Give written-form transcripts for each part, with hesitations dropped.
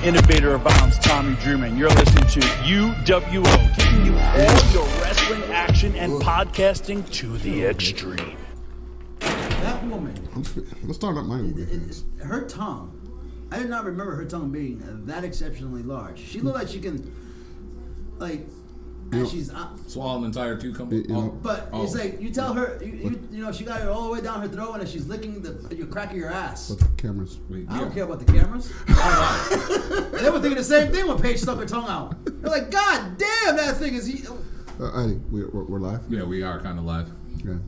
innovator abounds, Tommy Dreamer, and you're listening to UWO, giving you all your wrestling action and podcasting to the extreme. That woman. Let's talk about my movie. Her tongue. I did not remember her tongue being that exceptionally large. She looked like she can, like, as she's swallow an entire cucumber. But it's like you tell her, you know, she got it all the way down her throat, and as she's licking the crack of your ass. But the cameras. I don't care about the cameras. They were thinking the same thing when Paige stuck her tongue out. They're like, God damn, that thing is. Eddie, we're live. Yeah, we are kind of live. Yeah,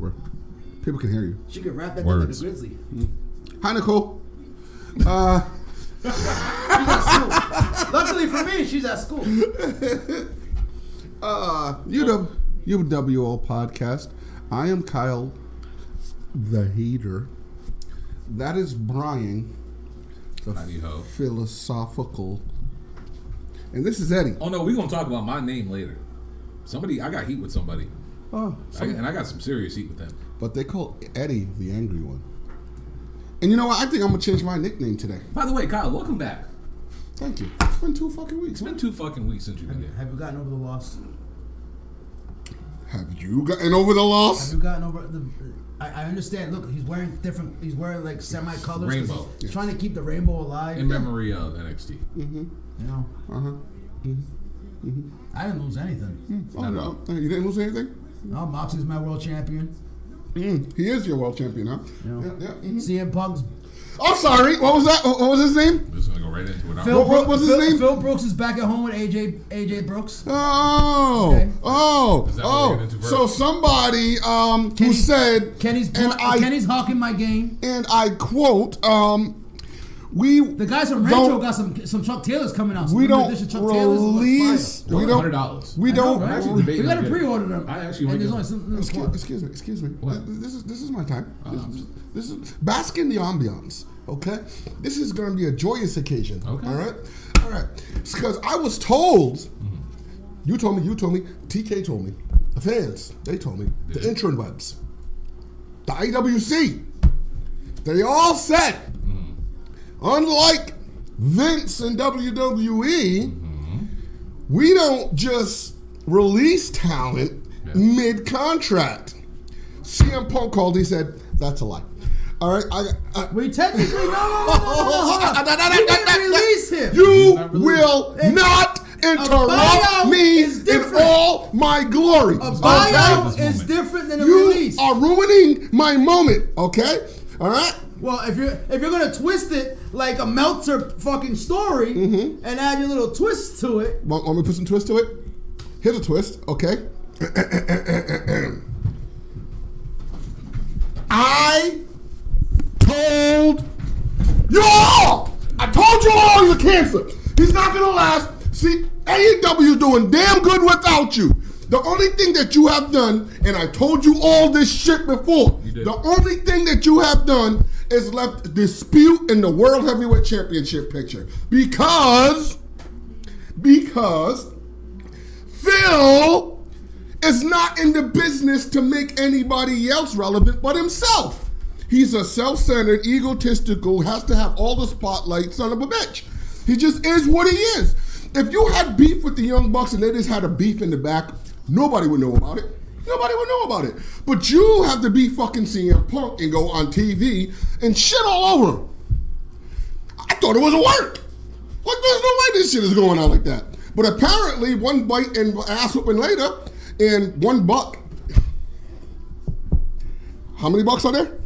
people can hear you. She could rap that thing like a grizzly. Hi, Nicole. She's at school. Luckily for me, she's at school. UWO podcast. I am Kyle, the hater. That is Bryan, the philosophical. And this is Eddie. Oh no, we're gonna talk about my name later. I got heat with somebody. And I got some serious heat with them. But they call Eddie the angry one. And you know what? I think I'm gonna change my nickname today. By the way, Kyle, welcome back. Thank you. It's been 2 fucking weeks. It's been 2 fucking weeks since you've been here. Have you gotten over the loss? Have you gotten over the loss? Have you gotten over the? I understand. Look, he's wearing different. He's wearing like semi-colors. Rainbow. He's trying to keep the rainbow alive. In memory of NXT. Mm-hmm. You know. I didn't lose anything. Oh, no. You didn't lose anything? No, Moxley's my world champion. He is your world champion, huh? You know, CM Punk's. Oh, sorry. What was that? What was his name? We're just gonna go right into it. What was his name? Phil Brooks is back at home with AJ Brooks. Oh, okay. So somebody who said Kenny's hawking my game, and I quote, the guys from Rancho got some Chuck Taylors coming out. We don't release. We don't. $100. We don't. We got to pre-order them. I actually. Excuse me. What? This is my time. This is bask in the ambiance. Okay. This is going to be a joyous occasion. Okay. All right. Because I was told. You told me. TK told me. The fans. They told me. The internwebs. The IWC. They all said. Unlike Vince and WWE, we don't just release talent mid-contract. CM Punk called. He said, "That's a lie." All right, we technically no. We didn't release him. You will not interrupt me in all my glory. A buyout is different than a release. You are ruining my moment. Okay, all right. Well, if you're gonna twist it like a Meltzer fucking story and add your little twist to it, want me to put some twist to it? Here's a twist, okay? I told you all he's a cancer. He's not gonna last. See, AEW doing damn good without you. The only thing that you have done, and I told you all this shit before, the only thing that you have done is left dispute in the World Heavyweight Championship picture. Because Phil is not in the business to make anybody else relevant but himself. He's a self-centered, egotistical, has to have all the spotlight son of a bitch. He just is what he is. If you had beef with the Young Bucks and they just had a beef in the back, nobody would know about it. But you have to be fucking CM Punk and go on TV and shit all over him. I thought it was a work. Like, there's no way this shit is going on like that. But apparently, one bite and ass whooping later, and $1. How many bucks are there?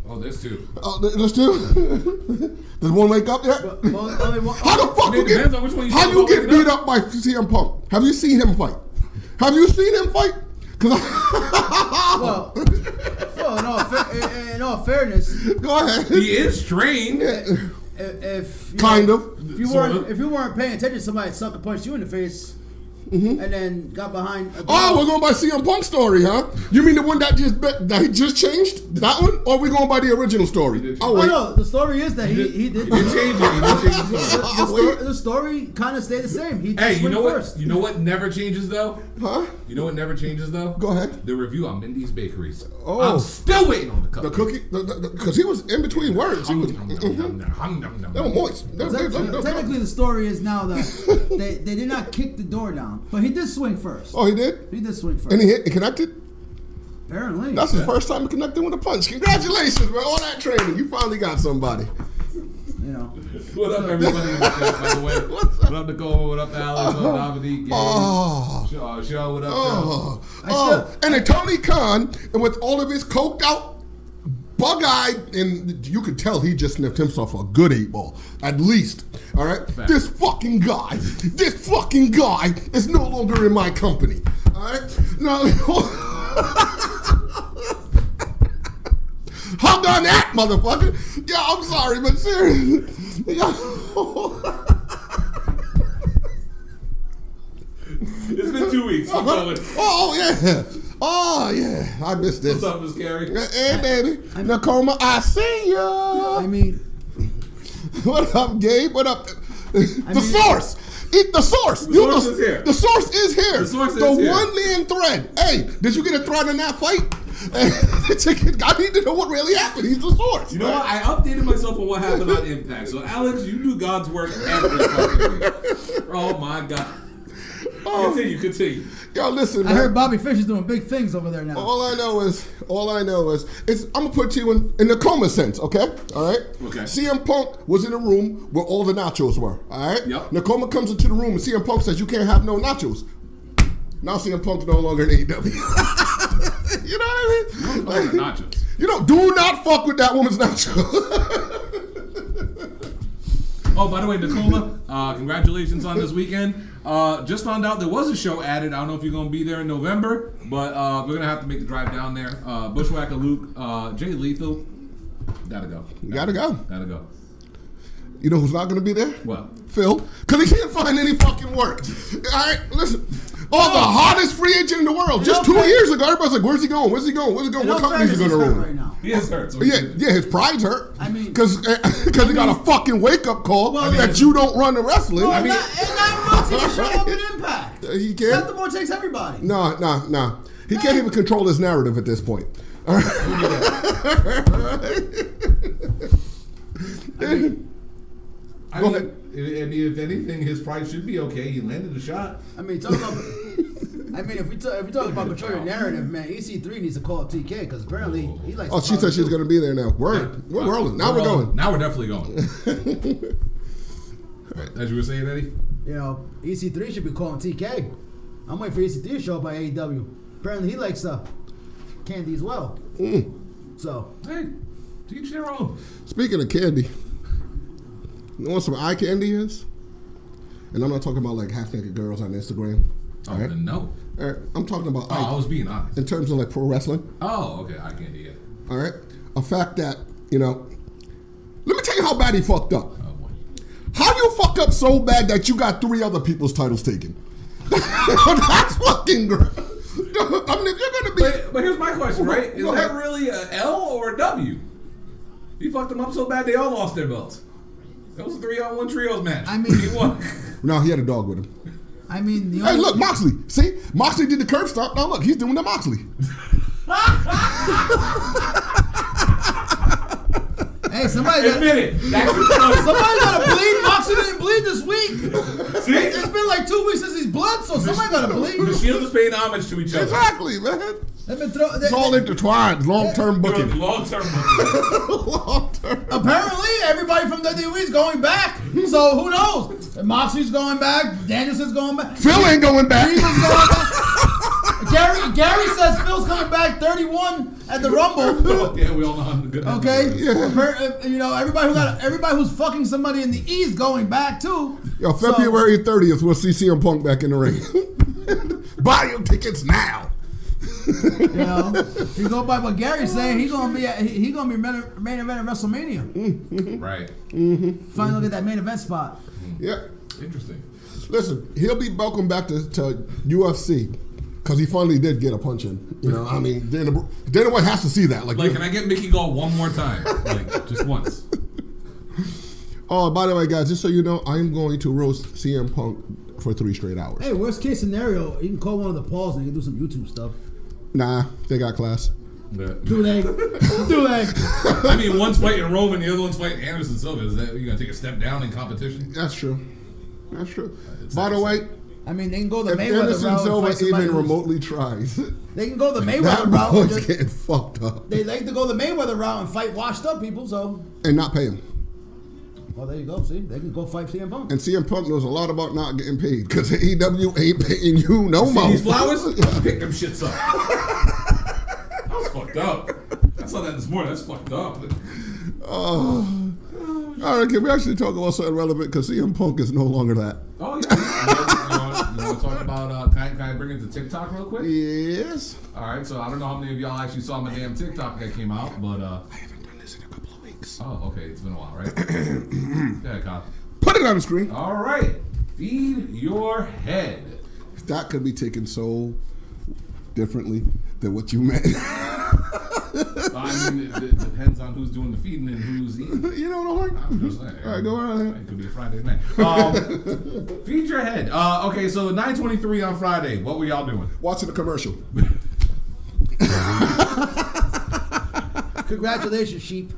Oh, there's 2. Oh, there's 2? Does one wake up yet? How the fuck you get beat up by CM Punk? Have you seen him fight? Well, in all fairness, go ahead. He is trained. If you kind of. If you weren't paying attention, somebody sucker punched you in the face. and then got behind. Oh, we're going by CM Punk's story, huh? You mean the one that he just changed? That one? Or are we going by the original story? Oh, wait. No, the story is that he did He did change it. He did change the story. The story kind of stayed the same. He Hey, you know what? first. You know what never changes though? Huh? You know what never changes though? Go ahead. The review on Mindy's Bakeries. Oh. I'm still waiting on the The cookie. cookie? Because he was in between words. He was, they were moist. Technically, the story is now that they did not kick the door down, but he did swing first. Oh, he did? He did swing first. And he hit and connected? Apparently. That's his first time connecting with a punch. Congratulations, man. All that training. You finally got somebody. You know. What up, everybody in the chat, by the way? What up, Nicole? What up, Alex? What up, Dominique? Oh. Show, what up, And then Tony Khan, and with all of his coked out, bug-eyed, and you could tell he just sniffed himself a good 8-ball, at least. All right? Fact. This fucking guy is no longer in my company. All right? Now, hug on that, motherfucker. Yeah, I'm sorry, but seriously. It's been 2 weeks. I'm going. Oh, yeah. I missed this. What's up, Miss Carrie? Hey, baby. Nakoma, I see ya. I mean. What up, Gabe? What up? The source. Eat the source. The source is here. The source is here. The source is the here. one-man thread. Hey, did you get a thread in that fight? I need to know what really happened. He's the source. You know what? I updated myself on what happened on Impact. So, Alex, you do God's work every fucking week. Oh, my God. Continue. Yo, listen, man. I heard Bobby Fish is doing big things over there now. All I know is, I'm gonna put you in the coma sense, okay? All right. Okay. CM Punk was in a room where all the nachos were. All right. Yep. Nakoma comes into the room and CM Punk says, "You can't have no nachos." Now CM Punk's no longer in AEW. You know what I mean? Like, nachos. You know, do not fuck with that woman's nachos. Oh, by the way, Nicole, congratulations on this weekend. Just found out there was a show added. I don't know if you're going to be there in November, but we're going to have to make the drive down there. Bushwhacker Luke, Jay Lethal, gotta go. Gotta go. Gotta go. You know who's not going to be there? What? Phil. Because he can't find any fucking work. All right, listen. Oh, the hottest free agent in the world. Just 2 years ago, everybody's like, where's he going? Where's he going? Where's he going? What company's he going to roll? Right now. He is hurt. So Yeah, his pride's hurt. I mean, because he got a fucking wake up call that you don't run the wrestling. In 9 months he can show up in Impact. He can't. Seth the Boy takes everybody. No. He can't even control his narrative at this point. All right. I mean, if anything, his pride should be okay. He landed a shot. I mean, if we talk about control your narrative, man, EC3 needs to call up TK because apparently he likes. Oh, she said she's going to be there now. Word. We're rolling. Now we're going. Now we're definitely going. All right, as you were saying, Eddie? You know, EC3 should be calling TK. I'm waiting for EC3 to show up by AEW. Apparently he likes candy as well. So. Hey, teach their own. Speaking of candy, you know what some eye candy is? And I'm not talking about like half-naked girls on Instagram. Oh, right? No. All right, I'm talking about I was being honest. in terms of like pro wrestling. Oh, okay, I can't do it. All right, a fact that, you know, let me tell you how bad he fucked up. Oh, boy. How you fuck up so bad that you got 3 other people's titles taken? That's fucking great. I mean, if you're gonna be, but here's my question, right? Is that really a L or a W? He fucked them up so bad they all lost their belts. That was a 3-on-1 trios match. I mean, he won. No, he had a dog with him. I mean, Hey, look, Moxley. See, Moxley did the curb stop. Now look, he's doing the Moxley. Hey, somebody admit it. Somebody gotta bleed. Moxley didn't bleed this week. See? It's been like 2 weeks since he's bled, so somebody gotta bleed. The Shield is paying homage to each other. Exactly, man. It's all intertwined. Long-term booking. Long-term booking. Long-term. Apparently, everybody from WWE is going back. So who knows? Moxley's going back. Danielson's going back. Phil ain't going back. Reeves is going back. Gary says Phil's coming back 31 at the Rumble. Yeah, we all know I'm good. Okay, you know everybody who's fucking somebody in the East going back too. Yo, February 30th, we'll see CM Punk back in the ring. Buy your tickets now. You know, if you go by what Gary's saying, he's gonna be main event at WrestleMania. Right. Finally, get that main event spot. Yeah. Interesting. Listen, he'll be welcome back to UFC because he finally did get a punch in. You know, I mean, Dana White has to see that. Like, can I get Mickey Gall one more time? Like, just once. Oh, by the way, guys, just so you know, I'm going to roast CM Punk for 3 straight hours. Hey, worst case scenario, you can call one of the Pauls and you can do some YouTube stuff. Nah, they got class. Do they? I mean, one's fighting Roman, the other one's fighting Anderson Silva. Is that you gonna take a step down in competition? That's true. By the way, I mean, they can go the if Mayweather Anderson route. Silva even remotely tries, They can go the that Mayweather route. boy's getting fucked up. They like to go the Mayweather route and fight washed up people. So, And not pay him. well, there you go. See, they can go fight CM Punk. And CM Punk knows a lot about not getting paid because AEW ain't paying you no more. See these flowers? Pick them shits up. That was fucked up. I saw that this morning. That's fucked up. Oh. All right, can we actually talk about something relevant? Because CM Punk is no longer that. Oh, yeah. You want to talk about, can I bring it to TikTok real quick? Yes. All right, so I don't know how many of y'all actually saw my damn TikTok that came out, but... I haven't done this in a couple of weeks. Oh, okay. It's been a while, right? Go ahead, Kyle. Put it on the screen. All right. Feed your head. That could be taken so differently than what you meant. I mean, it depends on who's doing the feeding and who's eating. You know what I'm I'm just saying. All right, go ahead. It could be a Friday night. Feed your head. Okay, so 9:23 on Friday. What were y'all doing? Watching the commercial. Congratulations, sheep.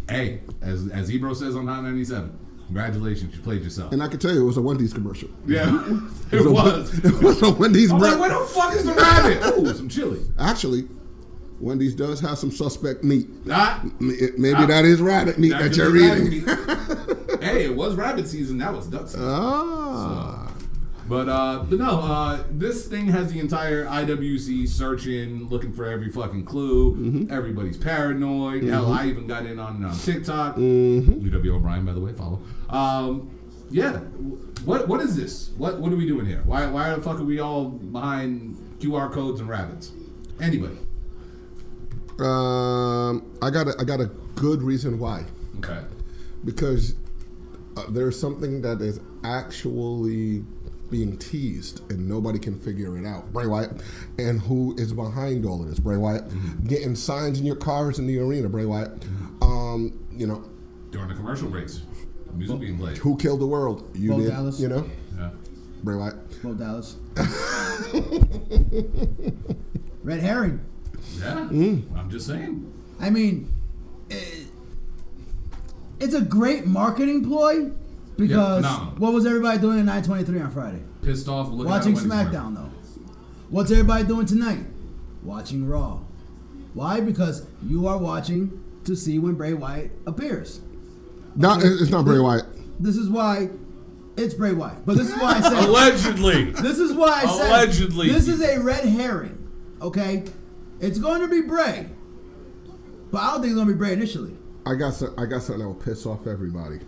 Hey, as Ebro says on Hot 97, congratulations, you played yourself. And I can tell you it was a Wendy's commercial. Yeah, it was. It was a Wendy's I'm like, bread. where the fuck is the rabbit? Ooh, some chili. Actually, Wendy's does have some suspect meat. Ah, Maybe that is rabbit meat that you're eating. Hey, it was rabbit season. That was duck season. Ah. But no, this thing has the entire IWC searching, looking for every fucking clue. Mm-hmm. Everybody's paranoid. Hell, I even got in on TikTok. UWO Bryan, by the way, follow. Yeah. What is this? What are we doing here? Why the fuck are we all behind QR codes and rabbits? Anybody? I got a good reason why. Okay. Because there's something that is actually being teased and nobody can figure it out. Bray Wyatt. And who is behind all of this? Bray Wyatt. Getting signs in your cars in the arena, Bray Wyatt. You know. During the commercial breaks. Music being played. Who killed the world? You Bo did. Dallas. You know? Yeah. Bray Wyatt. Bo Dallas. Red herring. Yeah. I'm just saying. I mean, it's a great marketing ploy because phenomenal. what was everybody doing at 9:23 on Friday? Pissed off looking Watching at Wendy's SmackDown, though. What's everybody doing tonight? Watching Raw. Why? Because you are watching to see when Bray Wyatt appears. No, it's not Bray Wyatt. This is why it's Bray Wyatt. But this is why I said Allegedly. This is why I said Allegedly. this is a red herring. Okay, it's going to be Bray, but I don't think it's going to be Bray initially. I got something that will piss off everybody.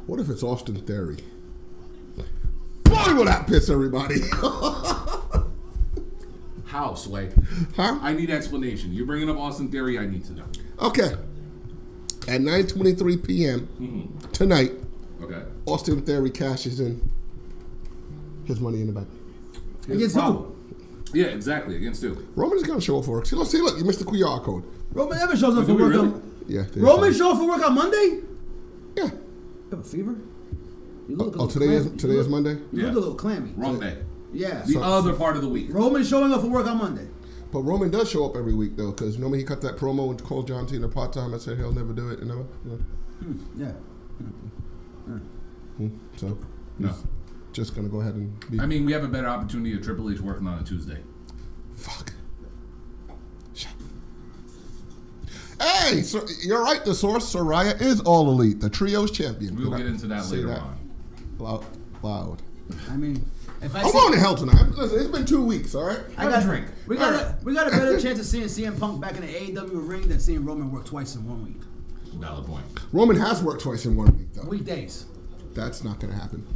What if it's Austin Theory? Boy, will that piss everybody. How, Sway? Huh? I need explanation. You're bringing up Austin Theory. I need to know. Okay. At 9:23 p.m. Tonight, Okay. Austin Theory cashes in his money in the bank. Against who? Yeah, exactly. Against who? Roman is going to show up for work. See, look, you missed the QR code. Roman never shows up Do for we work. really? Yeah. Roman show up for work on Monday? Yeah. You have a fever? You look a Oh, little today clammy. is Monday? You look a little clammy. Wrong day. Yeah. The other part of the week. Roman showing up for work on Monday. But Roman does show up every week, though, because remember he cut that promo and called John Cena part-time and said he'll never do it. And never, Yeah. So, No. he's just going to go ahead and be... I mean, we have a better opportunity of Triple H working on a Tuesday. Fuck. Shut. Hey, so you're right. The source, Soraya, is all elite. The trio's champion. We'll Did get I into that say later that on. Loud. I mean, if I I'm see, going to hell tonight. Listen, it's been 2 weeks, all right? I Have got a drink. We got a better chance of seeing CM Punk back in the AEW ring than seeing Roman work twice in 1 week. Valid point. Roman has worked twice in 1 week, though. Weekdays. That's not going to happen.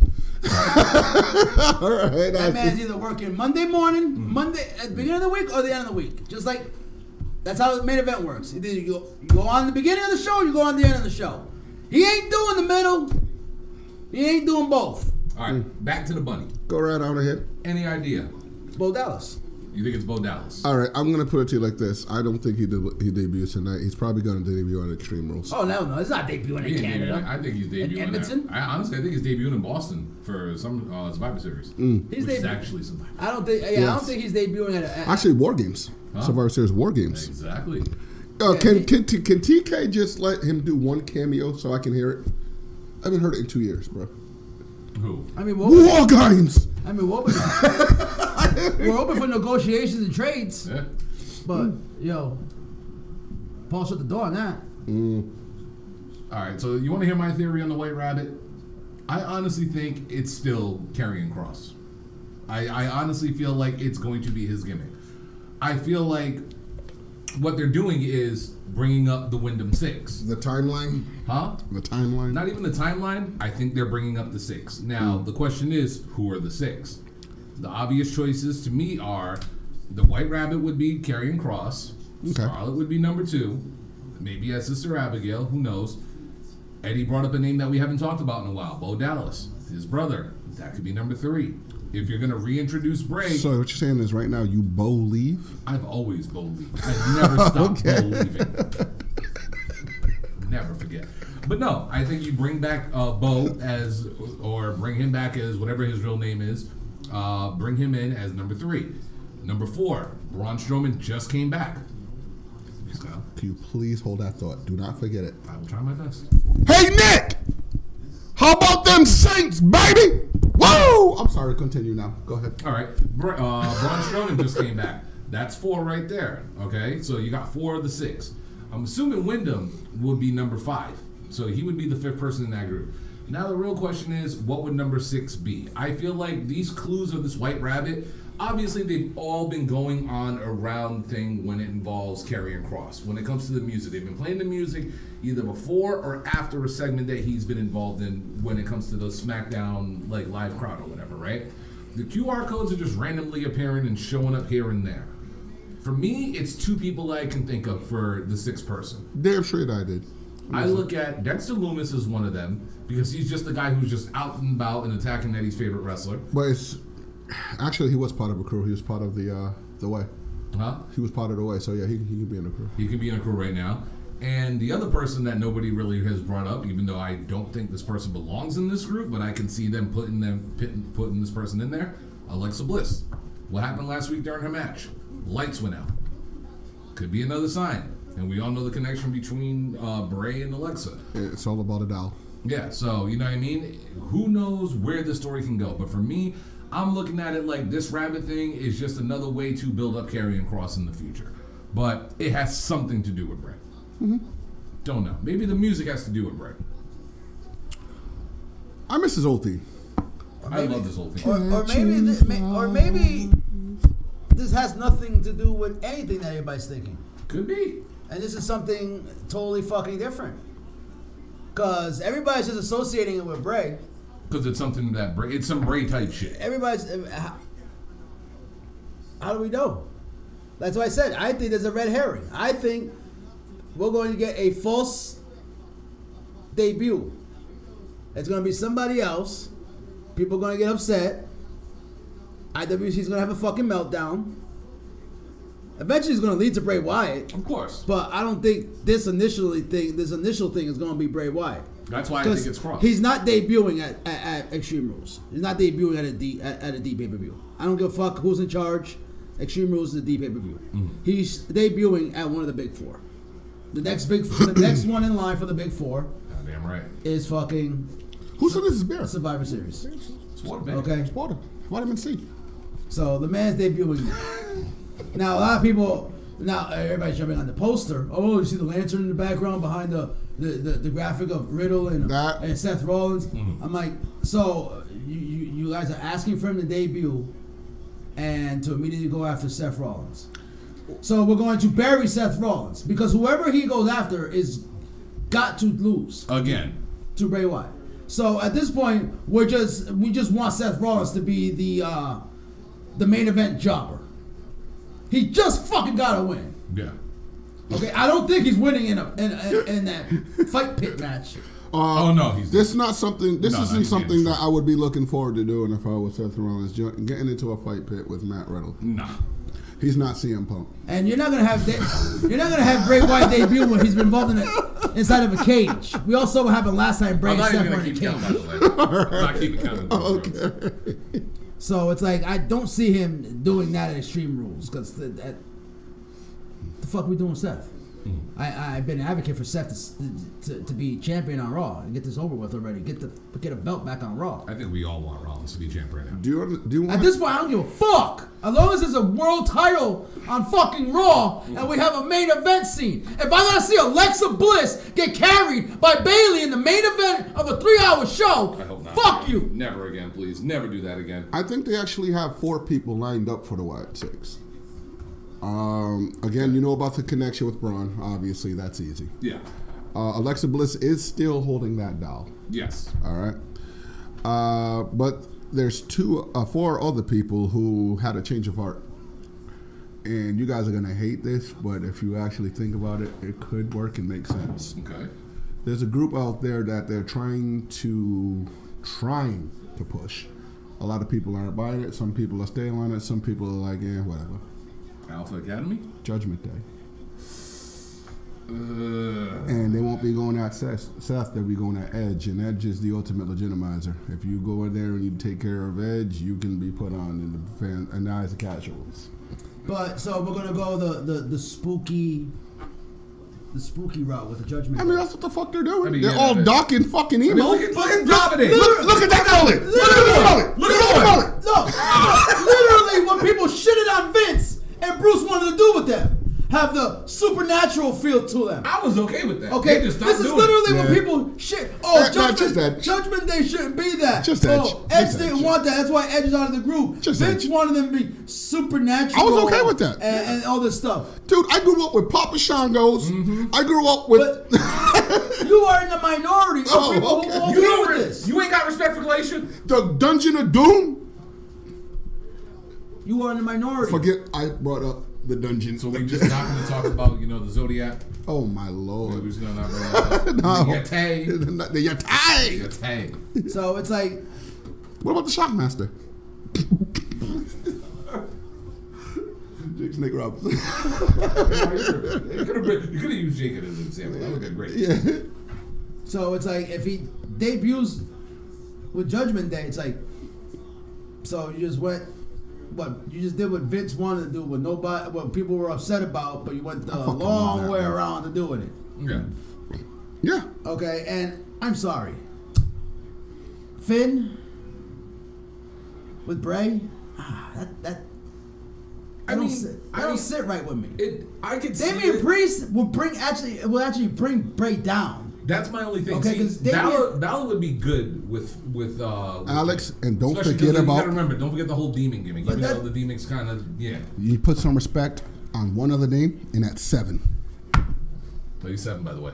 All right. That man's either working Monday morning, Monday at the beginning of the week, or the end of the week. Just like that's how the main event works. Either you go on the beginning of the show, or you go on the end of the show. He ain't doing the middle. He ain't doing both. All right, back to the bunny. Go right on ahead. Any idea? Bo Dallas. You think it's Bo Dallas? All right, I'm going to put it to you like this. I don't think he debuts tonight. He's probably going to debut on Extreme Rules. Oh, no. It's not debuting in Canada. I think he's debuting In Edmonton? Honestly, I think he's debuting in Boston for some Survivor Series. He's which is actually Survivor. I don't think he's debuting at Actually, War Games. Survivor Series War Games. Exactly. Can TK just let him do one cameo so I can hear it? I haven't heard it in 2 years, bro. Who? I mean, War Games! we're open for negotiations and trades. Yeah. But, Paul shut the door on that. All right, so you want to hear my theory on the White Rabbit? I honestly think it's still Karrion Kross. I honestly feel like it's going to be his gimmick. I feel like what they're doing is bringing up the Wyndham Six. The timeline? Huh? The timeline? Not even the timeline. I think they're bringing up the Six. Now, the question is, who are the Six? The obvious choices to me are the White Rabbit would be Karrion Kross. Okay. Scarlet would be number 2. Maybe as Sister Abigail. Who knows? Eddie brought up a name that we haven't talked about in a while. Bo Dallas. His brother. That could be number 3. If you're going to reintroduce Bray... So what you're saying is right now you believe? I've always believed. I've never stopped believing. Never forget. But no, I think you bring back Bo as, or bring him back as whatever his real name is. Bring him in as number 3. Number 4, Braun Strowman just came back. So, Can you please hold that thought? Do not forget it. I will try my best. Hey, Nick! How about them Saints, baby? Whoa! I'm sorry, continue now. Go ahead. All right. Braun Strowman just came back. That's 4 right there. Okay? So you got 4 of the 6. I'm assuming Wyndham would be number 5. So he would be the 5th person in that group. Now the real question is, what would number 6 be? I feel like these clues of this White Rabbit, obviously they've all been going on a round thing when it involves Karrion Kross. When it comes to the music, they've been playing the music either before or after a segment that he's been involved in when it comes to the SmackDown like live crowd or whatever, right? The QR codes are just randomly appearing and showing up here and there. For me, it's 2 people I can think of for the 6th person. Damn straight I did. I look at Dexter Lumis as one of them because he's just the guy who's just out and about and attacking Eddie's favorite wrestler. But it's actually he was part of a crew. He was part of the Way. Huh? He was part of the Way, so yeah, he can be in a crew. He can be in a crew right now. And the other person that nobody really has brought up, even though I don't think this person belongs in this group, but I can see them putting this person in there, Alexa Bliss. What happened last week during her match? Lights went out. Could be another sign. And we all know the connection between Bray and Alexa. It's all about a doll. Yeah, so, you know what I mean? Who knows where the story can go? But for me, I'm looking at it like this rabbit thing is just another way to build up Karrion Kross in the future. But it has something to do with Bray. Mm-hmm. Don't know. Maybe the music has to do with Bray. I miss his old theme. I love this whole thing. Or maybe this has nothing to do with anything that everybody's thinking. Could be. And this is something totally fucking different. Because everybody's just associating it with Bray. Because it's something that it's some Bray type shit. Everybody's... How do we know? That's what I said. I think there's a red herring. I think we're going to get a false debut. It's going to be somebody else. People are going to get upset. IWC's going to have a fucking meltdown. Eventually, it's going to lead to Bray Wyatt. Of course. But I don't think this initial thing is going to be Bray Wyatt. That's why I think it's Kross. He's not debuting at Extreme Rules. He's not debuting at a D pay-per-view. I don't give a fuck who's in charge. Extreme Rules is a D pay-per-view. He's debuting at one of the big 4. The next one in line for the big 4 Goddamn right. is fucking... Who said this is beer? Survivor Series. It's water, baby. Okay? It's water. Vitamin C. So the man's debuting. Now a lot of people, everybody's jumping on the poster. Oh, you see the lantern in the background behind the graphic of Riddle and Seth Rollins. I'm like, so you guys are asking for him to debut and to immediately go after Seth Rollins. So we're going to bury Seth Rollins because whoever he goes after is got to lose Again. to Bray Wyatt. So at this point, we just want Seth Rollins to be the main event jobber. He just fucking gotta win. Yeah. Okay, I don't think he's winning in that fight pit match. no, this isn't something that I would be looking forward to doing if I was Seth Rollins getting into a fight pit with Matt Riddle. Nah. He's not CM Punk. And you're not gonna have Bray Wyatt debut when he's been involved inside of a cage. We all saw what happened last time. Bray and Seth were in a cage. I'm not keeping count. Okay. So it's like I don't see him doing that at Extreme Rules because the fuck we doing, Seth? I've been an advocate for Seth to be champion on Raw and get this over with already. Get a belt back on Raw. I think we all want Rollins to be champ right now. Do you want? At this point, I don't give a fuck. As long as there's a world title on fucking Raw and we have a main event scene. If I gotta see Alexa Bliss get carried by Bayley in the main event of a 3-hour show, I hope not. Fuck you. Never again, please. Never do that again. I think they actually have 4 people lined up for the Wyatt 6. Again, you know about the connection with Braun. Obviously, that's easy. Yeah. Alexa Bliss is still holding that doll. Yes. All right. But there's 4 other people who had a change of heart. And you guys are going to hate this, but if you actually think about it, it could work and make sense. Okay. There's a group out there that they're trying to push. A lot of people aren't buying it. Some people are staying on it. Some people are like, yeah, whatever. Alpha Academy? Judgment Day. And they won't be going at Seth, they'll be going at Edge, and Edge is the ultimate legitimizer. If you go in there and you take care of Edge, you can be put on in the eyes of casuals. But so we're gonna go the spooky route with the Judgment Day. I mean, that's what the fuck they're doing. I mean, they're yeah, all docking fucking emo. Look at Dominate. Look at that mullet. Look at the mullet. Look at the mullet. No, literally what people shitted on Vince and Bruce wanted to do with them. Have the supernatural feel to them. I was okay with that. Okay, They just this is stopped literally doing it. when people shit. Oh, just Edge. Judgment Day shouldn't be that. Just Edge. Oh, Edge Just didn't Edge. want that. That's why Edge is out of the group. Just Vince Edge. wanted them to be supernatural. I was okay with that. And all this stuff. Dude, I grew up with Papa Shango's. I grew up with... But you are in the minority of Oh, people okay. who are okay You with don't. this. You ain't got respect for Galatian. the Dungeon of Doom. You are in the minority. Forget I brought up the dungeon. So we're just not going to talk about the Zodiac. Oh my We're lord. just going to not bring that up. No. The Yeti. The Yeti. Yeti. So it's like, What about the Shockmaster? Jake Snake Robinson. You could have used Jacob as an example. That would have been great. Yeah. so it's like if he debuts with Judgment Day, it's like, so you just went. What you just did what Vince wanted to do, what people were upset about, but you went the fucking long love that, way man. around to doing it. Yeah. Yeah. Okay, and I'm sorry, Finn with Bray, that don't sit right with me. I could see Damian it. Priest will actually bring Bray down. That's my only thing. Okay, See, 'cause Balor would be good with Alex, and don't especially 'cause forget you about... gotta remember, don't forget the whole demon gimmick. But Even that- though the demon's kind of You put some respect on one other name, and that's 7. No, he's 7, by the way.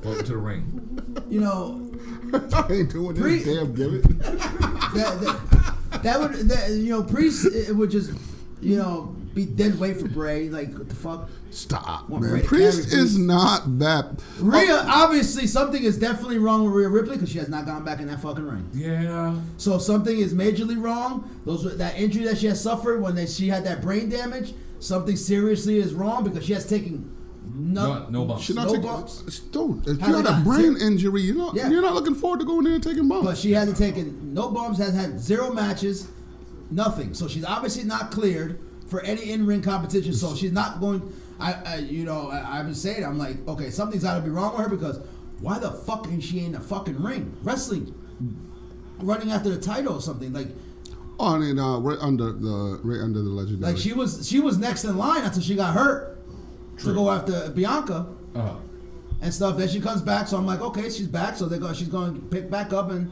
Welcome to the ring. You know, I ain't doing Priest- this damn gimmick. Priest it would just be dead weight for Bray. Like what the fuck? Stop, Want man. Bray to Priest carry is Priest? not that... Rhea, obviously, something is definitely wrong with Rhea Ripley because she has not gone back in that fucking ring. Yeah. So something is majorly wrong. That injury that she has suffered when she had that brain damage, something seriously is wrong because she has taken No bumps. She's not No taking... bumps. Dude, if How you had they a not? brain injury, you're not looking forward to going in and taking bumps. But she hasn't taken no bumps, has had 0 matches, nothing. So she's obviously not cleared for any in-ring competition. So she's not going. I've been saying, I'm like, okay, something's got to be wrong with her because why the fuck ain't she in the fucking ring wrestling, running after the title or something like? Oh, and right under the legendary. Like she was next in line until she got hurt to go after Bianca. And stuff. Then she comes back, so I'm like, okay, she's back. So she's going to pick back up, and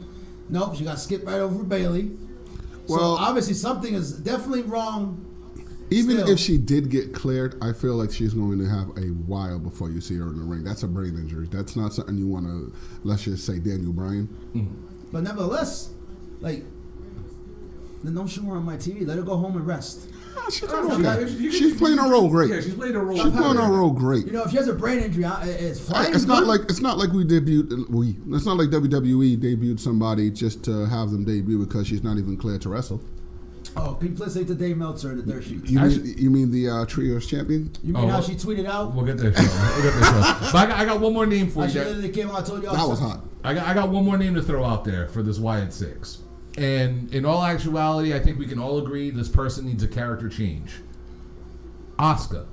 nope, she got skipped right over Bayley. Well, so obviously something is definitely wrong. even still. if she did get cleared, I feel like she's going to have a while before you see her in the ring. That's a brain injury. That's not something you want to, let's just say, Daniel Bryan. But nevertheless, like, then don't show her on my TV. Let her go home and rest. She's playing her role great. Yeah, she's played her role. She's playing her role great. You know, if she has a brain injury, it's fine. It's not like It's not like WWE debuted somebody just to have them debut because she's not even cleared to wrestle. Oh, keep listening to Dave Meltzer and the Dirt Sheets. You mean the Trios champion? You mean how she tweeted out? We'll get there. But I got one more name for you. She literally came out and told you that was hot. I got one more name to throw out there for this Wyatt 6. And in all actuality, I think we can all agree this person needs a character change. Asuka.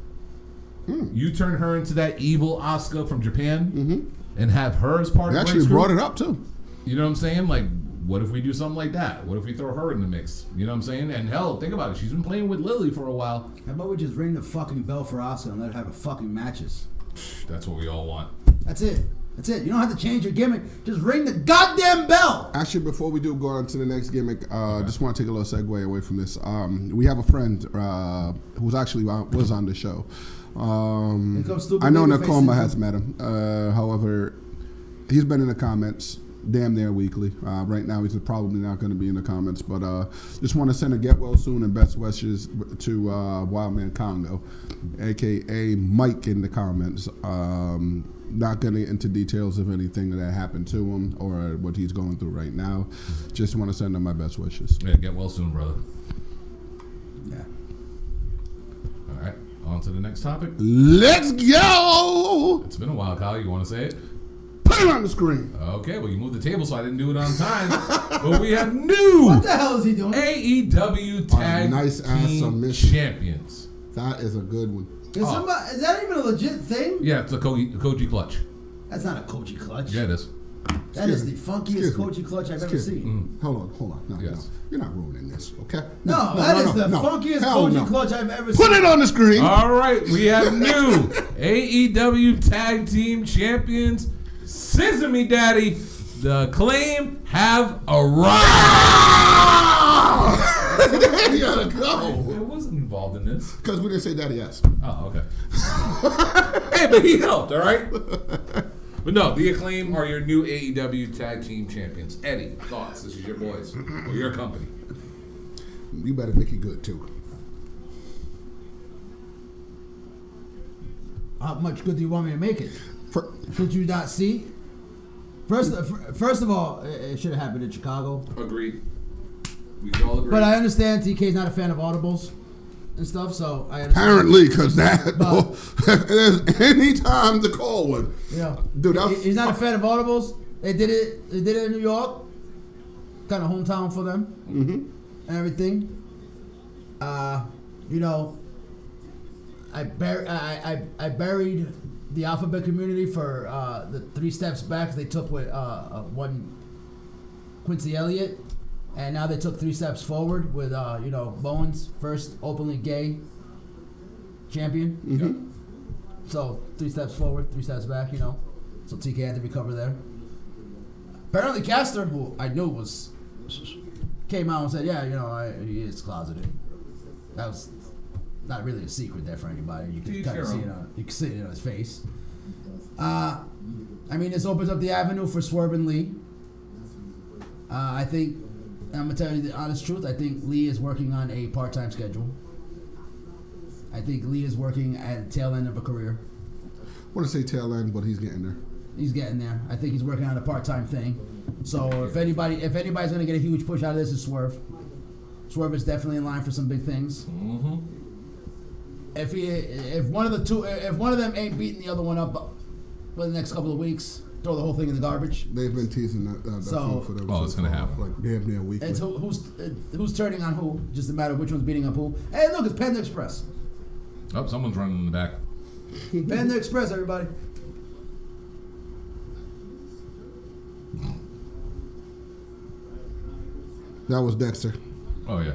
You turn her into that evil Asuka from Japan and have her as part of the actually brought it up too. You know what I'm saying? Like, what if we do something like that? What if we throw her in the mix? You know what I'm saying? And hell, think about it. She's been playing with Lily for a while. How about we just ring the fucking bell for Asuka and let her have a fucking matches? That's what we all want. That's it. You don't have to change your gimmick. Just ring the goddamn bell. Actually, before we do go on to the next gimmick, just want to take a little segue away from this. We have a friend who's actually was on the show. I know Nakoma has met him. However, he's been in the comments damn near weekly. Right now, he's probably not going to be in the comments, but just want to send a get well soon and best wishes to Wildman Congo, a.k.a. Mike in the comments. Not going to get into details of anything that happened to him or what he's going through right now. Just want to send him my best wishes. Yeah, get well soon, brother. Yeah. All right, on to the next topic. Let's go! It's been a while, Kyle. You want to say it? Put it on the screen. Okay, well, you moved the table, so I didn't do it on time. But we have new What the hell is he doing? AEW Tag Team Champions. That is a good one. Is that even a legit thing? Yeah, it's a Koji clutch. That's not a Koji clutch. Yeah, it is. That is the funkiest Koji clutch I've ever seen. Hold on. No, Yes. you're not ruining this, okay? No, that is the funkiest Koji clutch I've ever seen. Put it on the screen. All right, we have new AEW Tag Team Champions. Sesame Daddy, the Acclaim have arrived. There you gotta go. I wasn't involved in this. Because we didn't say daddy ass. Oh, okay. Hey, but he helped, all right? But no, the Acclaim are your new AEW Tag Team Champions. Eddie, thoughts? This is your boys, or your company. You better make it good, too. How much good do you want me to make it? Did you not see? First of all, it should have happened in Chicago. Agreed. We can all agree. But I understand TK's not a fan of audibles and stuff, so I understand. Apparently, because if there's any time to call one. You know, dude, he's not a fan of audibles. They did it in New York. Kind of hometown for them. And everything. You know, I buried the Alphabet community for the 3 steps back they took with one Quincy Elliott, and now they took 3 steps forward with Bowens, first openly gay champion. So 3 steps forward, 3 steps back, so TK had to recover there. Apparently Caster, who I knew came out and said, he is closeted. That was not really a secret there for anybody. You can kind of see it. You can see it on his face. I mean, this opens up the avenue for Swerve and Lee. I think, I'm gonna tell you the honest truth. I think Lee is working on a part-time schedule. I think Lee is working at the tail end of a career. I want to say tail end, but he's getting there. He's getting there. I think he's working on a part-time thing. So if anybody's gonna get a huge push out of this, is Swerve. Swerve is definitely in line for some big things. If one of them ain't beating the other one up for the next couple of weeks, throw the whole thing in the garbage. They've been teasing that for them. Oh, it's gonna happen. Like damn near weekly. It's who's turning on who? Just a matter of which one's beating up who. Hey, look, it's Panda Express. Oh, someone's running in the back. Panda Express, everybody. That was Dexter. Oh yeah.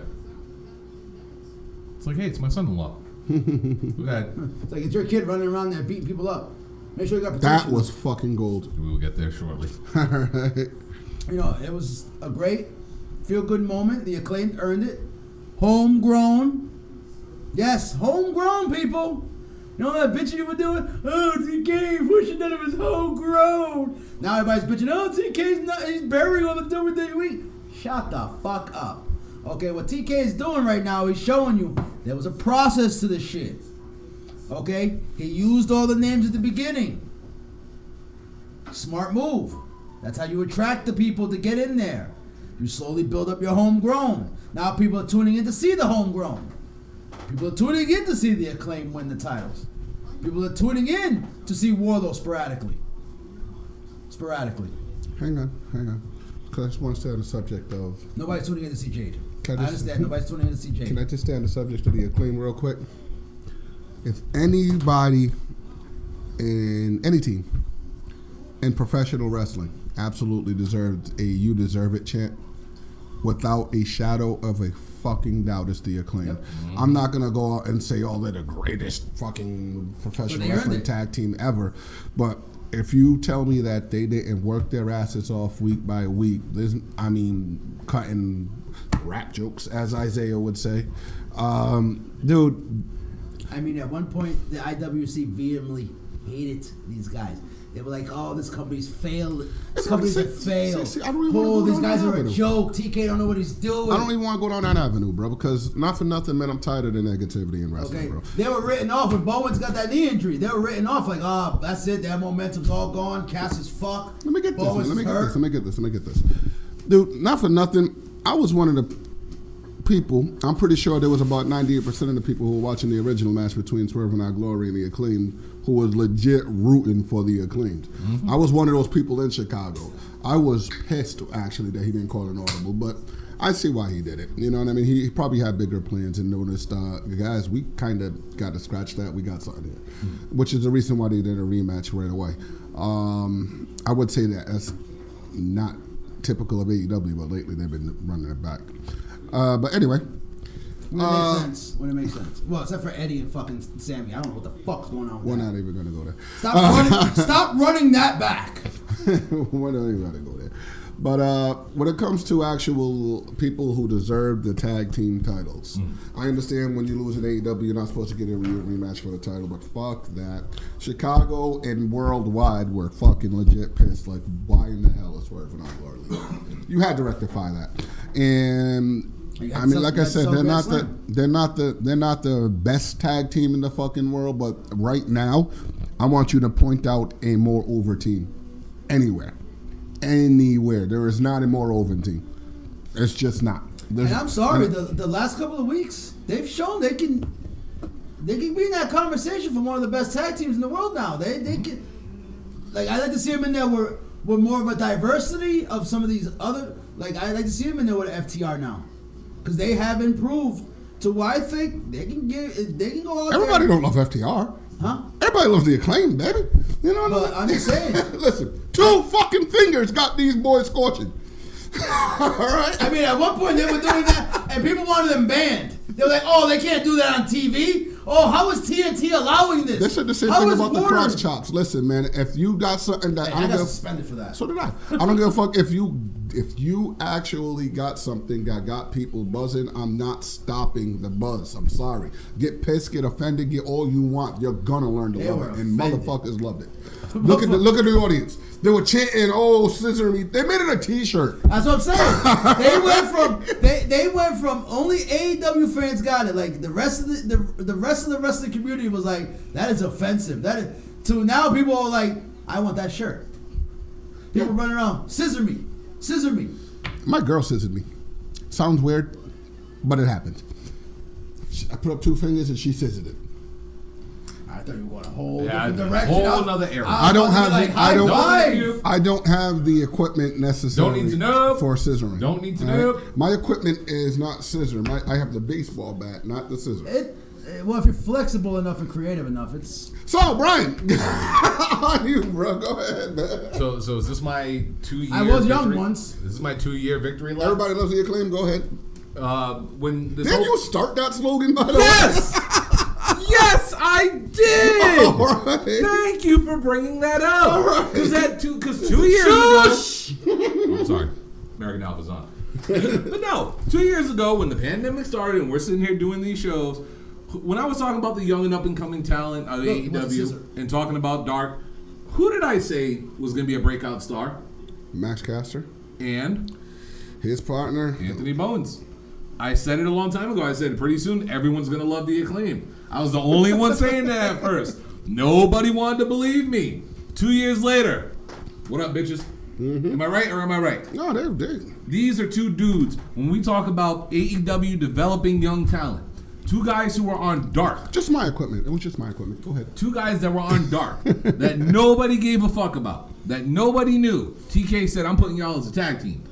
It's like, hey, it's my son-in-law. Look at it. It's like it's your kid running around there beating people up. Make sure you got protection. That was fucking gold. We will get there shortly. All right. It was a great feel-good moment. The Acclaimed earned it. Homegrown. Yes, homegrown, people. You know that bitching you were doing? Oh, TK, wishing that it was homegrown. Now everybody's bitching, oh, TK's not, he's burying all the WWE. Shut the fuck up. Okay, what TK is doing right now, he's showing you there was a process to this shit. Okay? He used all the names at the beginning. Smart move. That's how you attract the people to get in there. You slowly build up your homegrown. Now people are tuning in to see the homegrown. People are tuning in to see the Acclaim win the titles. People are tuning in to see Wardlow sporadically. Hang on. Because I just want to stay on the subject of... Nobody's tuning in to see Jade. I understand. Nobody's tuning in to see Jade. Can I just stay on the subject of the Acclaim real quick? If anybody in any team in professional wrestling absolutely deserves a "you deserve it" chant, without a shadow of a fucking doubt, it's the Acclaim. Yep. I'm not gonna go out and say, "Oh, they're the greatest fucking professional wrestling tag team ever," but if you tell me that they didn't work their asses off week by week, cutting rap jokes, as Isaiah would say, dude. I mean, at one point, the IWC vehemently hated these guys. They were like, "Oh, this company's failed. This company's a fail. These guys are a joke. TK don't know what he's doing." I don't even want to go down that avenue, bro, because not for nothing, man, I'm tired of the negativity in wrestling, bro. They were written off when Bowen's got that knee injury. They were written off like, "Oh, that's it. Their momentum's all gone. Cass is fucked." Let me get this. Dude, not for nothing, I was one of the people, I'm pretty sure there was about 98% of the people who were watching the original match between Swerve and Our Glory and the Acclaimed who was legit rooting for the Acclaimed. I was one of those people in Chicago. I was pissed, actually, that he didn't call an audible, but I see why he did it. You know what I mean? He probably had bigger plans and noticed, guys, we kind of got to scratch that. We got something here, which is the reason why they did a rematch right away. I would say that that's not typical of AEW, but lately they've been running it back. But anyway. When it makes sense. Well, except for Eddie and fucking Sammy. I don't know what the fuck's going on with We're that. not even going to go there. Stop running that back. We're not even going to go there. But when it comes to actual people who deserve the tag team titles, I understand when you lose in AEW, you're not supposed to get a rematch for the title, but fuck that. Chicago and worldwide were fucking legit pissed. Like, why in the hell is Swerve and Our Glory? You had to rectify that. And I mean, like I said, they're not the best tag team in the fucking world, but right now, I want you to point out a more over team anywhere. There is not a more over team. It's just not. And I'm sorry, the last couple of weeks, they've shown they can be in that conversation for one of the best tag teams in the world now. They can, like, I'd like to see them in there with more of a diversity of some of these other, like, I'd like to see them in there with FTR now. Because they have improved to where I think they can go out there. Everybody don't love FTR. Huh? Everybody loves the Acclaim, baby. You know what I'm just saying. Listen, 2 fucking fingers got these boys scorching. All right? I mean, at one point they were doing that, and people wanted them banned. They were like, "Oh, they can't do that on TV. Oh, how is TNT allowing this?" They said the same thing about the cross chops. Listen, man, if you got something that I got suspended for that. So did I. I don't give a fuck if you actually got something that got people buzzing. I'm not stopping the buzz. I'm sorry. Get pissed, get offended, get all you want. You're gonna learn to love it, and motherfuckers loved it. Look at the audience. They were chanting, "Oh, scissor me." They made it a T-shirt. That's what I'm saying. They went from only AEW fans got it. Like the rest of the rest of the wrestling community was like, "That is offensive." To now people are like, "I want that shirt." People running around, "Scissor me, scissor me." My girl scissored me. Sounds weird, but it happened. I put up 2 fingers and she scissored it. I thought you were going a whole different direction. Whole another era. I don't have the equipment necessary for scissoring. Don't need to know. My equipment is not scissor. I have the baseball bat, not the scissor. Well, if you're flexible enough and creative enough, it's... So, Bryan, on you, bro. Go ahead, man. So is this my 2-year I was victory? Young once. This is my 2-year victory lap? Everybody loves the Acclaim. Go ahead. Didn't you start that slogan, by the way? Yes! Yes, I did. All right. Thank you for bringing that up. All right. Because 2 years ago. I'm sorry, American Alpha's on. But no, 2 years ago when the pandemic started and we're sitting here doing these shows, when I was talking about the young and up and coming talent of AEW and talking about Dark, who did I say was going to be a breakout star? Max Caster and his partner Anthony Bowens. I said it a long time ago. I said pretty soon everyone's going to love the Acclaim. I was the only one saying that at first. Nobody wanted to believe me. 2 years later, what up, bitches? Mm-hmm. Am I right or am I right? No, they're. These are two dudes. When we talk about AEW developing young talent, two guys who were on Dark. Just my equipment. It was just my equipment. Go ahead. Two guys that were on Dark that nobody gave a fuck about, that nobody knew. TK said, I'm putting y'all as a tag team.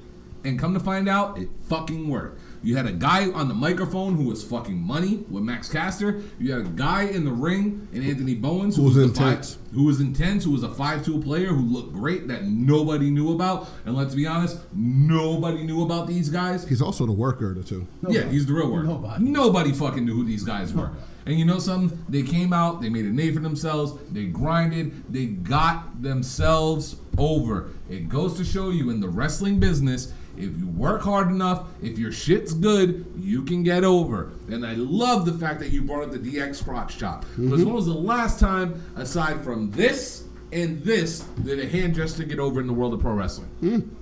And come to find out, it fucking worked. You had a guy on the microphone who was fucking money with Max Caster. You had a guy in the ring in Anthony Bowens who was intense. Who was a 5-tool player who looked great that nobody knew about. And let's be honest, nobody knew about these guys. He's also the worker, the two. Yeah, he's the real worker. Nobody fucking knew who these guys were. And you know something? They came out, they made a name for themselves, they grinded, they got themselves over. It goes to show you in the wrestling business, if you work hard enough, if your shit's good, you can get over. And I love the fact that you brought up the DX crotch chop. Because when was the last time, aside from this and this, did a hand gesture get over in the world of pro wrestling?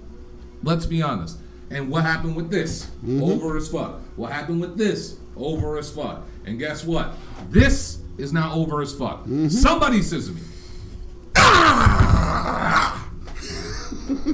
Let's be honest. And what happened with this? Over as fuck. What happened with this? Over as fuck. And guess what? This is now over as fuck. Somebody scissor me.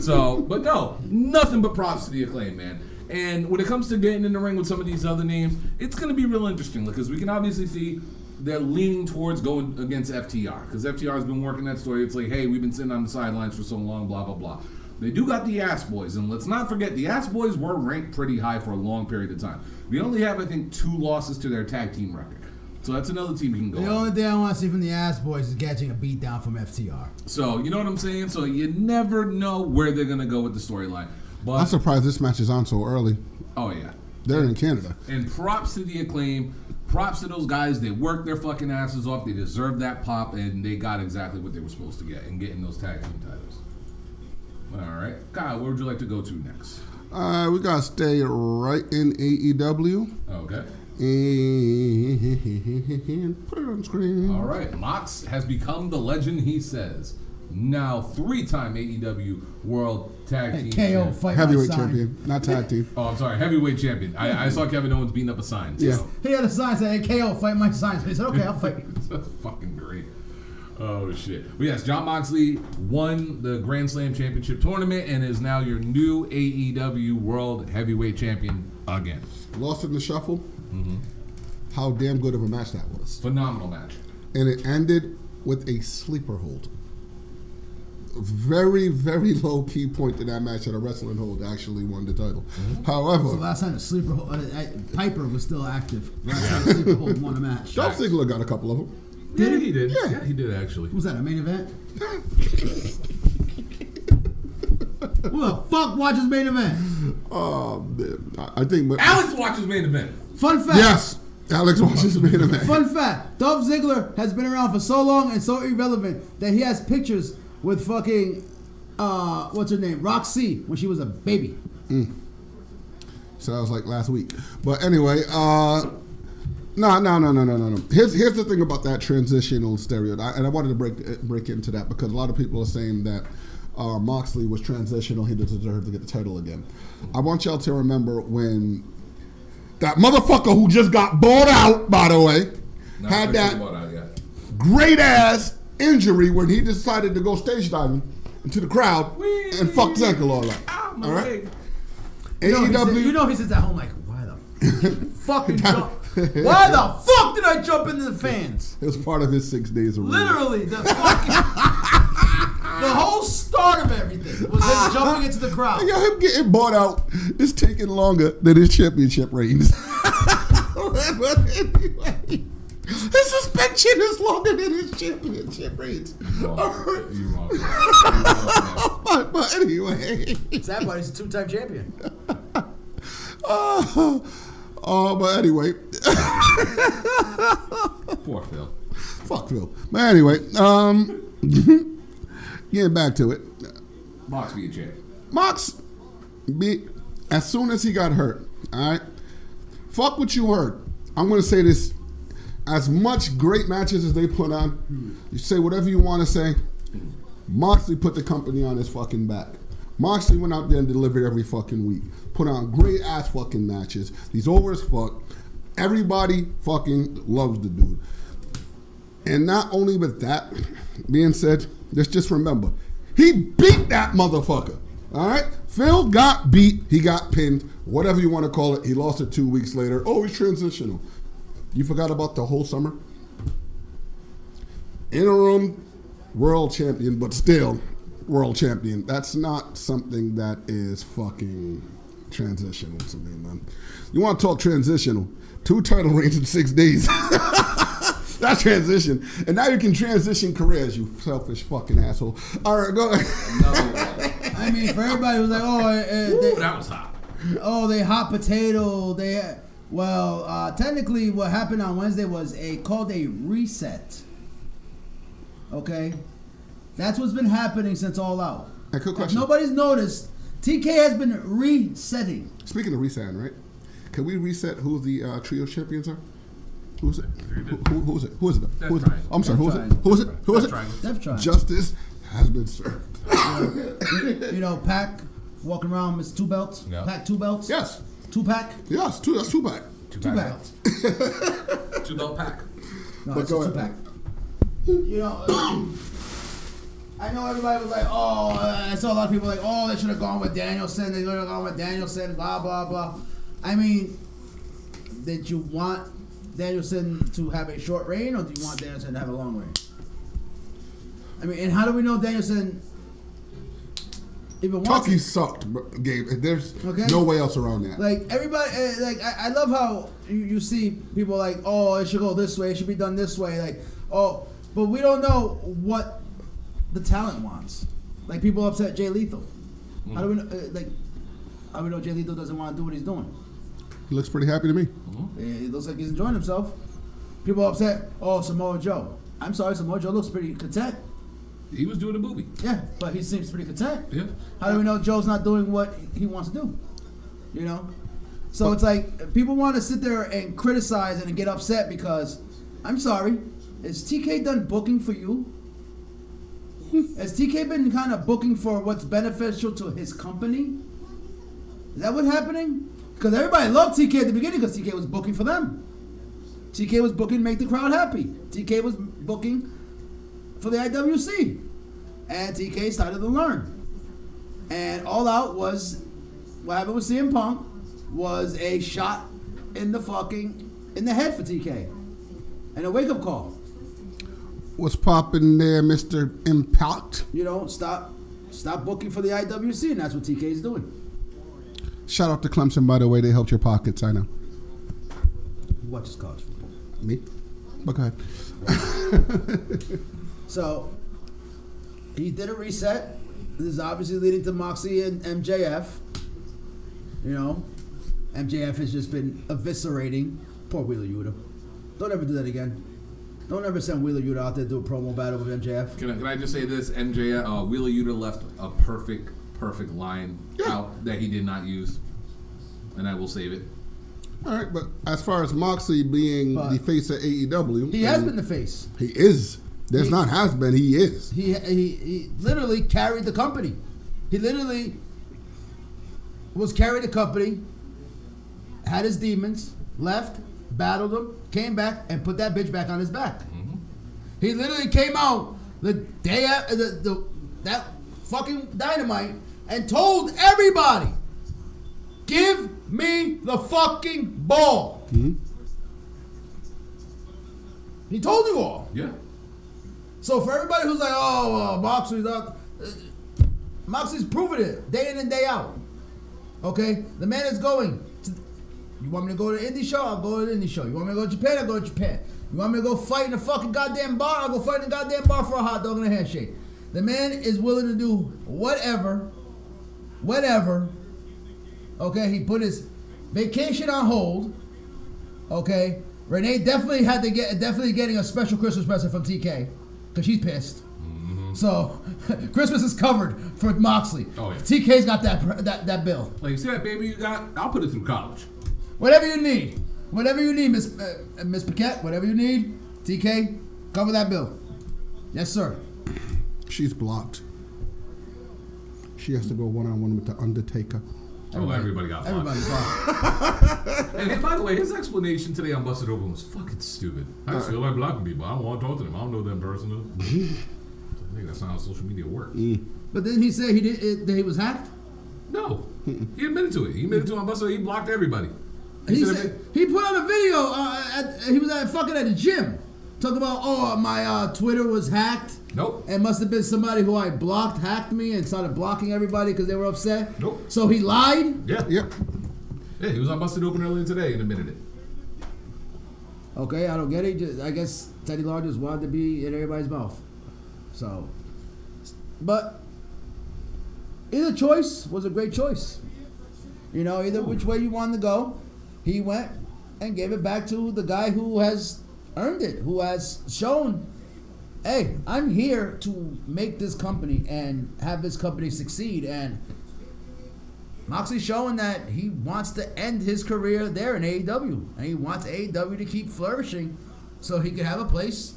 So, but no, nothing but props to the Acclaim, man. And when it comes to getting in the ring with some of these other names, it's going to be real interesting because we can obviously see they're leaning towards going against FTR because FTR has been working that story. It's like, hey, we've been sitting on the sidelines for so long, blah, blah, blah. They do got the Ass Boys, and let's not forget, the Ass Boys were ranked pretty high for a long period of time. We only have, I think, 2 losses to their tag team record. So that's another team we can go on. The only thing I want to see from the Ass Boys is catching a beat down from FTR. So, you know what I'm saying? So you never know where they're going to go with the storyline. But I'm surprised this match is on so early. Oh, yeah. They're in Canada. And props to the Acclaim. Props to those guys. They worked their fucking asses off. They deserved that pop, and they got exactly what they were supposed to get in getting those tag team titles. All right. Kyle, where would you like to go to next? We got to stay right in AEW. Okay. And put it on screen. All right. Mox has become the legend he says. Now 3-time AEW World Tag Team KO fight heavyweight champion, not tag team. Oh, I'm sorry, heavyweight champion. I saw Kevin Owens beating up a sign. So. Yeah. He had a sign saying, hey, KO fight my sign. So he said, okay, I'll fight you. That's fucking great. Oh, shit. But yes, Jon Moxley won the Grand Slam Championship tournament and is now your new AEW World Heavyweight Champion again. Lost in the shuffle. How damn good of a match that was. Phenomenal match. And it ended with a sleeper hold. Very, very low-key point to that match that a wrestling hold actually won the title. However... So last time the sleeper hold, Piper was still active. Last time the sleeper hold won a match. Dolph Ziggler got a couple of them. Did he did. Yeah. He did actually. Was that a main event? Who the fuck watches main event? Oh, man. I think... Alex watches main event. Fun fact. Yes. Alex watches main event. Fun fact. Dolph Ziggler has been around for so long and so irrelevant that he has pictures with fucking, what's her name? Roxy when she was a baby. So that was like last week. But anyway, no. Here's the thing about that transitional stereotype, and I wanted to break into that because a lot of people are saying that Moxley was transitional. He deserved to get the title again. I want y'all to remember when that motherfucker who just got bought out, by the way, had that great ass injury when he decided to go stage diving into the crowd and fucked his ankle all up. All right. AEW. You know he sits at home like, why the fucking jump? Why the fuck did I jump into the fans? It was part of his 6 days of Literally, the fucking the whole start of everything was him jumping into the crowd. Yeah, him getting bought out is taking longer than his championship reigns. But anyway, his suspension is longer than his championship reigns. But anyway, Sad buddy's a 2-time champion. But anyway. Poor Phil. Fuck Phil. But anyway, getting back to it. Mox be a champ. Mox, as soon as he got hurt, all right? Fuck what you heard. I'm going to say this. As much great matches as they put on, you say whatever you want to say, Moxley put the company on his fucking back. Moxley went out there and delivered every fucking week. Put on great ass fucking matches. He's over as fuck. Everybody fucking loves the dude. And not only with that being said, let's just remember, he beat that motherfucker. All right? Phil got beat. He got pinned. Whatever you want to call it. He lost it 2 weeks later. Oh, he's transitional. You forgot about the whole summer? Interim world champion, but still world champion. That's not something that is fucking transitional to me, man. You want to talk transitional? 2 title reigns in 6 days. That's transition. And now you can transition careers, you selfish fucking asshole. All right, go ahead. I mean, for everybody who's like, that was hot. Oh, they hot potato. Technically what happened on Wednesday was called a reset. Okay? That's what's been happening since All Out. A quick question. If nobody's noticed, TK has been resetting. Speaking of resetting, right? Can we reset who the trio champions are? Who is it? Who is it? Who is it? Who is it? I'm sorry. Who is it? Who is it? Who is it? Death Triangle. Justice has been served. You know, Pac walking around with 2 belts. Yeah. Pac 2 belts. Yes. 2-pack. Yes. That's 2-pack. 2-pack. 2-belt pack. No, But it's go a ahead. 2-pack. You know, I know everybody was like, oh, I saw a lot of people like, oh, they should have gone with Danielson. They should have gone with Danielson, blah, blah, blah. I mean, did you want Danielson to have a short reign, or do you want Danielson to have a long reign? I mean, and how do we know Danielson even wants Tucky it? sucked, Gabe. There's Okay. no way else around that. Like, everybody, I love how you see people like, oh, it should go this way, it should be done this way. Like, oh, but we don't know what the talent wants. Like, people upset Jay Lethal. How do we know, how do we know Jay Lethal doesn't want to do what he's doing? He looks pretty happy to me. It looks like he's enjoying himself. People upset, oh, Samoa Joe. I'm sorry, Samoa Joe looks pretty content. He was doing a movie. Yeah, but he seems pretty content. Yeah. How do we know Joe's not doing what he wants to do? You know? So it's like, people want to sit there and criticize and get upset because, I'm sorry, is TK done booking for you? Has TK been kind of booking for what's beneficial to his company? Is that what's happening? Because everybody loved TK at the beginning because TK was booking for them. TK was booking to make the crowd happy. TK was booking for the IWC. And TK started to learn. And All Out was, what happened with CM Punk, was a shot in the head for TK. And a wake-up call. What's popping there, Mr. Impact? You know, stop booking for the IWC, and that's what TK is doing. Shout out to Clemson, by the way. They helped your pockets, I know. Who watches college football? Me? But go ahead. So, he did a reset. This is obviously leading to Moxley and MJF. You know, MJF has just been eviscerating poor Wheeler Yuta. Don't ever do that again. Don't ever send Wheeler Yuta out there to do a promo battle with MJF. Can I just say this? MJF, Wheeler Yuta left a perfect line out that he did not use, and I will save it. All right, but as far as Moxley being the face of AEW, he has been the face. He is. There's not has been. He is. He literally carried the company. He literally was carrying the company, had his demons, left, battled them, came back, and put that bitch back on his back. Mm-hmm. He literally came out the day after that fucking Dynamite and told everybody, give me the fucking ball. Mm-hmm. He told you all. Yeah. So for everybody who's like, oh, Moxley's not, Moxley's proven it day in and day out. Okay? The man is going. You want me to go to an indie show? I'll go to an indie show. You want me to go to Japan? I'll go to Japan. You want me to go fight in a fucking goddamn bar? I'll go fight in a goddamn bar for a hot dog and a handshake. The man is willing to do whatever. Okay? He put his vacation on hold. Okay? Renee definitely getting a special Christmas present from TK. Because she's pissed. Mm-hmm. So, Christmas is covered for Moxley. Oh, yeah. TK's got that bill. Like, you see that baby you got? I'll put it through college. Whatever you need, Miss Paquette, whatever you need, TK, cover that bill. Yes, sir. She's blocked. She has to go one-on-one with the Undertaker. Everybody got fucked. Everybody got. And by the way, his explanation today on Busted Open was fucking stupid. I just feel like blocking people. I don't want to talk to them. I don't know them personally. I think that's not how social media works. But didn't he say that he was hacked? No. He admitted to it. He admitted to it on Busted. He blocked everybody. He put out a video. He was at the gym. Talking about, my Twitter was hacked. Nope. It must have been somebody who I blocked, hacked me, and started blocking everybody because they were upset. Nope. So he lied? Yeah. Yep. Yeah, he was on Busted Open earlier today and admitted it. Okay, I don't get it. I guess Teddy Law just wanted to be in everybody's mouth. So, but either choice was a great choice. You know, either which way you wanted to go, he went and gave it back to the guy who has earned it, who has shown, hey, I'm here to make this company and have this company succeed. And Moxley's showing that he wants to end his career there in AEW. And he wants AEW to keep flourishing so he can have a place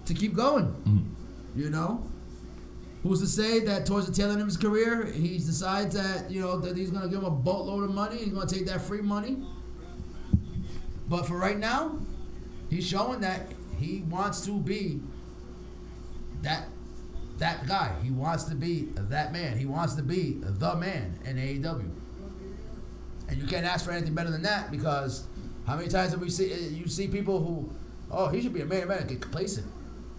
to keep going. You know? Who's to say that towards the tail end of his career, he decides that, that he's going to give him a boatload of money. He's going to take that free money. But for right now, he's showing that he wants to be that guy. He wants to be that man. He wants to be the man in AEW. And you can't ask for anything better than that, because how many times have you see people who, he should be a main event, get complacent.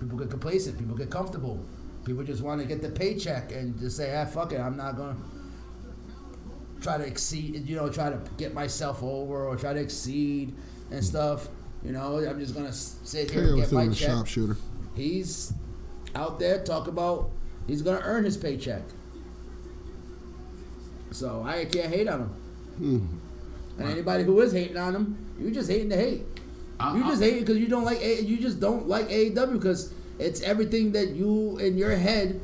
People get complacent. People get comfortable. People just want to get the paycheck and just say, fuck it, I'm not going to try to exceed, try to get myself over or try to exceed and stuff. I'm just going to sit here and get my check. Sharpshooter. He's out there talk about he's going to earn his paycheck. So I can't hate on him. And anybody who is hating on him, you just hating to hate. You just hate because you don't like you just don't like AEW because it's everything that you in your head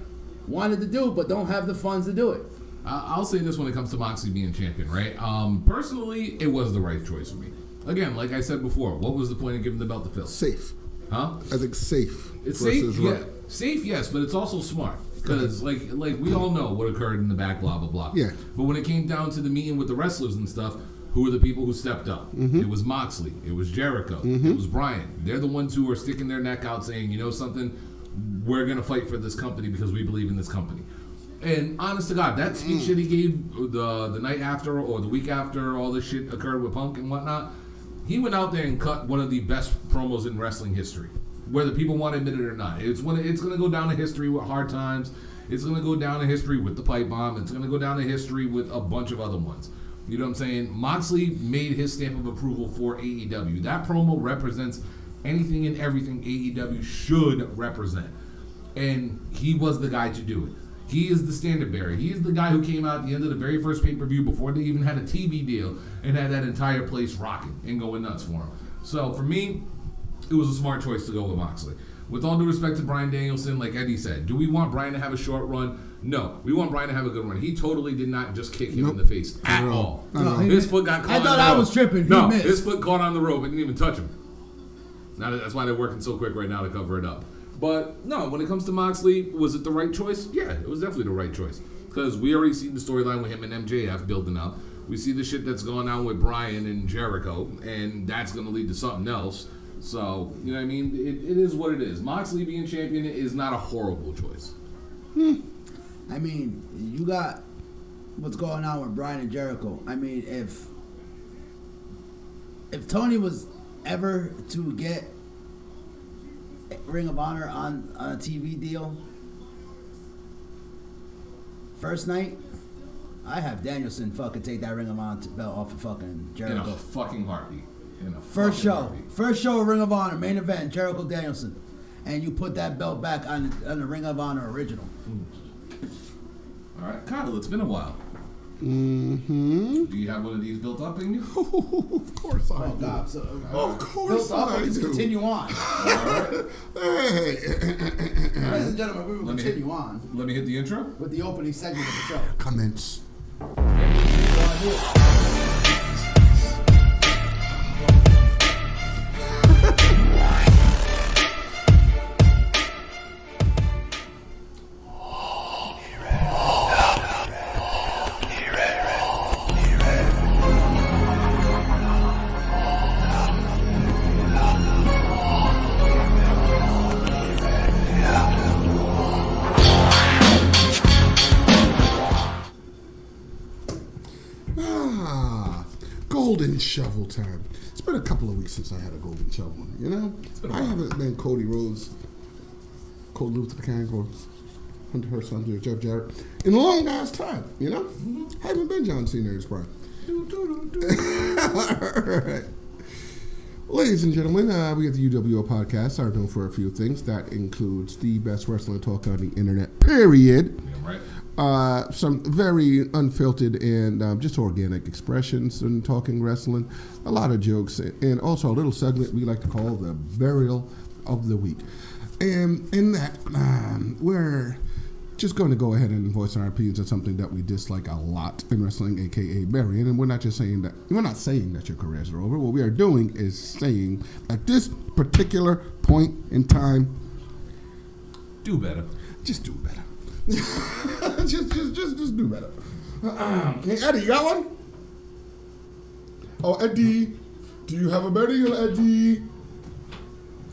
wanted to do but don't have the funds to do it. I'll say this when it comes to Moxley being champion, right? Personally, it was the right choice for me. Again, like I said before, what was the point of giving the belt to Phil? Safe. Huh? I think safe. It's safe, yeah. Safe, yes, but it's also smart. Because, like we all know what occurred in the back, blah, blah, blah. Yeah. But when it came down to the meeting with the wrestlers and stuff, who were the people who stepped up? It was Moxley. It was Jericho. It was Bryan. They're the ones who are sticking their neck out saying, you know something, we're going to fight for this company because we believe in this company. And honest to God, that speech that he gave the night after or the week after all this shit occurred with Punk and whatnot, he went out there and cut one of the best promos in wrestling history, whether people want to admit it or not. It's going to go down to history with Hard Times. It's going to go down to history with the Pipe Bomb. It's going to go down to history with a bunch of other ones. You know what I'm saying? Moxley made his stamp of approval for AEW. That promo represents anything and everything AEW should represent. And he was the guy to do it. He is the standard bearer. He is the guy who came out at the end of the very first pay-per-view before they even had a TV deal and had that entire place rocking and going nuts for him. So for me, it was a smart choice to go with Moxley. With all due respect to Bryan Danielson, like Eddie said, do we want Bryan to have a short run? No. We want Bryan to have a good run. He totally did not just kick him in the face at all. No, his foot got caught on the rope. I thought I was tripping. No, his foot caught on the rope. It didn't even touch him. Now that's why they're working so quick right now to cover it up. But no, when it comes to Moxley, was it the right choice? Yeah, it was definitely the right choice. Because we already see the storyline with him and MJF building up. We see the shit that's going on with Bryan and Jericho, and that's going to lead to something else. So, you know what I mean? It is what it is. Moxley being champion is not a horrible choice. I mean, you got what's going on with Bryan and Jericho. I mean, if Tony was ever to get Ring of Honor on a TV deal, first night, I have Danielson fucking take that Ring of Honor belt off of fucking Jericho. In a fucking heartbeat. First show of Ring of Honor, main event, Jericho Danielson. And you put that belt back on the Ring of Honor original. All right, Kyle, it's been a while. Mm-hmm. Do you have one of these built up in you? Of course I do. God, so, Of course built up, I let's do. continue on. All right. Hey. Ladies and gentlemen, we will continue on Let me hit the intro. with the opening segment of the show. Commence. shovel time. It's been a couple of weeks since I had a golden shovel. You know, I haven't been Cody Rhodes, Cody Luther the King, or Hunter Hearst, Hunter Jeff Jarrett in a long ass time. You know, haven't been John Cena or Bryan. All right. Ladies and gentlemen, we at the UWO podcast are known for a few things. That includes the best wrestling talk on the internet, period. Yeah, right. Some very unfiltered and just organic expressions in talking wrestling. A lot of jokes, and also a little segment we like to call the Burial of the Week. And in that, we're just going to go ahead and voice our opinions on something that we dislike a lot in wrestling, aka burying. And we're not saying that your careers are over. What we are doing is saying at this particular point in time, do better. Just do better. just do better. Hey, Eddie, you got one? Oh, Eddie, do you have a burial, Eddie?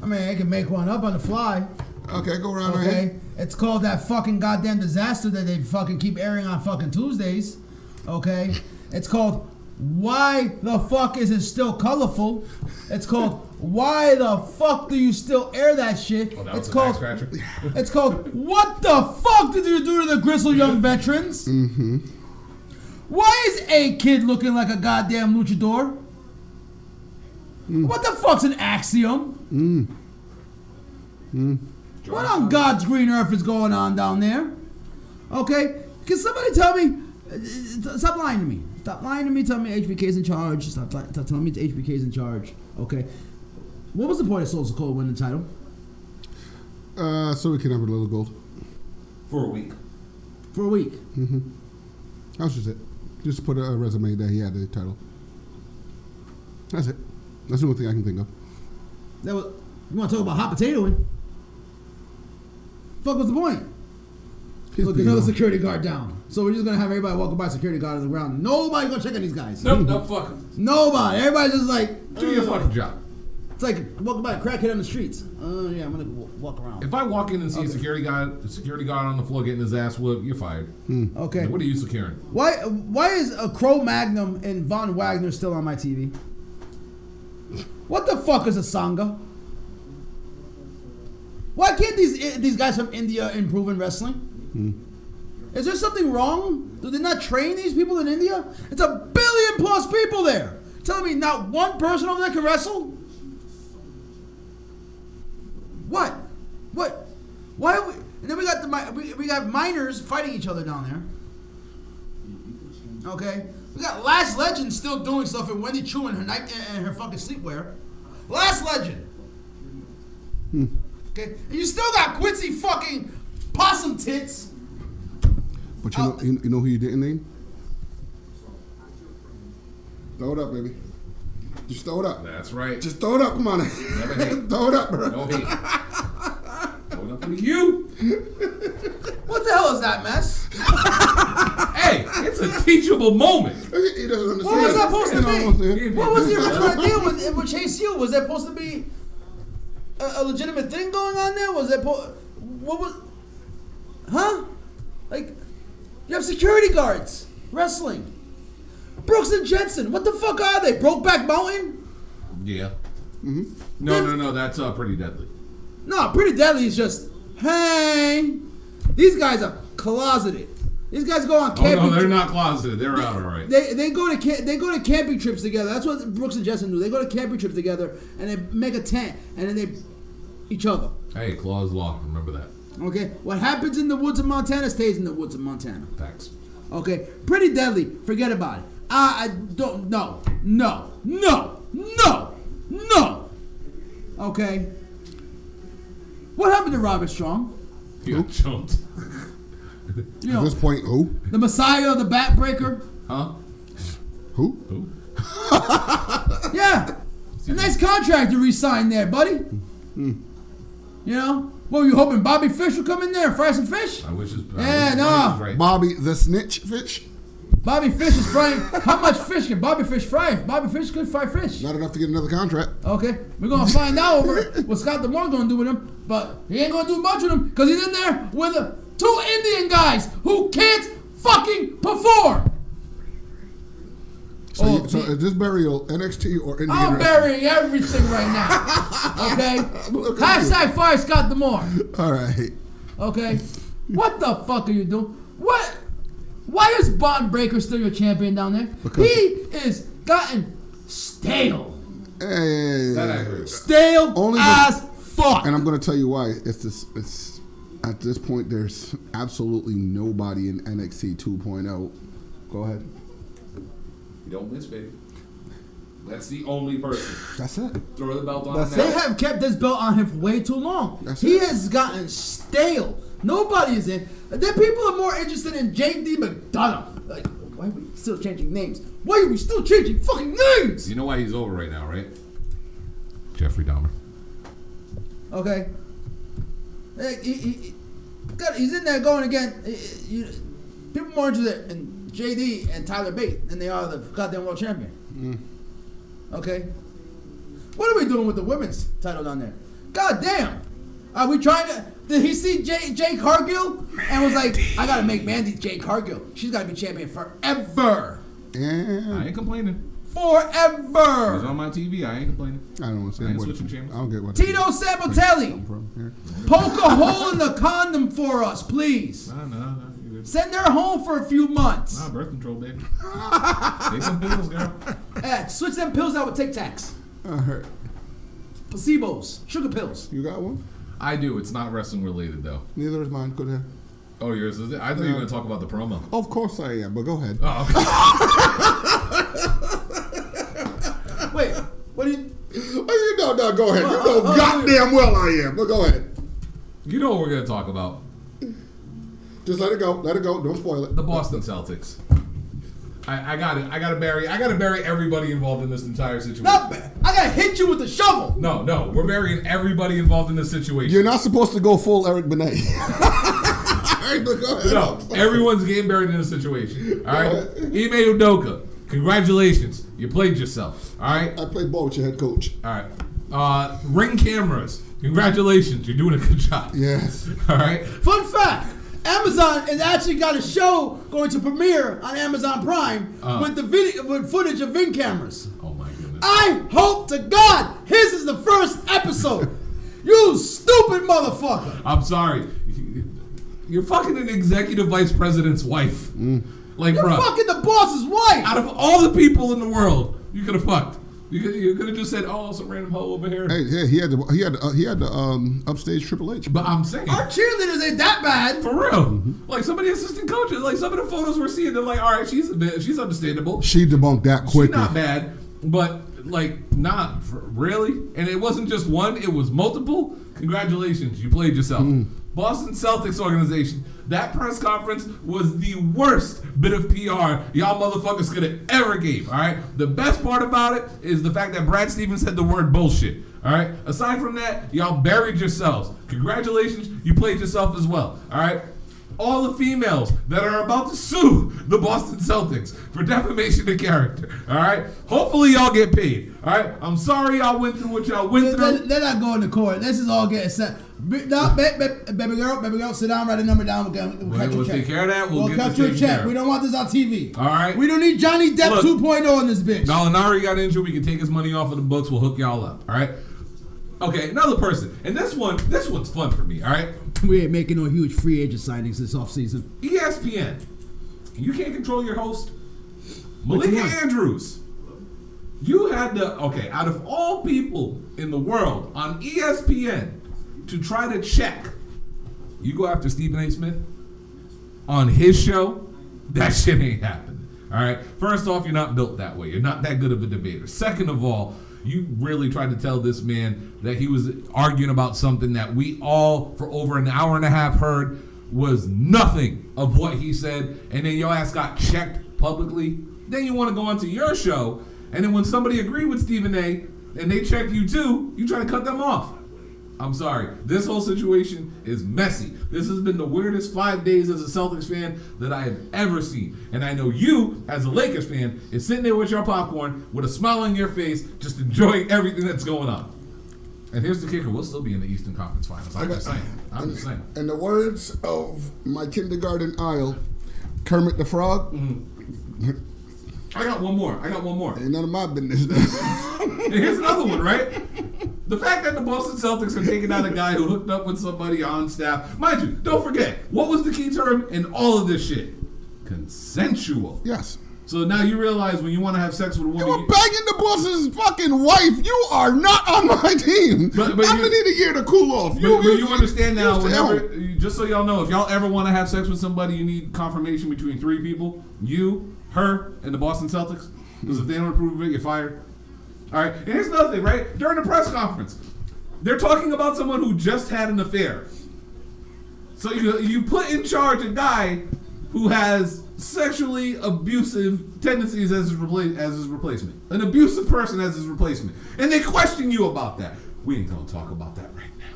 I mean, I can make one up on the fly. Okay, go around. Okay, Ahead. it's called that fucking goddamn disaster that they fucking keep airing on fucking Tuesdays. Okay, it's called Why the Fuck Is It Still Colorful? It's called Why the Fuck Do You Still Air That Shit? Oh, that it's was called. It's called What the Fuck Did You Do to the Gristle Young Veterans? Mm-hmm. Why is a kid looking like a goddamn luchador? What the fuck's an axiom? What on God's green earth is going on down there? Okay? Can somebody tell me? Stop lying to me. Stop lying to me. Tell me HBK's in charge. Stop telling me HBK's in charge. Okay? What was the point of Soul Cold winning the title? So we can have a little gold. For a week. For a week. Mm-hmm. That was just it. Just put a resume that he had the title. That's it. That's the only thing I can think of. That was. You want to talk about hot potatoing? Fuck was the point? Look, another security guard down. So we're just gonna have everybody walking by security guard on the ground. Nobody's gonna check on these guys. Nope, fuck them. Nobody. Everybody's just like, Do your fucking job. It's like walking by a crackhead on the streets. Yeah, I'm gonna walk around. If I walk in and see a security guard on the floor getting his ass whooped, you're fired. Okay. Like, what are you securing? Why is a Crow Magnum and Von Wagner still on my TV? What the fuck is a Sangha? Why can't these guys from India improve in wrestling? Is there something wrong? Do they not train these people in India? It's 1 billion plus people there. Telling me not one person over there can wrestle? What? Why? And then we got minors fighting each other down there. Okay, we got Last Legend still doing stuff in Wendy Chu and her fucking sleepwear. Last Legend. Okay, and you still got Quincy fucking Possum Tits. But you know who you didn't name? Throw it up, baby. Just throw it up. That's right. Just throw it up. Come on. Never hate. Throw it up, bro. No hate. Throw it up for you. What the hell is that mess? Hey, it's a teachable moment. He doesn't understand. What was that supposed to be? What was the original idea with Chase U? Was that supposed to be a legitimate thing going on there? Was that what was? Huh? Like, you have security guards wrestling. Brooks and Jensen, what the fuck are they? Brokeback Mountain? Yeah. No. That's pretty deadly. No, Pretty Deadly is just, hey, these guys are closeted. These guys go on camping. Oh no, they're not closeted. They're out all right. They go to camping trips together. That's what Brooks and Jensen do. They go to camping trips together and they make a tent and then they each other. Hey, claws law. Remember that. Okay, what happens in the woods of Montana stays in the woods of Montana. Thanks. Okay, Pretty Deadly. Forget about it. I don't. No. Okay. What happened to Robert Strong? He got jumped. You At know, this point, who? the Messiah of the Backbreaker. Huh? Who? Yeah, a nice contract you re-signed there, buddy. You know, what were you hoping Bobby Fish would come in there and fry some fish? I wish his right. Bobby the Snitch Fish? Bobby Fish is frying. How much fish can Bobby Fish fry? Bobby Fish could fry fish. Not enough to get another contract. Okay, we're gonna find out over what Scott DeMore gonna do with him, but he ain't gonna do much with him because he's in there with 2 Indian guys who can't fucking perform. So is this burial NXT or Indian I'm wrestling? burying everything right now. Okay? Hashtag fire Scott D'Amore. All right. Okay? What the fuck are you doing? What? Why is Bond Breakker still your champion down there? Because he is gotten stale. Hey. That I agree. Stale Only as fuck. And I'm going to tell you why. It's at this point, there's absolutely nobody in NXT 2.0. Go ahead. You don't miss, baby. That's the only person. That's it. Throw the belt on That's him They now. have kept this belt on him for way too long. That's He it. has gotten stale. Nobody is in. Then people are more interested in J.D. McDonough. Like, why are we still changing names? Why are we still changing fucking names? You know why he's over right now, right? Jeffrey Dahmer. Okay. He's in there going again. People more interested in J.D. and Tyler Bate than they are the goddamn world champion. Okay. What are we doing with the women's title down there? God damn. Are we trying to... Did he see Jay Cargill and was like, I gotta make Mandy Jay Cargill. She's gotta be champion forever. Yeah. I ain't complaining. He's Forever. on my TV. I ain't complaining. I don't want to say I ain't what. switching chambers. I don't get what. Tito Sabatelli, poke a hole in the condom for us, please. No. You good. Send her home for a few months. Nah, birth control, baby. Take some pills, girl. Switch them pills out with Tic Tacs. Placebos. Sugar pills. You got one? I do. It's not wrestling related, though. Neither is mine. Go ahead. Oh, yours is it? I thought you were going to talk about the promo. Of course I am, but go ahead. Oh, okay. Wait, what do you... Oh, you know, no, go ahead. You know goddamn well I am, but go ahead. You know what we're going to talk about. Just let it go. Let it go. Don't spoil it. The Boston Celtics. I got it. I got to bury everybody involved in this entire situation. I gotta hit you with the shovel. No. We're burying everybody involved in this situation. You're not supposed to go full Eric Benet. All right, but go ahead. No, everyone's getting buried in this situation. All right? Ime Udoka, congratulations. You played yourself. All right? I played ball with your head coach. All right. Ring cameras. Congratulations. You're doing a good job. Yes. All right? Fun fact. Amazon has actually got a show going to premiere on Amazon Prime with the with footage of Vin cameras. Oh, my goodness. I hope to God his is the first episode. You stupid motherfucker. I'm sorry. You're fucking an executive vice president's wife. Like, You're bro. fucking the boss's wife. Out of all the people in the world, you could have fucked. You could have just said, "Oh, some random hoe over here." Hey, yeah, he had the upstage Triple H. But I'm saying, Our cheerleaders ain't that bad. for real, like some of the assistant coaches, like some of the photos we're seeing, they're like, "All right, she's understandable. She debunked that quickly. She's not bad, but like not really." And it wasn't just one; it was multiple. Congratulations, you played yourself. Boston Celtics organization. That press conference was the worst bit of PR y'all motherfuckers could have ever gave, all right? The best part about it is the fact that Brad Stevens said the word bullshit, all right? Aside from that, y'all buried yourselves. Congratulations, you played yourself as well, all right? All the females that are about to sue the Boston Celtics for defamation of character, all right? Hopefully y'all get paid, all right? I'm sorry y'all went through what y'all went through. They're not going to court. This is all getting set. No, baby girl, sit down, write a number down. We'll take care of that. We'll get cut this you a taken check. care of. We don't want this on TV. All right. We don't need Johnny Depp Look, 2.0 in this bitch. Gallinari got injured. We can take his money off of the books. We'll hook y'all up. All right. Okay, another person, and this one's fun for me. All right. We ain't making no huge free agent signings this offseason. ESPN. You can't control your host. Which Malika one? Andrews. You had out of all people in the world on ESPN to try to check, you go after Stephen A. Smith on his show, that shit ain't happening. All right. First off, you're not built that way. You're not that good of a debater. Second of all, you really tried to tell this man that he was arguing about something that we all, for over an hour and a half, heard was nothing of what he said, and then your ass got checked publicly. Then you want to go onto your show, and then when somebody agreed with Stephen A. and they checked you too, you try to cut them off. I'm sorry. This whole situation is messy. This has been the weirdest 5 days as a Celtics fan that I have ever seen. And I know you, as a Lakers fan, is sitting there with your popcorn with a smile on your face, just enjoying everything that's going on. And here's the kicker. We'll still be in the Eastern Conference Finals. I'm just saying. In the words of my kindergarten idol, Kermit the Frog, I got one more. Ain't none of my business. And here's another one, right? The fact that the Boston Celtics are taking out a guy who hooked up with somebody on staff. Mind you, don't forget, what was the key term in all of this shit? Consensual. Yes. So now you realize when you want to have sex with a woman... You were banging the boss's fucking wife. You are not on my team. But I'm going to need a year to cool off. But you understand now, whenever, just so y'all know, if y'all ever want to have sex with somebody, you need confirmation between 3 people. You, her, and the Boston Celtics. Because if they don't approve of it, you're fired. All right? And here's another thing, right? During the press conference, they're talking about someone who just had an affair. So you put in charge a guy who has sexually abusive tendencies as his replacement. An abusive person as his replacement. And they question you about that. We ain't gonna talk about that right now.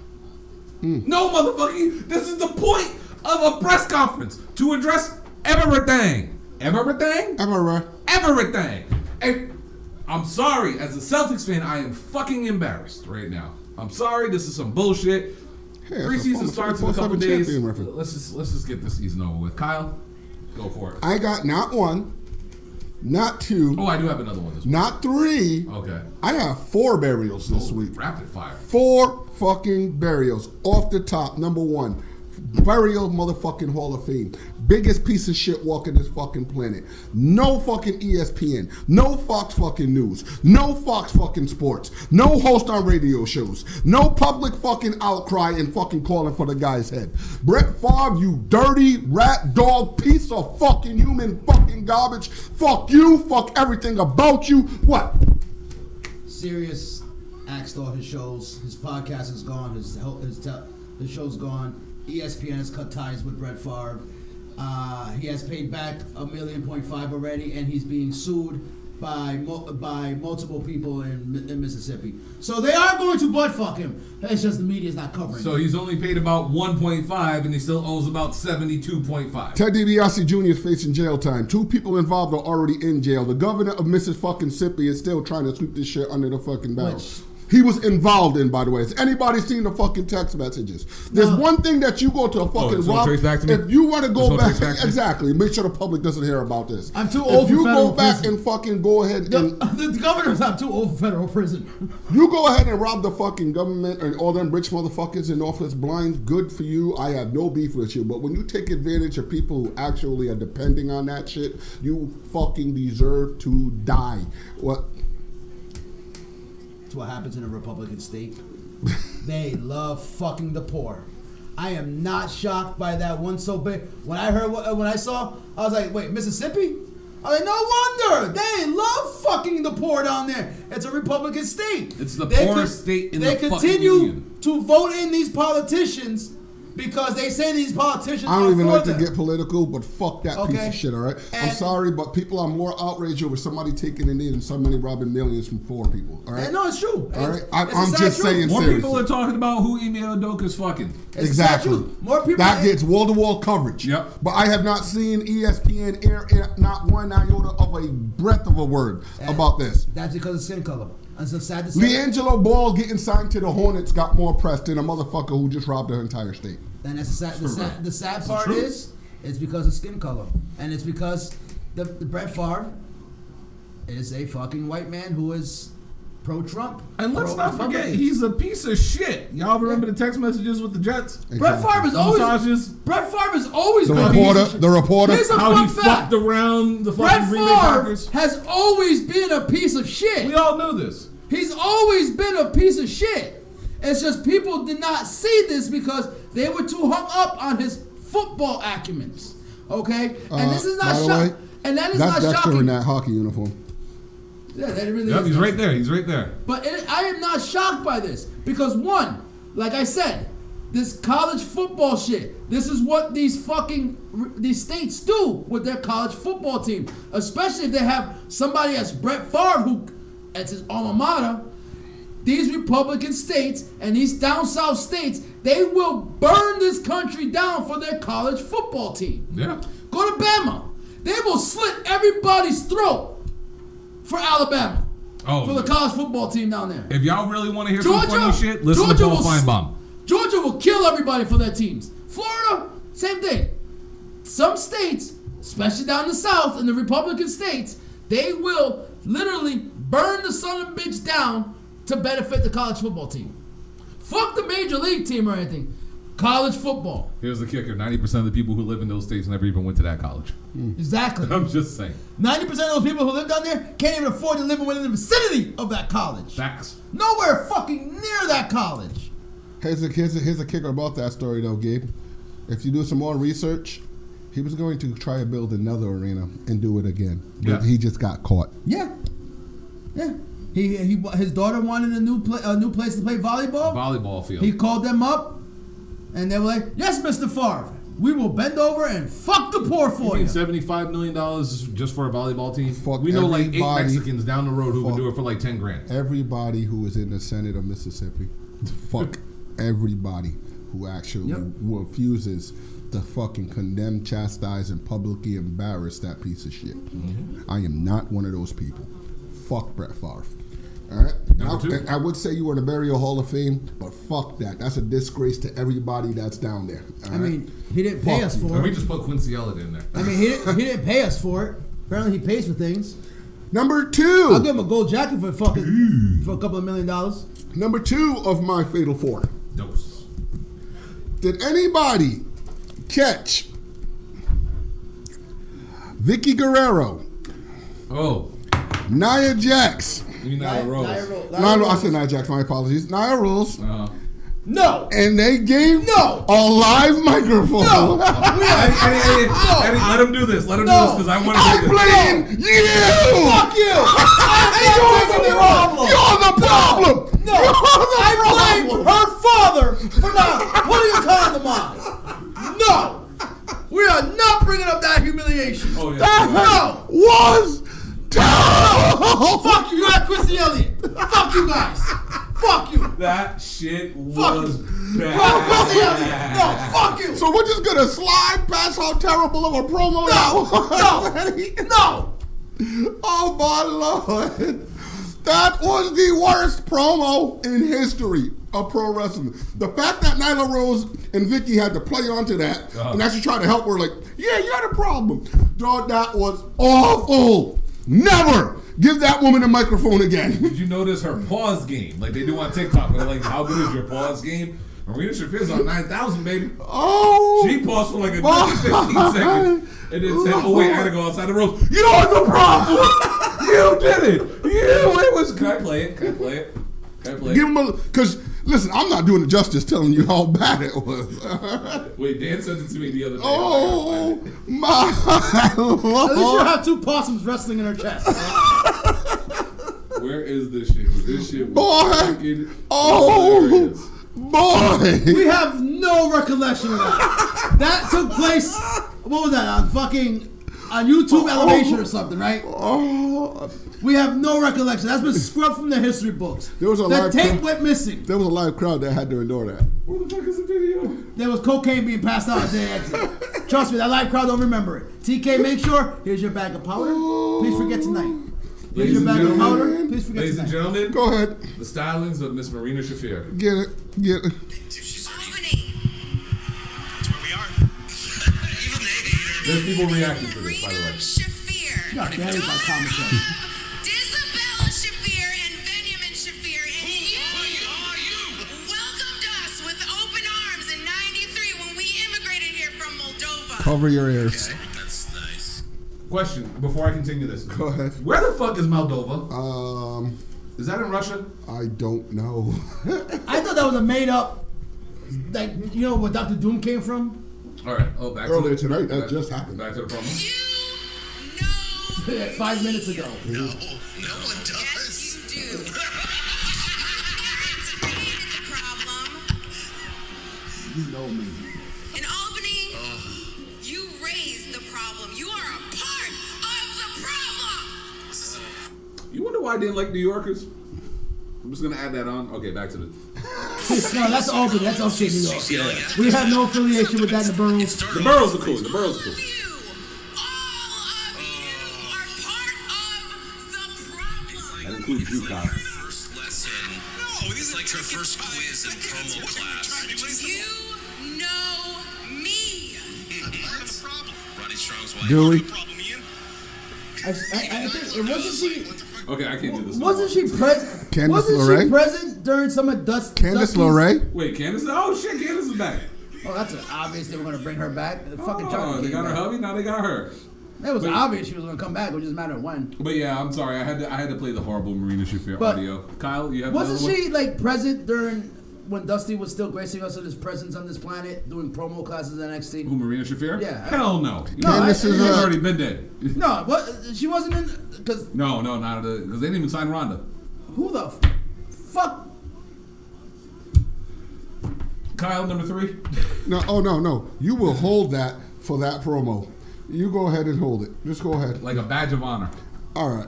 No, motherfucker. This is the point of a press conference. To address everything. Everything? Everything. And I'm sorry. As a Celtics fan, I am fucking embarrassed right now. I'm sorry. This is some bullshit. Hey, 3 seasons starts in a couple days. Reference. Let's just get this season over with. Kyle, go for it. I got not 1, not 2. Oh, I do have another one this week. Not 3. Okay. I have 4 burials this week. Rapid fire. 4 fucking burials. Off the top, number 1. Burial motherfucking Hall of Fame. Biggest piece of shit walking this fucking planet. No fucking ESPN. No Fox fucking News. No Fox fucking Sports. No host on radio shows. No public fucking outcry and fucking calling for the guy's head. Brett Favre, you dirty rat dog piece of fucking human fucking garbage. Fuck you. Fuck everything about you. What? Sirius axed all his shows. His podcast is gone. His show's gone. ESPN has cut ties with Brett Favre. He has paid back $1.5 million already, and he's being sued by multiple people in Mississippi. So they are going to butt fuck him. It's just the media's not covering. So he's only paid about 1.5, and he still owes about 72.5. Ted DiBiase Jr. is facing jail time. 2 people involved are already in jail. The governor of Mississippi is still trying to sweep this shit under the fucking barrel. He was involved in, by the way. Has anybody seen the fucking text messages? There's one thing that you go to a fucking Rob. If you want to go back, exactly. Make sure the public doesn't hear about this. I'm too old for federal prison. If you go back and fucking go ahead and the governor's not too old for federal prison. You go ahead and rob the fucking government and all them rich motherfuckers in office blind. Good for you. I have no beef with you. But when you take advantage of people who actually are depending on that shit, you fucking deserve to die. What? What happens in a Republican state. They love fucking the poor. I am not shocked by that one so big. When I saw, I was like, wait, Mississippi? I was like, no wonder. They love fucking the poor down there. It's a Republican state. It's the poorest state in the fucking union. They continue to vote in these politicians because they say these politicians I don't even like them. to get political, but fuck that piece of shit, all right? I'm sorry, but people are more outraged over somebody taking it in than somebody robbing millions from 4 people, all right? No, it's true. All right? I'm just saying More seriously. people are talking about who Ime Udoka's fucking. Exactly. More people that gets wall-to-wall coverage. Yep. But I have not seen ESPN air not one iota of a breath of a word about this. That's because of skin color. It's so sad to say. LiAngelo Ball getting signed to the Hornets got more press than a motherfucker who just robbed their entire state. And that's the sad part is, it's because of skin color. And it's because the Brett Favre is a fucking white man who is pro-Trump. And let's not forget, he's a piece of shit. Y'all remember the text messages with the Jets? Exactly. Brett Favre is always the been reporter. The reporter. Here's a how fun he fact. fucked around the fucking Green Bay Brett Packers. Favre has always been a piece of shit. We all know this. He's always been a piece of shit. It's just people did not see this because they were too hung up on his football acumens. Okay? And this is not shocking. And that is not That's shocking. in that hockey uniform. Yeah, that really is. He's right there. He's right there. But I am not shocked by this because one, like I said, this college football shit. This is what these states do with their college football team, especially if they have somebody as Brett Favre who, that's his alma mater. These Republican states and these down south states, they will burn this country down for their college football team. Yeah. Go to Bama. They will slit everybody's throat for Alabama. Oh, for the college football team down there. If y'all really want to hear some funny shit, listen to Paul Feinbaum. Georgia will kill everybody for their teams. Florida, same thing. Some states, especially down in the South in the Republican states, They will literally burn the son of a bitch down to benefit the college football team. Fuck the major league team or anything. College football. Here's the kicker. 90% of the people who live in those states never even went to that college. Exactly. I'm just saying. 90% of those people who live down there can't even afford to live within the vicinity of that college. Facts. Nowhere fucking near that college. Here's a kicker about that story, though, Gabe. If you do some more research, he was going to try to build another arena and do it again. But he just got caught. Yeah. His daughter wanted a new place to play volleyball. Volleyball field. He called them up, and they were like, "Yes, Mr. Favre, we will bend over and fuck the poor for you." $75 million just for a volleyball team? Fuck we know like 8 everybody. Mexicans down the road who can do it for like 10 grand. Everybody who is in the Senate of Mississippi, fuck everybody who actually refuses to fucking condemn, chastise, and publicly embarrass that piece of shit. I am not one of those people. Fuck Brett Favre. All right? I would say you were in the Burial Hall of Fame, but fuck that. That's a disgrace to everybody that's down there. I mean, he didn't pay us for And we it. just put Quincy Elliott in there. I mean, he didn't pay us for it. Apparently, he pays for things. Number 2. I'll give him a gold jacket for a couple of $1 million. Number 2 of my Fatal 4. Dose. Did anybody catch Vicky Guerrero, Oh. Nia Jax? You mean Nia Rose. I said Nia Jax, my apologies. Nia Rose. No. And they gave a live microphone. No. Eddie, let him do this. Let him do this because I want to do this. blame you. Fuck you. I'm the problem. You're the problem. No. I blame her father for not putting a condom on. No. We are not bringing up that humiliation. Oh, yeah. That was terrible. Fuck you. You're not Quincy Elliott. Fuck you guys. Fuck you. That shit Fuck was you. bad. You're Quincy Elliott. No. Fuck you. So we're just gonna slide past how terrible of a promo that was. No. Oh my Lord. That was the worst promo in history of pro wrestling. The fact that Nyla Rose and Vicky had to play onto that and actually try to help her, like, yeah, you had a problem. Dog, that was awful. Never give that woman a microphone again. Did you notice her pause game? Like they do on TikTok. They're like, how good is your pause game? Marina Shafir's on 9,000, baby. Oh. She paused for like a good 15 seconds. And then said, oh, wait, I gotta go outside the ropes. You're the problem. You did it. It was. Can I play it? Can I play it? Can I play it? Give him a, because listen, I'm not doing it justice telling you how bad it was. Wait, Dan sent it to me the other day. Oh my Lord. At least you have 2 possums wrestling in her chest. Where is this shit? This shit was Boy. fucking Oh boy. We have no recollection of that. That took place, what was that, on YouTube Elevation or something, right? We have no recollection. That's been scrubbed from the history books. There was a the live tape crowd. went missing. There was a live crowd that had to ignore that. Where the fuck is the video? There was cocaine being passed out at the exit. Trust me, that live crowd don't remember it. TK, make sure, here's your bag of powder. Please forget tonight. Here's your bag of powder. Please forget Ladies and tonight. gentlemen, Go ahead. the stylings of Miss Marina Shafir. Get it. Get it. There's people reacting to this, by the way. She got carried by commentary. Isabel Shafir and Benjamin Shafir, and you welcomed us with open arms in '93 when we immigrated here from Moldova. Cover your ears. Okay, that's nice. Question, before I continue this. Go ahead. Where the fuck is Moldova? Is that in Russia? I don't know. I thought that was a made up, like, you know where Dr. Doom came from? All right. Oh, back Earlier to tonight, that just happened. Back to the promo. You know 5 minutes ago. no one does. Yes, you do. Parents created the problem. You know me. In Albany, you raised the problem. You are a part of the problem. You wonder why I didn't like New Yorkers? I'm just gonna add that on. Okay, back to the. No, that's Albany. That's upstate New York. Yeah. We have no affiliation with that in the boroughs. The boroughs are cool. The boroughs are cool. All of you are part of the problem. That includes you, Kyle. First lesson. No, it's like your first quiz in promo class. You know me. Part of the problem. Ronnie Strong's wife. Do we? Problem, Ian? I think it wasn't she. Okay, I can't do this. Wasn't she present? Candice Wasn't LeRae? she present during some of Candice Dusty's? LeRae? Wait, Candice? Oh shit, Candice is back. Oh, that's obvious they were gonna bring her back. The fucking Chucky They came got her back. hubby. Now they got her. It was obvious she was gonna come back. It was just a matter of when. But yeah, I'm sorry. I had to play the horrible Marina Shafir But audio. Kyle, you have Wasn't another she like present during when Dusty was still gracing us with his presence on this planet, doing promo classes at NXT? Who, Marina Shafir? Yeah. Hell no. Candice is She's already been dead. No, what? She wasn't in. Because No, not because they didn't even sign Ronda. who the fuck? Kyle, number 3. No, no. You will hold that for that promo. You go ahead and hold it. Just go ahead. Like a badge of honor. All right.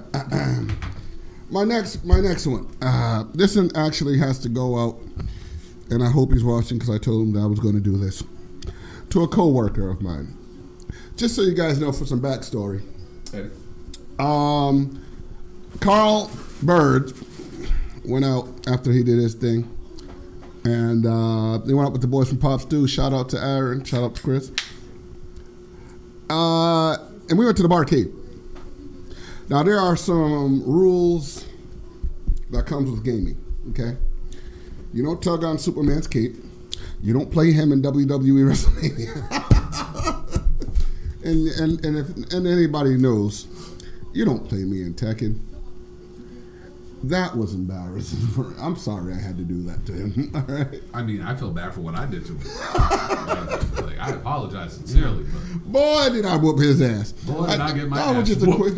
My next one. This one actually has to go out, and I hope he's watching because I told him that I was going to do this. To a coworker of mine. Just so you guys know for some backstory. Eddie. Carl Bird went out after he did his thing, and they went out with the boys from Pop Stew. Shout out to Aaron. Shout out to Chris. And we went to the barcade. Now there are some rules that comes with gaming. Okay, you don't tug on Superman's cape. You don't play him in WWE WrestleMania. and anybody knows, you don't play me in Tekken. That was embarrassing. I'm sorry I had to do that to him. All right. I mean, I feel bad for what I did to him. Like, I apologize sincerely, but Boy, did I whoop his ass. Boy, did I get my that was ass just a quick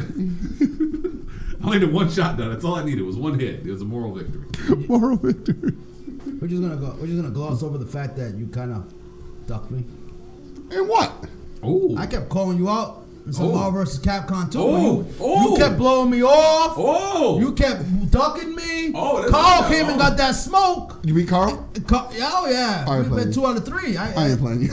I only did one shot done. That's all I needed. It was one hit. It was a moral victory. moral victory. We're just gonna gloss over the fact that you kind of ducked me. And what? Oh, I kept calling you out in some Oh. Marvel vs. Capcom 2. Oh. You kept blowing me off. Oh. You kept ducking me. Oh, that's Carl not came that and got that smoke. You beat Carl? Oh yeah, I ain't we playing been you. 2 out of 3. I ain't playing you.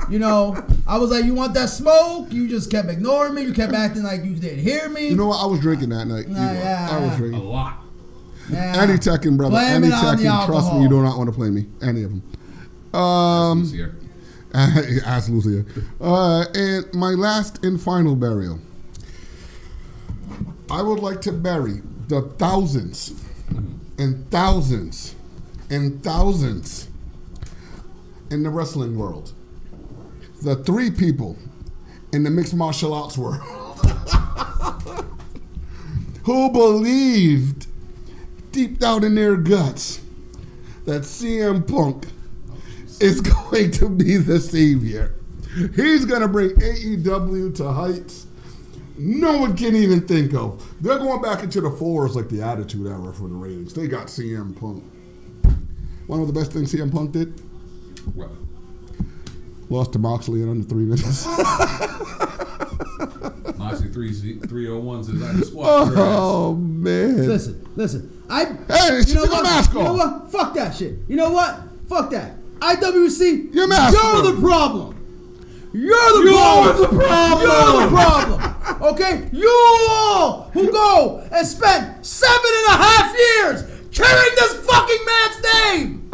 You know, I was like, you want that smoke? You just kept ignoring me. You kept acting like you didn't hear me. You know what? I was drinking that night. I was a drinking. lot. Yeah. Any Tekken, brother. Blame Any it on the Tekken. Trust me, alcohol. you do not want to play me. Any of them. Here. Ask Lucia. And my last and final burial. I would like to bury the thousands and thousands and thousands in the wrestling world. The 3 people in the mixed martial arts world who believed deep down in their guts that CM Punk is going to be the savior. He's going to bring AEW to heights no one can even think of. They're going back into the 4s like the Attitude Era for the ratings. They got CM Punk. One of the best things CM Punk did? What? Lost to Moxley in under 3 minutes. Moxley 301 says I just squat your ass. Oh, man. Listen. Hey, she took a mask You know off. what? Fuck that shit. You know what? Fuck that. IWC, Your mask you're broke. the problem. You're the problem. Okay? You all who go and spend 7.5 years carrying this fucking man's name.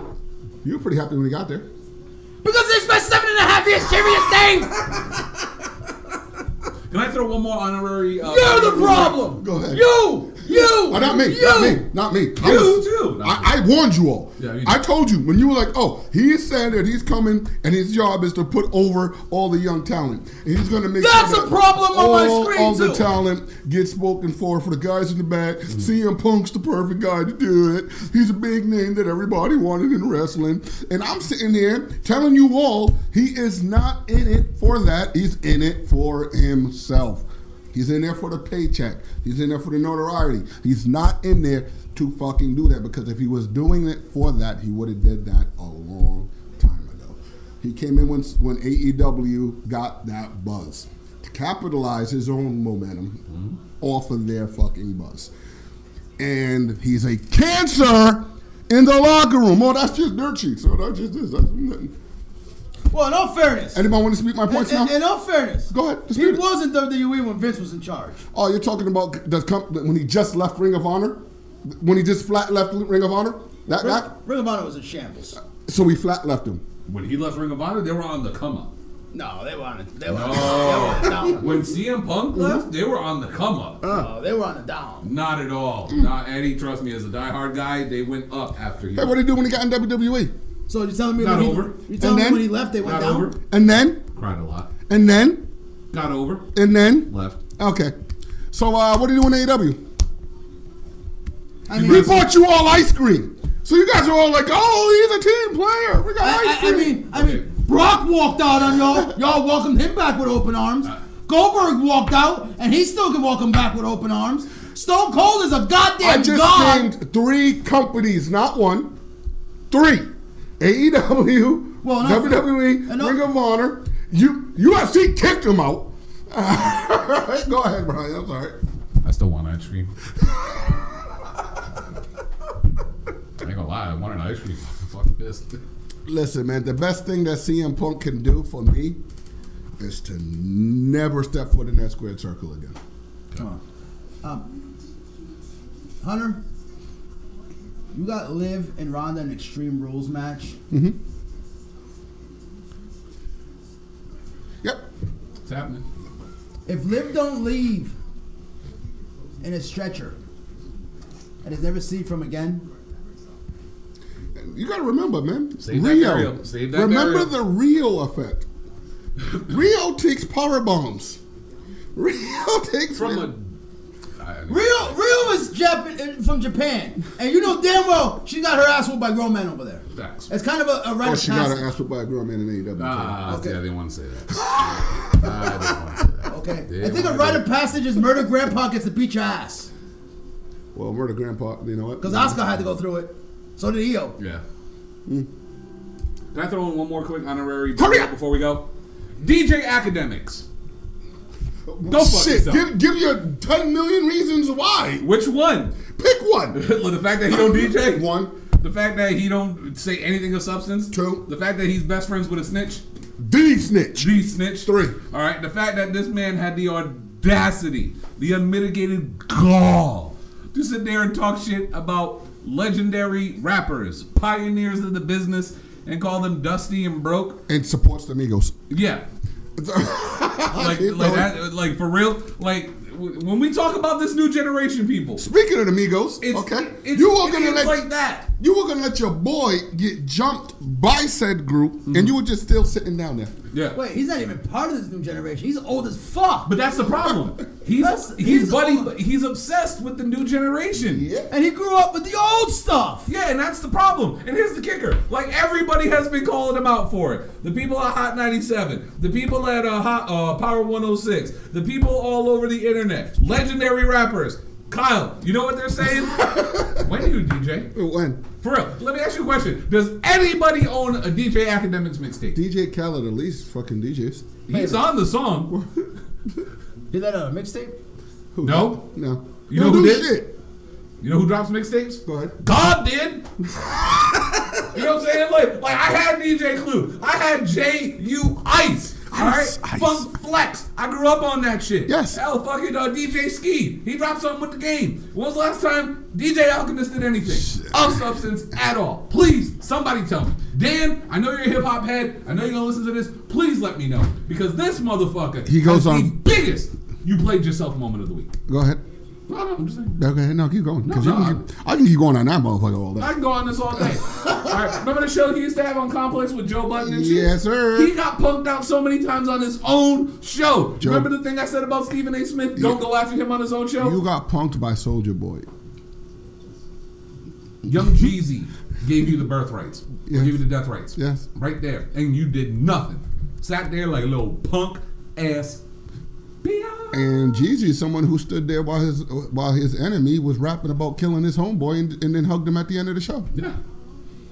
You were pretty happy when he got there. Because they spent 7.5 years carrying his name. Can I throw one more honorary? You're the problem. Go ahead. You. Not me. You. Not me. You too. I warned you all. Yeah, you I did. told you when you were like, "Oh, he's saying that he's coming and his job is to put over all the young talent. And he's going to make That's sure a that problem on my all screen, the too. talent gets spoken for the guys in the back. CM Punk's the perfect guy to do it. He's a big name that everybody wanted in wrestling. And I'm sitting here telling you all, he is not in it for that. He's in it for himself. He's in there for the paycheck. He's in there for the notoriety. He's not in there to fucking do that, because if he was doing it for that, he would have did that a long time ago. He came in when AEW got that buzz to capitalize his own momentum off of their fucking buzz. And he's a cancer in the locker room. Oh, that's just dirt sheets. So that's just this. That's nothing. Well, in all fairness. Anybody want to speak my points now? In all fairness. Go ahead, He dispute it. was in WWE when Vince was in charge. Oh, you're talking about when he just left Ring of Honor? When he just flat left Ring of Honor? That guy? Ring of Honor was in shambles. So we flat left him. When he left Ring of Honor, they were on the come up. No, they were on the down. When CM Punk left, they were on the come up. No, they were on the down. Not at all. Not Eddie. Trust me, as a diehard guy, they went up after he. Hey, what did he do when he got in WWE? So you're telling me Not when over. You're telling me then? when he left, they went Got down. over. And then? Cried a lot. And then? Got over. And then? Left. Okay. So what did he do in AEW? I mean, He bought you all ice cream. So you guys are all like, oh, he's a team player. We got ice cream. I mean, Brock walked out on y'all. Y'all welcomed him back with open arms. Goldberg walked out, and he still can welcome back with open arms. Stone Cold is a goddamn I just god. named 3 companies, not 1. 3. AEW, Well, no, WWE, no. Ring of Honor. UFC kicked him out. Go ahead, Brian. I'm sorry. I still want ice cream. I ain't gonna lie, I want an ice cream. Fuck this. Listen, man, the best thing that CM Punk can do for me is to never step foot in that squared circle again. Come on. Hunter, you got Liv and Ronda in Extreme Rules match. Mm-hmm. Yep. It's happening. If Liv don't leave in a stretcher and is never seen from again, You got to remember, man. Save that burial. Save that Remember burial. the Rio effect. Rio takes power bombs. Rio takes From Rio is from Japan, and you know damn well she got her ass whooped by grown men over there. Facts. It's kind of a rite Oh, of she got passage. her ass whipped by a grown man in AEW. Okay. Yeah, I didn't want to say that. I didn't want to say that. Okay, Yeah, I think a my rite bad. of passage is murder grandpa gets to beat your ass. Well, murder grandpa, you know what? Because Asuka had to go through it. So did Io. Yeah. Can I throw in one more quick honorary Hurry up! before we go? DJ Academics. Don't fuck Shit, yourself. give you 10 million reasons why. Which one? Pick one. The fact that he don't DJ? 1. The fact that he don't say anything of substance? 2. The fact that he's best friends with a snitch? D snitch. G snitch? 3. All right. The fact that this man had the audacity, the unmitigated gall to sit there and talk shit about legendary rappers, pioneers of the business, and call them dusty and broke. And supports the Migos. Yeah. like for real. Like when we talk about this new generation, people. Speaking of the Migos, It's, okay, it's, you were it's gonna let like that. you were gonna let your boy get jumped by said group, and you were just still sitting down there. Yeah. Wait, he's not even part of this new generation. He's old as fuck. But that's the problem. He's He's obsessed with the new generation. Yeah. And he grew up with the old stuff. Yeah, and that's the problem. And here's the kicker. Like, everybody has been calling him out for it. The people at Hot 97. The people at Power 106. The people all over the internet. Legendary rappers. Kyle, you know what they're saying? When do you DJ? When For real. Let me ask you a question. Does anybody own a DJ Academics mixtape? DJ Khaled at least fucking DJs. He's on the song. Did that on a mixtape? Who? No. No. You know Don't who do did? shit. You know who drops mixtapes? Go ahead. God did. You know what I'm saying? Like I had DJ Clue. I had J.U. Ice. All right? Ice. Funk Flex. I grew up on that shit. Yes. Hell, fucking DJ Ski. He dropped something with the game. When was the last time DJ Alchemist did anything of substance at all? Please, somebody tell me. Dan, I know you're a hip hop head. I know you're gonna listen to this. Please let me know. Because this motherfucker He goes has the on- biggest you played yourself moment of the week. Go ahead. No, I'm just saying. Okay, no, keep going. 'Cause No, I can keep going on that motherfucker all I day. can go on this all day. All right, remember the show he used to have on Complex with Joe Budden and shit? Yes, sir. He got punked out so many times on his own show. Joe- Remember the thing I said about Stephen A. Smith? Don't go after him on his own show? You got punked by Soulja Boy. Young Jeezy gave you the birthrights. Yes. Gave you the death rights. Yes. Right there. And you did nothing. Sat there like a little punk ass. And Jeezy is someone who stood there while his enemy was rapping about killing his homeboy and then hugged him at the end of the show. Yeah.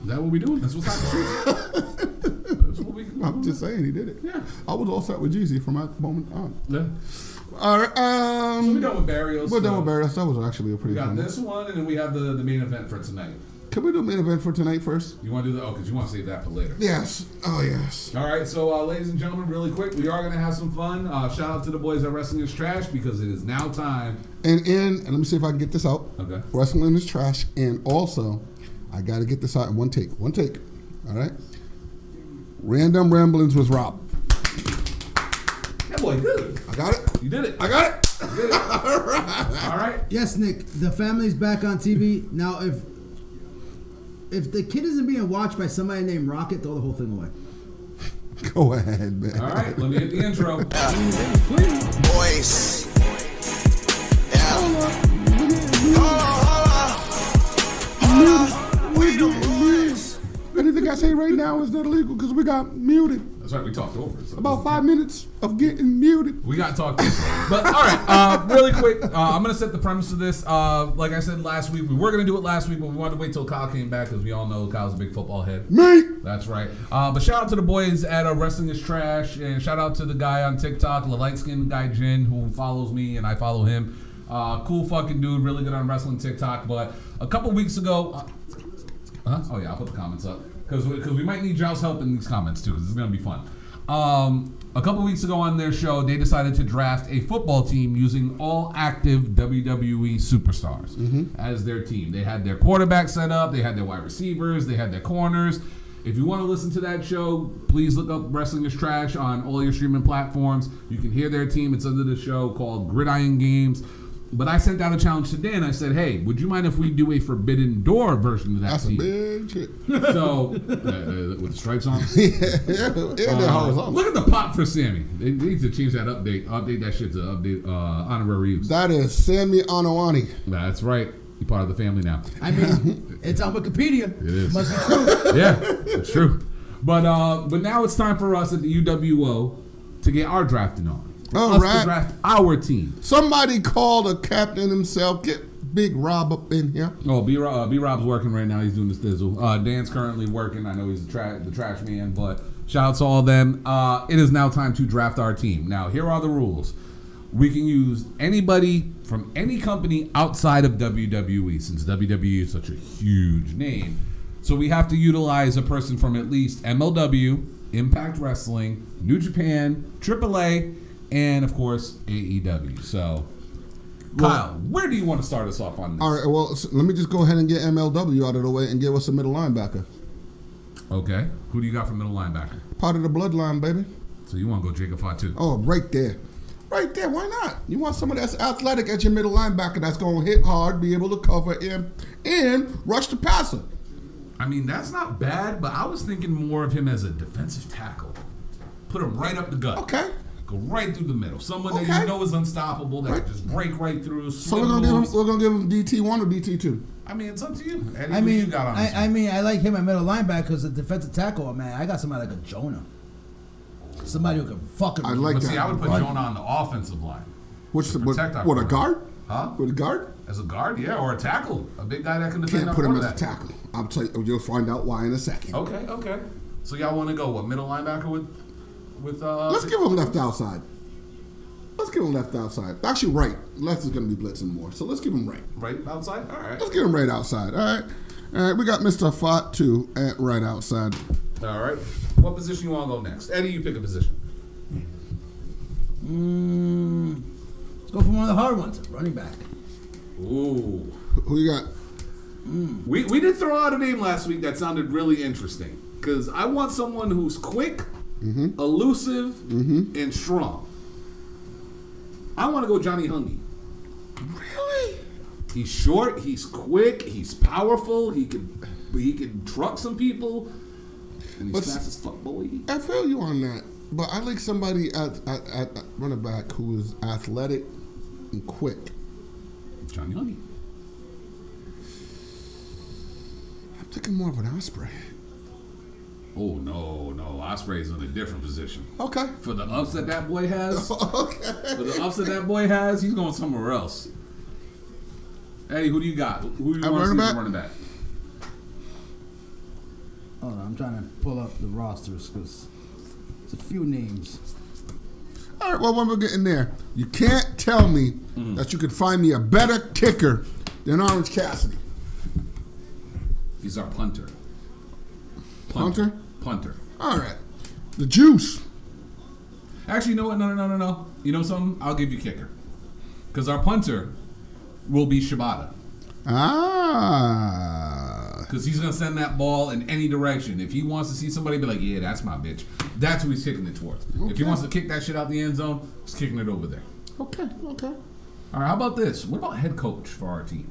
Is that what we doing? That's what's happening. That's what we I'm just saying he did it. Yeah. I was all set with Jeezy from that moment on. Yeah. All right. So we're done with burials. We're done with burials. That was actually a We pretty got fun this one, and then we have the main event for tonight. Can we do main event for tonight first? You want to do that? Oh, because you want to save that for later. Yes. Oh, yes. All right, so ladies and gentlemen, really quick, we are going to have some fun. Shout out to the boys at Wrestling is Trash because it is now time. And let me see if I can get this out. Okay. Wrestling is trash. And also, I got to get this out in one take. One take. All right. Random Ramblings with Rob. boy, good. I got it. You did it. I got it. You did it. All right. All right. Yes, Nick. The family's back on TV now. If the kid isn't being watched by somebody named Rocket, throw the whole thing away. Go ahead, man. All right. Let me hit the intro. Boys. Yeah. Hold on. We the boys. Anything I say right now is not illegal because we got muted. That's right. We talked over it. So About 5 minutes of getting muted. we got to talk. But all right, really quick, I'm gonna set the premise of this. Like I said last week, we were gonna do it last week, but we wanted to wait till Kyle came back because we all know Kyle's a big football head. Me. That's right. But shout out to the boys at Wrestling is Trash, and shout out to the guy on TikTok, the light-skinned guy Jin, who follows me and I follow him. Cool fucking dude, really good on wrestling TikTok. But a couple weeks ago, oh yeah, I'll put the comments up because we might need y'all's help in these comments too, because it's gonna be fun. A couple weeks ago on their show, they decided to draft a football team using all active WWE superstars as their team. They had their quarterback set up, they had their wide receivers, they had their corners. If you want to listen to that show, please look up Wrestling is Trash on all your streaming platforms. You can hear their team. It's under the show called Gridiron Games. But I sent out a challenge today, and I said, hey, would you mind if we do a Forbidden Door version of that That's team? a big shit. So, with the stripes on? Yeah, they're horizontal. Look at the pop for Sammy. They need to change that update that shit to update honorary use. That is Sammy Anowani. That's right. You're part of the family now. I mean, it's on Wikipedia. It is. Must be true. Yeah, it's true. But now it's time for us at the UWO to get our drafting on. All us right. to draft our team. Somebody called a captain himself. Get Big Rob up in here. Oh, B-Rob's working right now. He's doing the stizzle. Dan's currently working. I know he's the trash man, but shout out to all of them. It is now time to draft our team. Now, here are the rules. We can use anybody from any company outside of WWE, since WWE is such a huge name. So we have to utilize a person from at least MLW, Impact Wrestling, New Japan, AAA, and of course AEW. So, Kyle, where do you want to start us off on this? All right, well, let me just go ahead and get MLW out of the way and give us a middle linebacker. Okay. Who do you got for middle linebacker? Part of the bloodline, baby. So you want to go Jacob Fatu? Oh, right there. Right there, why not? You want someone that's athletic at your middle linebacker that's going to hit hard, be able to cover and rush the passer. I mean, that's not bad, but I was thinking more of him as a defensive tackle. Put him right up the gut. Okay. Go right through the middle. Someone that you know is unstoppable, that can just break right through. So we're gonna give him DT1 or DT2. I mean, it's up to you. Eddie, I who mean, you got on this I one? mean, I like him at middle linebacker because the defensive tackle, man, I got somebody like a Jonah. Somebody who can fucking. I like But that. see, I would put Jonah on the offensive line. Which to what protect our a quarterback. guard? Huh? With a guard? As a guard, yeah, or a tackle. A big guy that can defend Can't our put him as a quarterback. tackle. I'll tell you. You'll find out why in a second. Okay. So y'all want to go what, middle linebacker with Let's give him left outside. Actually, right. Left is going to be blitzing more. So let's give him right. right outside? All right. Let's give him right outside. All right. We got Mr. Fatu at right outside. All right. What position you want to go next? Eddie, you pick a position. Let's go for one of the hard ones, running back. Ooh. Who you got? We did throw out a name last week that sounded really interesting because I want someone who's quick, elusive, and strong. I want to go Johnny Hungy. Really? He's short. He's quick. He's powerful. He can truck some people, and he's fast as fuck, boy. I feel you on that. But I like somebody at running back who is athletic and quick. Johnny Hungy. I'm thinking more of an Osprey. Oh no! Osprey's in a different position. Okay. For the ups that boy has, Okay. He's going somewhere else. Eddie, who do you got? Who do you want to see as a running back? Hold on, I'm trying to pull up the rosters because it's a few names. All right, well, when we're getting there, you can't tell me that you could find me a better kicker than Orange Cassidy. He's our punter. Punter? Punter. All right. The Juice. Actually, you know what? No. You know something? I'll give you kicker. Because our punter will be Shibata. Ah. Because he's going to send that ball in any direction. If he wants to see somebody, be like, yeah, that's my bitch. That's who he's kicking it towards. Okay. If he wants to kick that shit out the end zone, he's kicking it over there. Okay. All right, how about this? What about head coach for our team?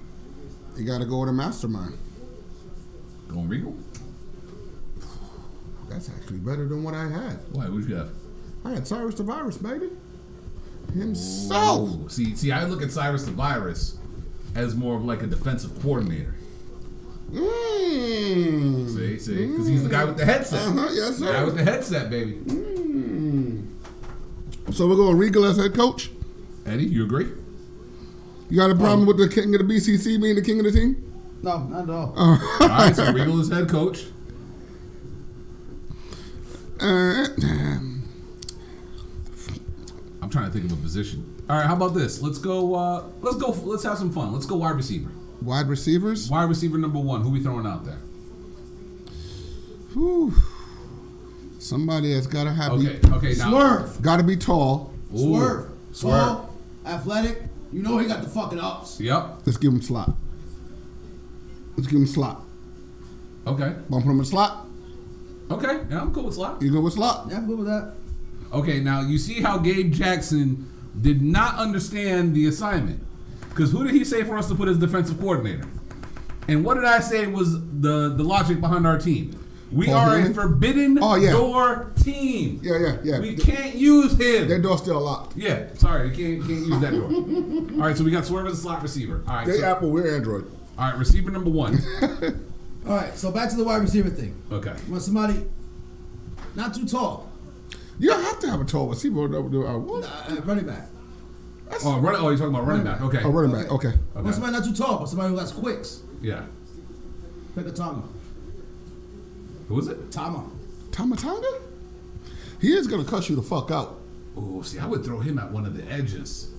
You got to go with a mastermind. Going Regal? That's actually better than what I had. Why? What'd you have? I had Cyrus the Virus, baby. Himself. Ooh. See, I look at Cyrus the Virus as more of like a defensive coordinator. See, because he's the guy with the headset. Yes, sir. The guy with the headset, baby. So we're going Regal as head coach. Eddie, you agree? You got a problem with the king of the BCC being the king of the team? No, not at all. All right, so Regal is head coach. I'm trying to think of a position. All right, how about this? Let's have some fun. Let's go wide receiver. Wide receivers? Wide receiver number 1. Who we throwing out there? Whew. Somebody that's got to have. Okay. Now, Swerve. Got to be tall. Swerve. Tall, athletic. You know he got the fucking ups. Yep. Let's give him slot. Okay. Bump him in slot. Okay. Yeah, I'm cool with slot. You go with slot? Yeah, I'm good with that. Okay, now you see how Gabe Jackson did not understand the assignment. Because who did he say for us to put as defensive coordinator? And what did I say was the logic behind our team? We Paul are Heyman? a forbidden door team. Yeah. We can't use him. Their door's still locked. Yeah, sorry, you can't use that door. All right, so we got Swerve as a slot receiver. All right, They Apple, we're Android. all right, receiver number 1. All right, so back to the wide receiver thing. Okay. You want somebody not too tall. You don't have to have a tall receiver. Running back. You're talking about running back. Okay. Oh, running back. Okay. I want somebody not too tall, but somebody who has quicks. Yeah. Pick a Tama. Who is it? Tama. Tamatanga? He is going to cuss you the fuck out. Oh, see, I would throw him at one of the edges.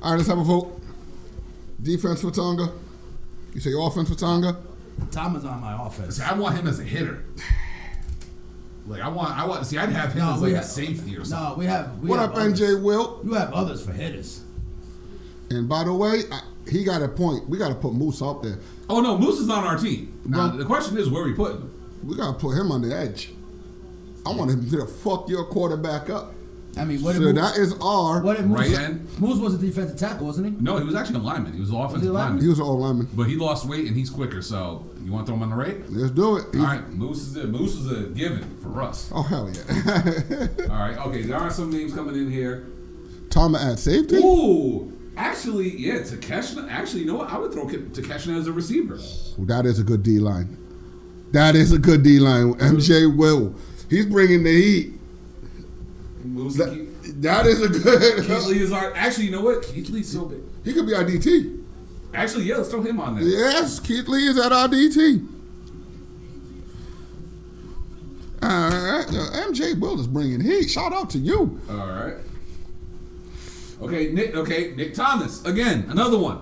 All right, let's have a vote. Defense for Tonga. You say offense for Tonga? Tama's on my offense. See, I want him as a hitter. Like I want. See, I'd have him as like a safety or something. No, we have. What up, others. NJ Wilt? You have others for hitters. And by the way, he got a point. We got to put Moose up there. Oh no, Moose is on our team. Now the question is, where we put him? We got to put him on the edge. I want him to fuck your quarterback up. I mean, what So did that is our what did Moose? right end? Moose was a defensive tackle, wasn't he? No, he was actually a lineman. He was an offensive lineman. He was an old lineman. But he lost weight and he's quicker. So you want to throw him on the right? Let's do it. All right, Moose is it. Moose is a given for us. Oh hell yeah. All right, okay. There are some names coming in here. Tama at safety. Ooh, actually, yeah, Takeshna. Actually, you know what? I would throw Takeshna as a receiver. That is a good D line. That is a good D line. MJ Will. He's bringing the heat. Moose. That is a good. Keith Lee is our. Actually, you know what? Keith Lee's so big. He could be our DT. Actually, yeah, let's throw him on there. Yes, Keith Lee is at our DT. All right, MJ Will is bringing heat. Shout out to you. All right. Okay, Nick Thomas again, another one.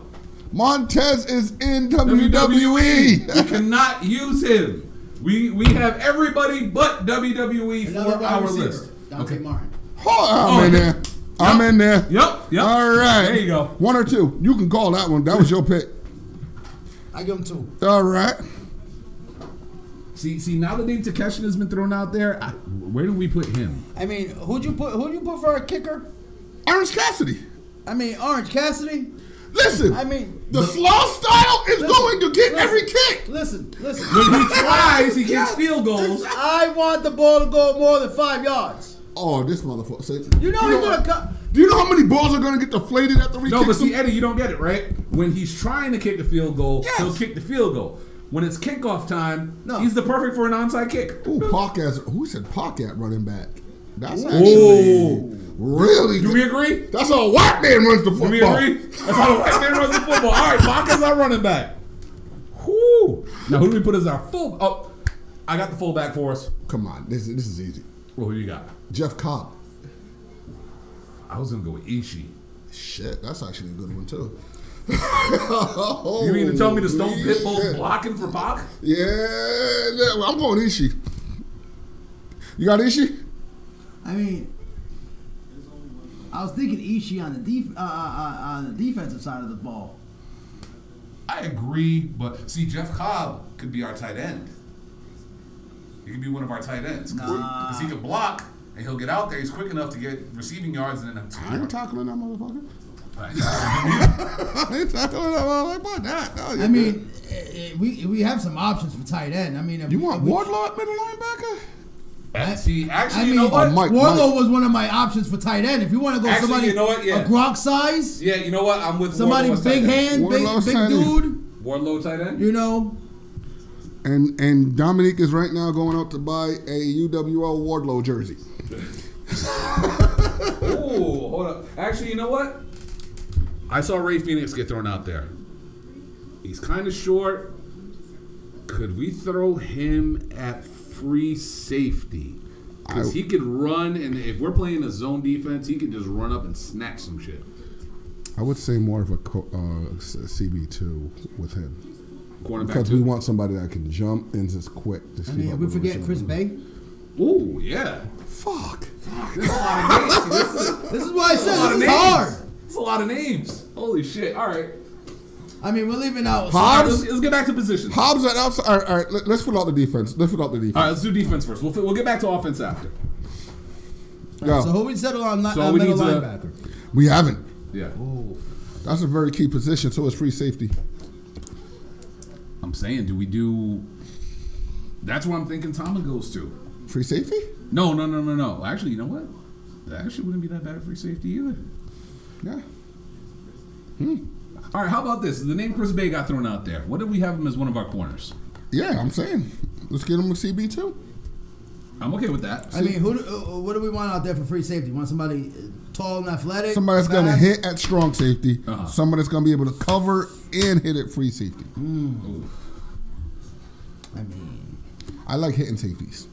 Montez is in WWE. WWE. We cannot use him. We have everybody but WWE Another for wide our receiver, list. Dante Martin. I'm in there. I'm in there. Yep. All right. There you go. 1 or 2. You can call that one. That was your pick. I give him 2. All right. See. Now the name Takeshna has been thrown out there. Where do we put him? I mean, who'd you put for a kicker? Orange Cassidy. I mean, Orange Cassidy. Listen. I mean, the slaw style is going to get every kick. Listen. When he tries, he gets field goals. I want the ball to go more than 5 yards. Oh, this motherfucker. See, You know he's gonna cut. Do you know how many balls are going to get deflated after we No, kick but see, them? Eddie, you don't get it, right? When he's trying to kick a field goal, Yes. he'll kick the field goal. When it's kickoff time, No. he's the perfect for an onside kick. Ooh, who said Park at running back? That's actually really Do good. we agree? That's how a white man runs the football. Do we agree? That's how the white man runs the football. All right, Parker's our running back. Whoo. Now, who do we put as our full? Oh, I got the fullback for us. Come on, this is easy. Well, who do you got? Jeff Cobb. I was going to go with Ishii. Shit, that's actually a good one too. You mean to tell me the Stone Pitbull's blocking for Pac? Yeah, I'm going Ishii. You got Ishii? I mean, I was thinking Ishii on the defensive side of the ball. I agree, but see, Jeff Cobb could be our tight end. He could be one of our tight ends because he could block and he'll get out there. He's quick enough to get receiving yards and then. I ain't tackling that motherfucker. Right. I ain't tackling that motherfucker. No, I mean, we have some options for tight end. I mean, you want Wardlaw at middle linebacker? Actually, you know what? Wardlow was one of my options for tight end. If you want to go somebody you know what? Yeah. a Gronk size, yeah, you know what? I'm with somebody Wardlow's big hand, big dude. Wardlow tight end. You know. And Dominique is right now going out to buy a UWO Wardlow jersey. Oh, hold up. Actually, you know what? I saw Ray Phoenix get thrown out there. He's kind of short. Could we throw him at free safety? Because he could run, and if we're playing a zone defense, he could just run up and snatch some shit. I would say more of a CB2 with him. Because we want somebody that can jump and just quick. I mean, we forget Chris Bay. Ooh, yeah. Fuck. There's a lot of names. This is why I said this is hard. It's a lot of names. Holy shit. All right. I mean, we're leaving out. Hobbs. Let's get back to positions. Hobbs at outside. All right, let's fill out the defense. All right, let's do defense first. We'll get back to offense after. Right, so who we settle on middle linebacker? We haven't. Yeah. Ooh. That's a very key position. So is free safety. I'm saying, do we do? That's where I'm thinking Tama goes to. Free safety? No. Actually, you know what? That actually wouldn't be that bad at free safety either. Yeah. All right, how about this? The name Chris Bay got thrown out there. What if we have him as one of our corners? Yeah, I'm saying. Let's get him a CB2. I'm okay with that. I mean, what do we want out there for free safety? You want somebody tall and athletic? Somebody that's going to hit at strong safety. Uh-huh. Somebody that's going to be able to cover and hit at free safety. I mean, I like hitting safeties.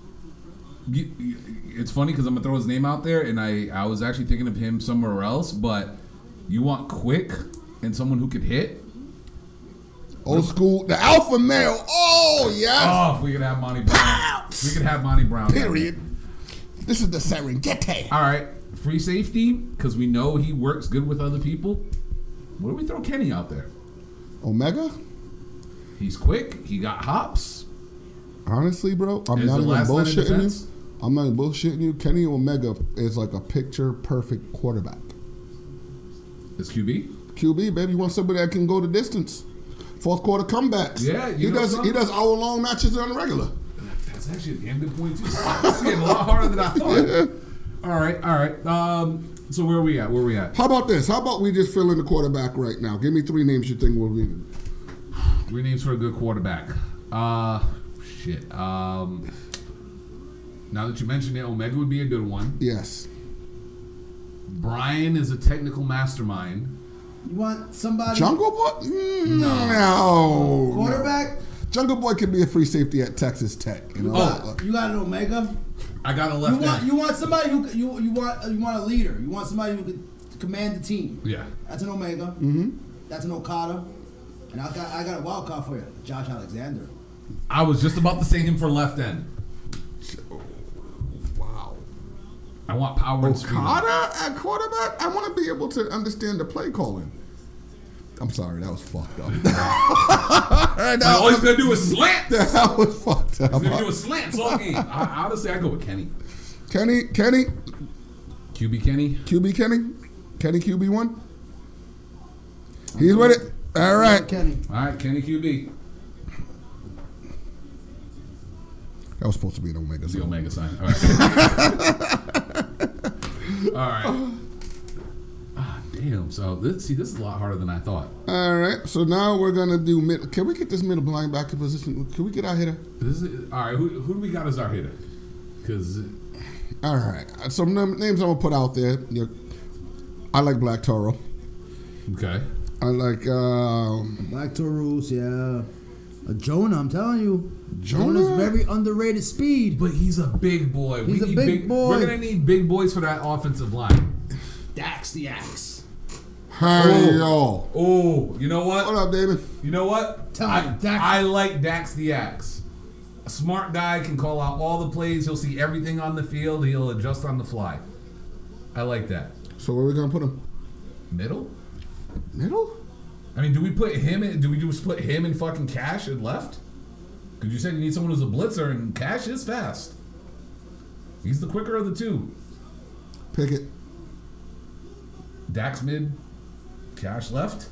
It's funny because I'm going to throw his name out there, and I was actually thinking of him somewhere else, but you want quick and someone who could hit? Old school, the alpha male. Oh, yes. Oh, if we could have Monty Brown. We could have Monty Brown. Period. This is the Serengeti. All right. Free safety, because we know he works good with other people. What do we throw Kenny out there? Omega? He's quick. He got hops. Honestly, bro, I'm not even bullshitting you. I'm not even bullshitting you. Kenny Omega is like a picture-perfect quarterback. Is QB? QB, baby. You want somebody that can go the distance. Fourth quarter comebacks. Yeah, he does hour-long matches on the regular. That's actually a good point, too. It's getting a lot harder than I thought. Yeah. All right. So where are we at? How about this? How about we just fill in the quarterback right now? Give me 3 names you think will be. 3 names for a good quarterback. Shit. Now that you mentioned it, Omega would be a good one. Yes. Bryan is a technical mastermind. You want somebody? Jungle Boy? No. Quarterback? Jungle Boy could be a free safety at Texas Tech. You know? You got an Omega? I got a left end. You want somebody who you want a leader. You want somebody who can command the team. Yeah. That's an Omega. Mm-hmm. That's an Okada. And I got a wild card for you, Josh Alexander. I was just about to say him for left end. Wow. I want power and speed. Okada at quarterback? I want to be able to understand the play calling. I'm sorry, that was fucked up. All he's going to do is slant. That was fucked up. He's going to do a slant all game. Honestly, I go with Kenny. Kenny? QB Kenny? QB Kenny? Kenny QB1? He's with it. All right. Kenny. All right, Kenny QB. That was supposed to be an Omega The sign. Omega sign. All right. All right. Damn. So this is a lot harder than I thought. All right. So now we're gonna do middle. Can we get this middle linebacker position? Can we get our hitter? All right. Who do we got as our hitter? Because. All right. Some names I'm gonna put out there. I like Black Toro. Okay. I like Black Taurus, yeah. Jonah, I'm telling you. Jonah? Jonah's very underrated speed. But he's a big boy. He's a big boy. We're gonna need big boys for that offensive line. Dax the Axe. Hey, yo. Oh, you know what? What up, David? You know what? Tell me, Dax. I like Dax the Axe. A smart guy can call out all the plays. He'll see everything on the field. He'll adjust on the fly. I like that. So where are we gonna put him? Middle? Middle? I mean, do we put him in? Do we split him and fucking Cash at left? Because you said you need someone who's a blitzer, and Cash is fast. He's the quicker of the two. Pick it. Dax mid, Cash left.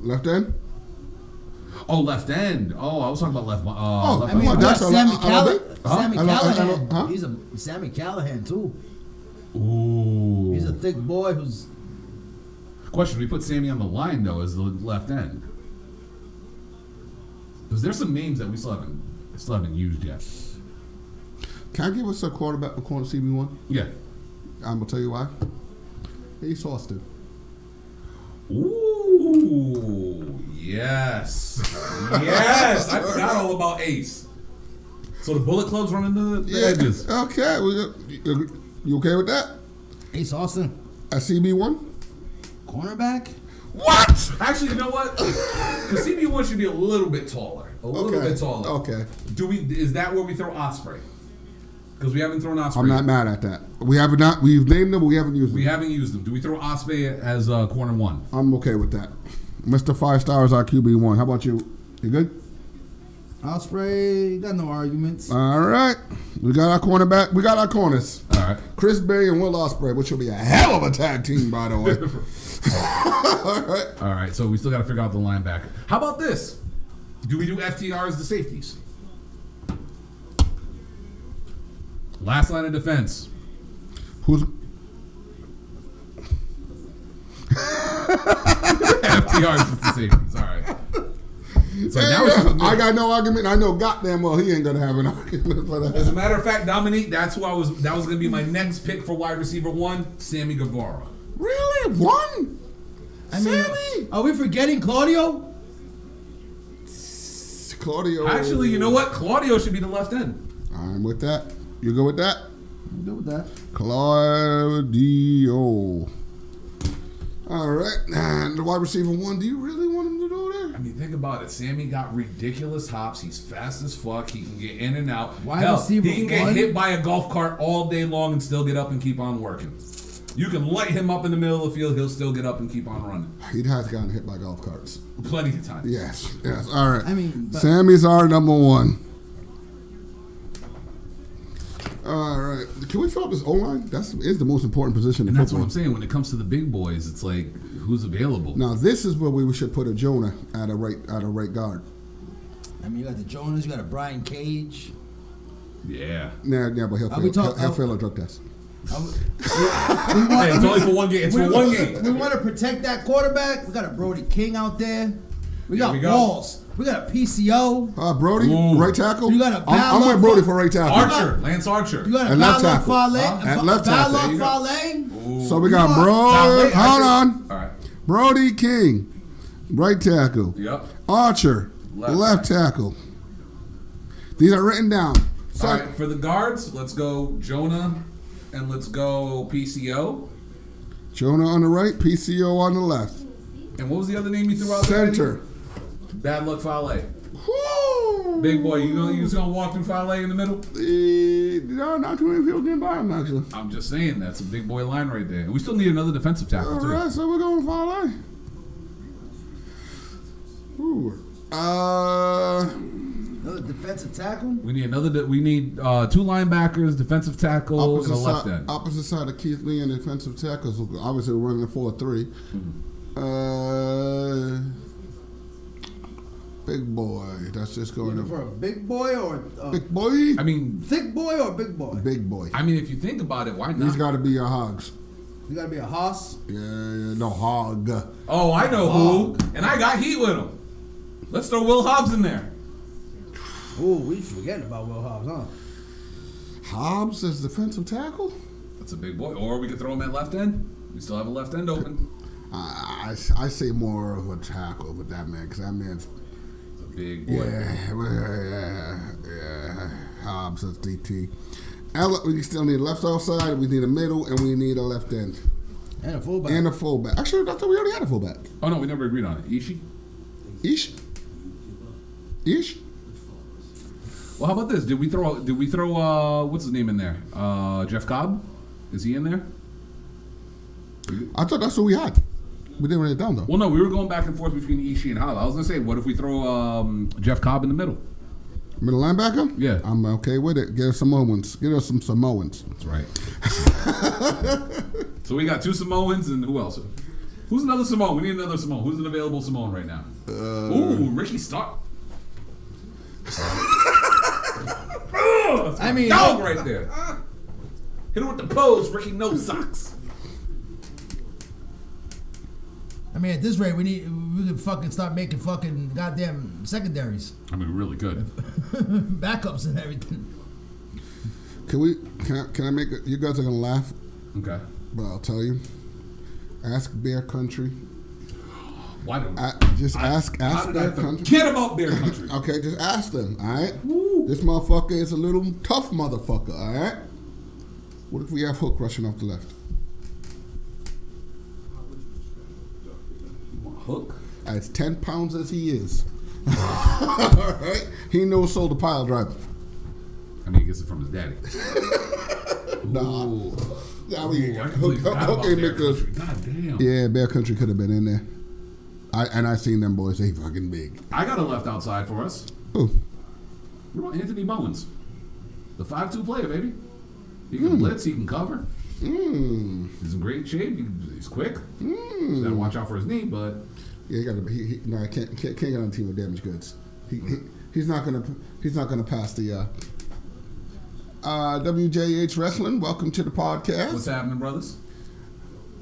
Left end. Oh, left end. Oh, I was talking about left. Oh, left I mean, Well, we got that's a Sammy lot- Sammy Huh? Callahan. Huh? He's a Sammy Callahan too. Ooh. He's a thick boy who's. Question: we put Sammy on the line though as the left end, because there's some names that we still haven't used yet. Can I give us a quarterback for corner CB1? Yeah. I'm gonna tell you why. Ace Austin. Ooh, yes, yes. I forgot all about Ace. So the Bullet Club's running the edges. Okay. You okay with that? Ace Austin, A CB1? cornerback. What? Actually, you know what? Because CB1 should be a little bit taller. A little bit taller. Okay. Is that where we throw Osprey? Because we haven't thrown Osprey. I'm not mad at that. We've named them, but we haven't used them. We haven't used them. Do we throw Osprey as corner one? I'm okay with that. Mr. 5 Star is our QB1. How about you? You good? Osprey, got no arguments. All right. We got our cornerback. We got our corners. All right. Chris Berry and Will Ospreay, which will be a hell of a tag team, by the way. All right. All right. So we still got to figure out the linebacker. How about this? Do we do FTR as the safeties? Last line of defense. Who's FTR is the safeties. All right. So now it's just I got no argument. I know goddamn well he ain't gonna have an argument for that. as a matter of fact, Dominique, that was gonna be my next pick for wide receiver one, Sammy Guevara. Really? One? I mean, Sammy? are we forgetting Claudio? Claudio. Actually, you know what? Claudio should be the left end. I'm with that. You go with that? I'm good with that. Claudio. All right. And the wide receiver one, do you really want him to go there? I mean, think about it. Sammy got ridiculous hops. He's fast as fuck. He can get in and out. Wide Hell, receiver he can get one? hit by a golf cart all day long and still get up and keep on working. You can light him up in the middle of the field. He'll still get up and keep on running. He has gotten hit by golf carts. Plenty of times. Yes. All right. I mean, but- Sammy's our number one. All right. Can we fill up this O-line? That is the most important position in And that's what football. I'm saying. When it comes to the big boys, it's like, who's available? Now, this is where we should put a Jonah at a right guard. I mean, you got the Jonas, you got a Brian Cage. Yeah. Nah, but he'll fail a drug test. Hey, it's only for one game. It's for one game. We want to protect that quarterback. We got a Brody King out there. We got we go. Walls. We got a PCO. Brody, Ooh. right tackle? You got a I'm with Brody for right tackle. Archer. Lance Archer. You got a And left Balak tackle. Fale. At left tackle. Balak There you go. Fale. So we got You Brody. Now, Hold on. All right. Brody King, right tackle. Yep. Archer, left tackle. These are written down. So, All right. For the guards, let's go Jonah and let's go PCO. Jonah on the right, PCO on the left. And what was the other name you threw out there? Center. Bad Luck Fale. Woo! Big boy, you just gonna walk through Fale in the middle? No, not too many people getting by him, actually. I'm just saying, that's a big boy line right there. And we still need another defensive tackle, All too. right, so we're going Fale. Ooh. Another defensive tackle. We need two linebackers, defensive tackle, and a left end. Opposite side of Keith Lee and defensive tackles. Obviously, we're running a 4-3. Big boy. That's just going Looking for a big boy or big boy. I mean, thick boy or big boy? Big boy. if you think about it, why not? These got to be your hogs. You gotta be a hoss. Yeah, no hog. Oh, I know who, and I got heat with him. Let's throw Will Hobbs in there. Ooh, we forgetting about Will Hobbs, huh? Hobbs as defensive tackle? That's a big boy. Or we could throw him at left end. We still have a left end open. I say more of a tackle with that man, because that man's It's a big boy. yeah. Hobbs as DT. We still need a left outside, we need a middle, and we need a left end. And a fullback. And a fullback. Actually, I thought we already had a fullback. Oh no, we never agreed on it. Ishii. Ish? Well, how about this? Did we throw what's his name in there? Jeff Cobb? Is he in there? I thought that's what we had. We didn't write it down, though. Well, no, we were going back and forth between Ishii and Hala. I was gonna say, what if we throw Jeff Cobb in the middle? Middle linebacker? Yeah. I'm okay with it. Get us Samoans. Get us some Samoans. That's right. So we got 2 Samoans, and who else? Who's another Samoan? We need another Samoan. Who's an available Samoan right now? Ooh, Ricky Stark. I mean, dog right there. Hit him with the pose, Ricky No Socks. I mean, at this rate, we could fucking start making fucking goddamn secondaries, I mean, really good. backups and everything. Can I make it? You guys are gonna laugh, Okay. but I'll tell you. Ask Bear Country. Why don't Ask Bear Country. Forget about Bear Country. Okay, just ask them. All right. This motherfucker is a little tough motherfucker. All right. What if we have Hook rushing off the left? Hook? As 10 pounds as he is. All right. He knows sold a pile driver. I mean, he gets it from his daddy. Nah. Ooh. I mean, Ooh, I completely forgot Hook about ain't Bear make us. Country. God damn. Yeah, Bear Country could have been in there. I seen them boys. They fucking big. I got a left outside for us. Who? What about Anthony Bowens? The 5'2" player, baby. He can blitz, he can cover. He's in great shape. He's quick. He's got to watch out for his knee, but Yeah, he got to. No, I can't get on the team with damaged goods. He's not gonna pass the. WJH Wrestling. Welcome to the podcast. what's happening, brothers?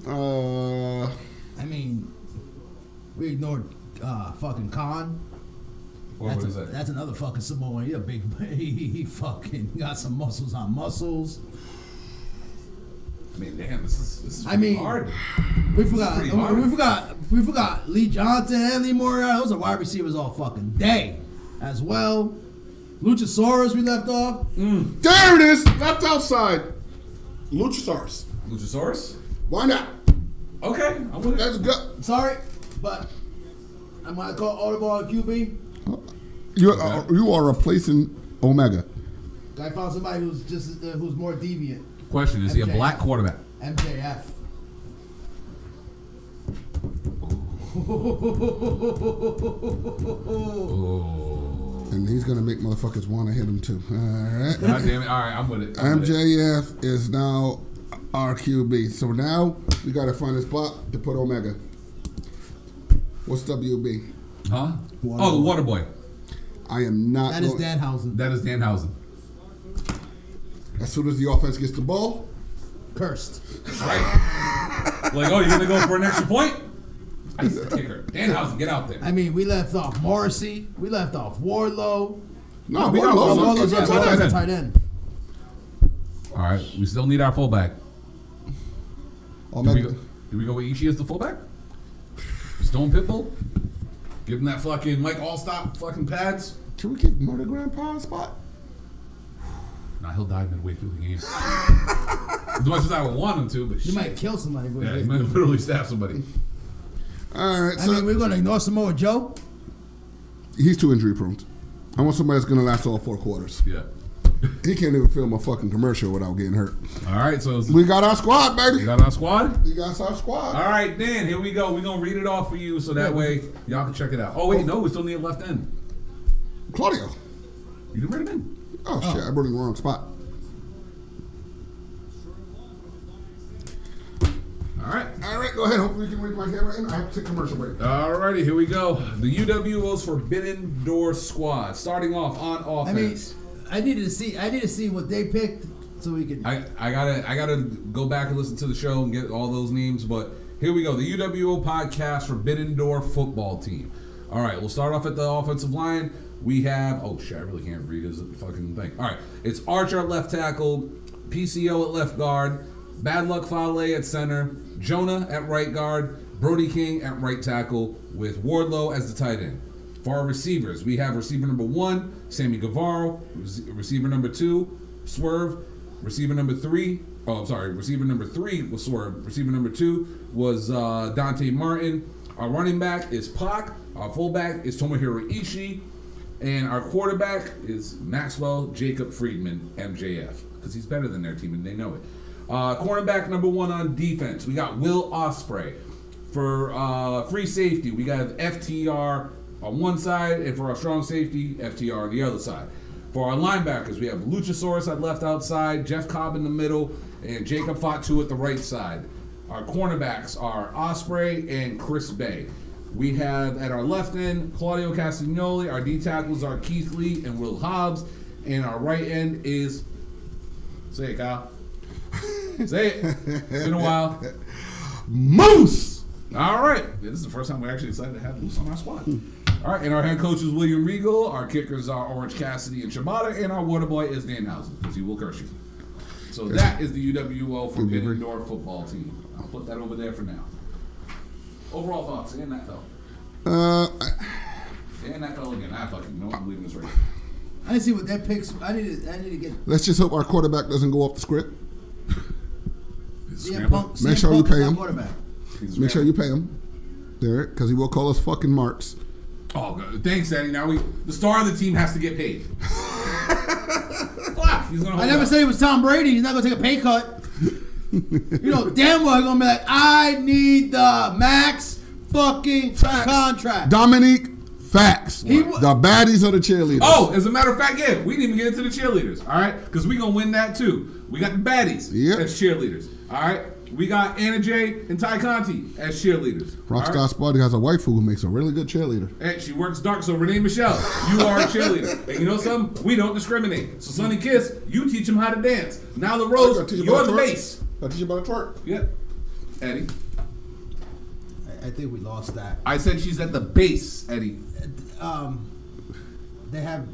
I mean, we ignored fucking Khan. What was that? That's another fucking Samoan. He a big. He fucking got some muscles on muscles. I mean, damn, this is I mean, hard. We forgot. pretty hard. We forgot Lee Johnson and Lee Moriarty. Those are wide receivers all fucking day, as well. Luchasaurus we left off. There it is. Left outside. Luchasaurus. Luchasaurus? Why not? Okay, I'm with it. That's good. Sorry, but I'm gonna call audible on QB. You are replacing Omega. I found somebody who's just who's more deviant. Question, is he a MJF. black quarterback? MJF. Oh. And he's gonna make motherfuckers want to hit him too. All right. God damn it. All right, I'm with it. MJF is now our QB. So now we gotta find a spot to put Omega. What's WB? Huh? Oh, the water boy. I am not. That is Danhausen. That is Danhausen. As soon as the offense gets the ball, Cursed. Right. Like, oh, you're going to go for an extra point? Ice the kicker. Danhausen, get out there. I mean, we left off Morrissey. We left off Wardlow. no, we got Wardlow's Wardlow's a tight Wardlow's end. a tight end. All right, we still need our fullback. Omega. Do we go with Ishii as the fullback? Stone Pitbull? Give him that fucking Mike Allstop fucking pads? Should we give Murder Grandpa a spot? Nah, he'll die midway through the game. As much as I would want him to, but You shit. might kill somebody. With Yeah, he it. might literally stab somebody. All right, I so mean, we're gonna ignore Samoa Joe. he's too injury prone. I want somebody that's gonna last all 4 quarters. Yeah. He can't even film a fucking commercial without getting hurt. All right, so We got our squad, we baby. got our squad? We got our squad. All right, Dan, here we go. We're going to read it off for you so that way y'all can check it out. Oh, wait, no, we still need a left end. Claudio. You didn't write him in. Oh, shit, I brought it in the wrong spot. All right, go ahead. Hopefully you can read my camera in. I have to take a commercial break. Alrighty, here we go. The UWO's Forbidden Door Squad. Starting off on I mean, offense. I needed to see what they picked so we could. I gotta go back and listen to the show and get all those names, but here we go. The UWO podcast Forbidden Door football team. All right, we'll start off at the offensive line. We have I really can't read his fucking thing. All right, it's Archer at left tackle, PCO at left guard, Bad Luck Fale at center, Jonah at right guard, Brody King at right tackle, with Wardlow as the tight end. For our receivers, we have receiver number 1, Sammy Guevara, receiver number 2, Swerve, receiver number 3 was Swerve, receiver number 2 was Dante Martin. Our running back is Pac, our fullback is Tomohiro Ishii, and our quarterback is Maxwell Jacob Friedman, MJF, because he's better than their team and they know it. Cornerback number 1 on defense, we got Will Ospreay. For free safety, we got FTR on one side, and for our strong safety, FTR on the other side. For our linebackers, we have Luchasaurus at left outside, Jeff Cobb in the middle, and Jacob Fatu at the right side. Our cornerbacks are Osprey and Chris Bay. We have at our left end Claudio Castagnoli. Our D tackles are Keith Lee and Will Hobbs. And our right end is, say it, Kyle. Say it. It's been a while. Moose. All right. This is the first time we actually decided to have Moose on our squad. All right. And our head coach is William Regal. Our kickers are Orange Cassidy and Shibata. And our water boy is Dan Housen, because he will curse you. So that is the UWO Forbidden Door football team. I'll put that over there for now. Overall thoughts, and that fell. And that fell again. I fucking know I'm leaving this right. I didn't see what that picks. I need to get. Let's just hope our quarterback doesn't go off the script. Make sure you pay him. Make sure you pay him, Derek, because he will call us fucking marks. Oh, good. Thanks, Eddie. Now the star of the team has to get paid. I never said he was Tom Brady. He's not gonna take a pay cut. You know damn well he's gonna be like, I need the max fucking contract. Dominique, facts. The baddies are the cheerleaders. Oh, as a matter of fact, yeah, we didn't even get into the cheerleaders. All right, because we gonna win that too. We got the baddies as cheerleaders. All right, we got Anna J and Ty Conti as cheerleaders. Rockstar Spuddy has a wife who makes a really good cheerleader. And she works dark, so Renee Michelle, you are a cheerleader. And you know something? We don't discriminate. So Sonny Kiss, you teach them how to dance. Now the Rose, you're the bass. I teach you about a twerk. Yep. Eddie. I think we lost that. I said she's at the base, Eddie. They have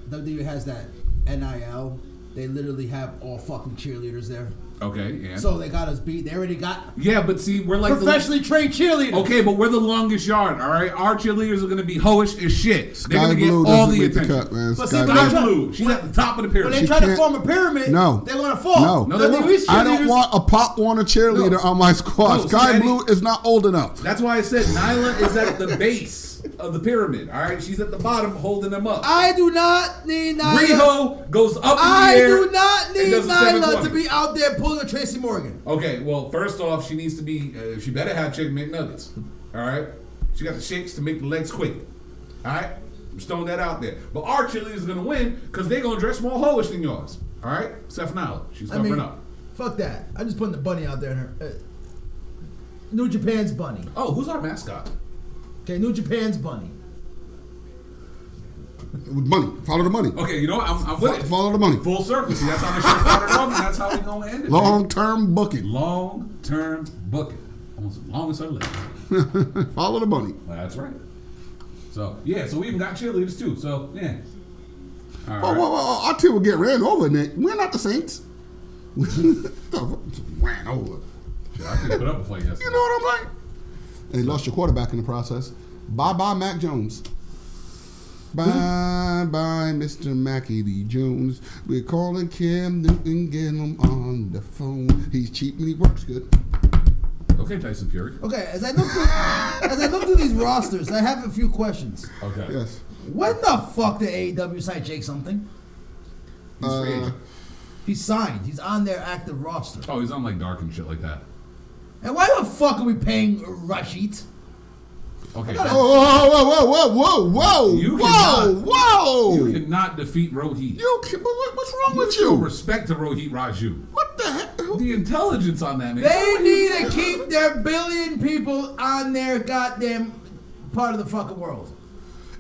WWE has that NIL. They literally have all fucking cheerleaders there. Okay, yeah. So they got us beat. They already got. Yeah, but see, we're like professionally trained cheerleaders. Okay, but we're the longest yard. All right, our cheerleaders are going to be hoish as shit. They're going to get all the attention. Cut, man. But Sky Blue, she's at the top of the pyramid. When they try to form a pyramid, they're going to fall. No, I don't want a Pop Warner cheerleader on my squad. Sky Blue is not old enough. That's why I said Nyla is at the base of the pyramid. All right, she's at the bottom holding them up. I do not need Nyla. Riho goes up in the air. I do not need Nyla to be out there pulling a Tracy Morgan. Okay, well, first off, she needs to be. She better have chicken McNuggets. All right, she got the shakes to make the legs quick. All right, I'm just throwing that out there. But our cheerleaders are gonna win because they're gonna dress more hoish than yours. All right, except for Nyla, she's covering up. Fuck that. I'm just putting the bunny out there in her. New Japan's bunny. Oh, who's our mascot? Okay, New Japan's bunny. Money. Follow the money. Okay, you know what? I'm with it. Follow the money. Full circle. See, that's how the show started off, and that's how we're going to end it. Long-term booking. Long-term booking. Almost as long as I live. Follow the money. That's right. So, yeah, so we even got cheerleaders, too. So, yeah. All right. Oh, our team will get ran over, Nick. We're not the Saints. Ran over. Shit, I couldn't put up a fight yesterday. You know what I'm saying? And you lost your quarterback in the process. Bye-bye, Mac Jones. Bye-bye, Mr. Mackie D. Jones. We're calling Cam Newton, get him on the phone. He's cheap and he works good. Okay, Tyson Fury. Okay, as I look through these rosters, I have a few questions. Okay. Yes. When the fuck did AEW sign Jake something? He's signed. He's on their active roster. Oh, he's on like Dark and shit like that. And why the fuck are we paying Rashid? Okay. Whoa! You cannot defeat Rohit. What's wrong with Show you? respect to Rohit Raju. What the heck? The intelligence on that man. They need to keep their billion people on their goddamn part of the fucking world.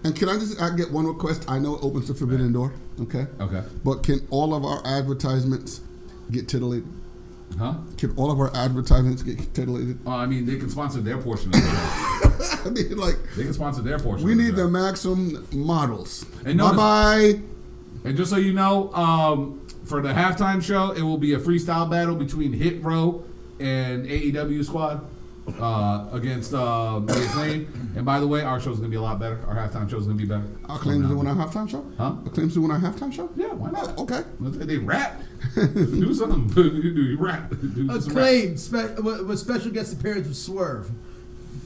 And can I get one request? I know it opens the forbidden door. Okay. Okay. But can all of our advertisements get titillated? Huh? Can all of our advertisements get titillated? I mean, they can sponsor their portion of the job. I mean, like, they can sponsor their portion. We of the need job. the maximum models. And bye. And just so you know, for the halftime show, it will be a freestyle battle between Hit Row and AEW Squad against Acclaim. And by the way, our show's gonna be a lot better. Our halftime show's gonna be better. Acclaim's doing our halftime show? Huh? Acclaim's doing our halftime show? Yeah, why not? Okay. They rap. Do something. You rap. Acclaim with special guest appearance with Swerve.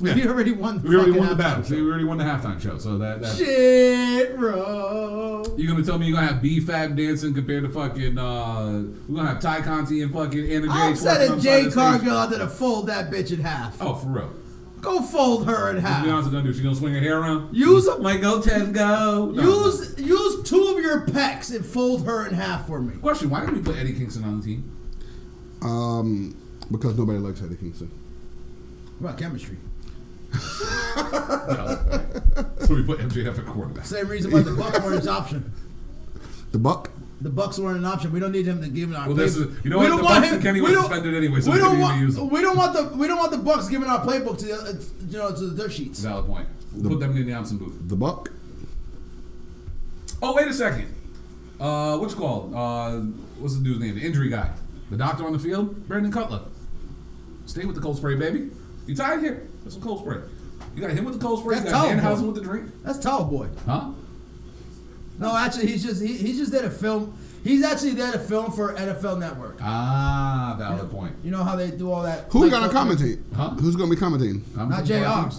Yeah. We already won. We already won the battle. See, we already won the halftime show. So that shit, bro. You gonna tell me you're gonna have B-Fab dancing compared to fucking? We're gonna have Ty Conti and fucking Anna J. I'm sending Jay Cargill out there to fold that bitch in half. Oh, for real. Go fold her in half. What Beyonce gonna do? She gonna swing her hair around? Use them. Like go Ted go. Use two of your your pecs and fold her in half for me. Question: why did we put Eddie Kingston on the team? Because nobody likes Eddie Kingston. What about chemistry? No. So we put MJF at quarterback. Same reason why the Bucks weren't his option. The Buck? The Bucks weren't an option. We don't need him to give our. Well, this is, you know we what? don't The want Bucks him. and Kenny we was don't- suspended anyway, so we we don't couldn't want. even use them. We don't want the Bucks giving our playbook to to the dirt sheets. Valid point. We'll put them in the announcing booth. The Buck? Oh, wait a second. What's it called? What's the dude's name? The injury guy. The doctor on the field? Brandon Cutler. Stay with the cold spray, baby. You tired? Here. That's some cold spray. You got him with the cold spray. That's You got Towel Danhausen Boy. with the drink. That's Towel Boy. Huh? No, actually, he's just there to film. He's actually there to film for NFL Network. Ah, valid point. You know how they do all that. Who's going to commentate? Huh? Who's going to be commentating? Not JR.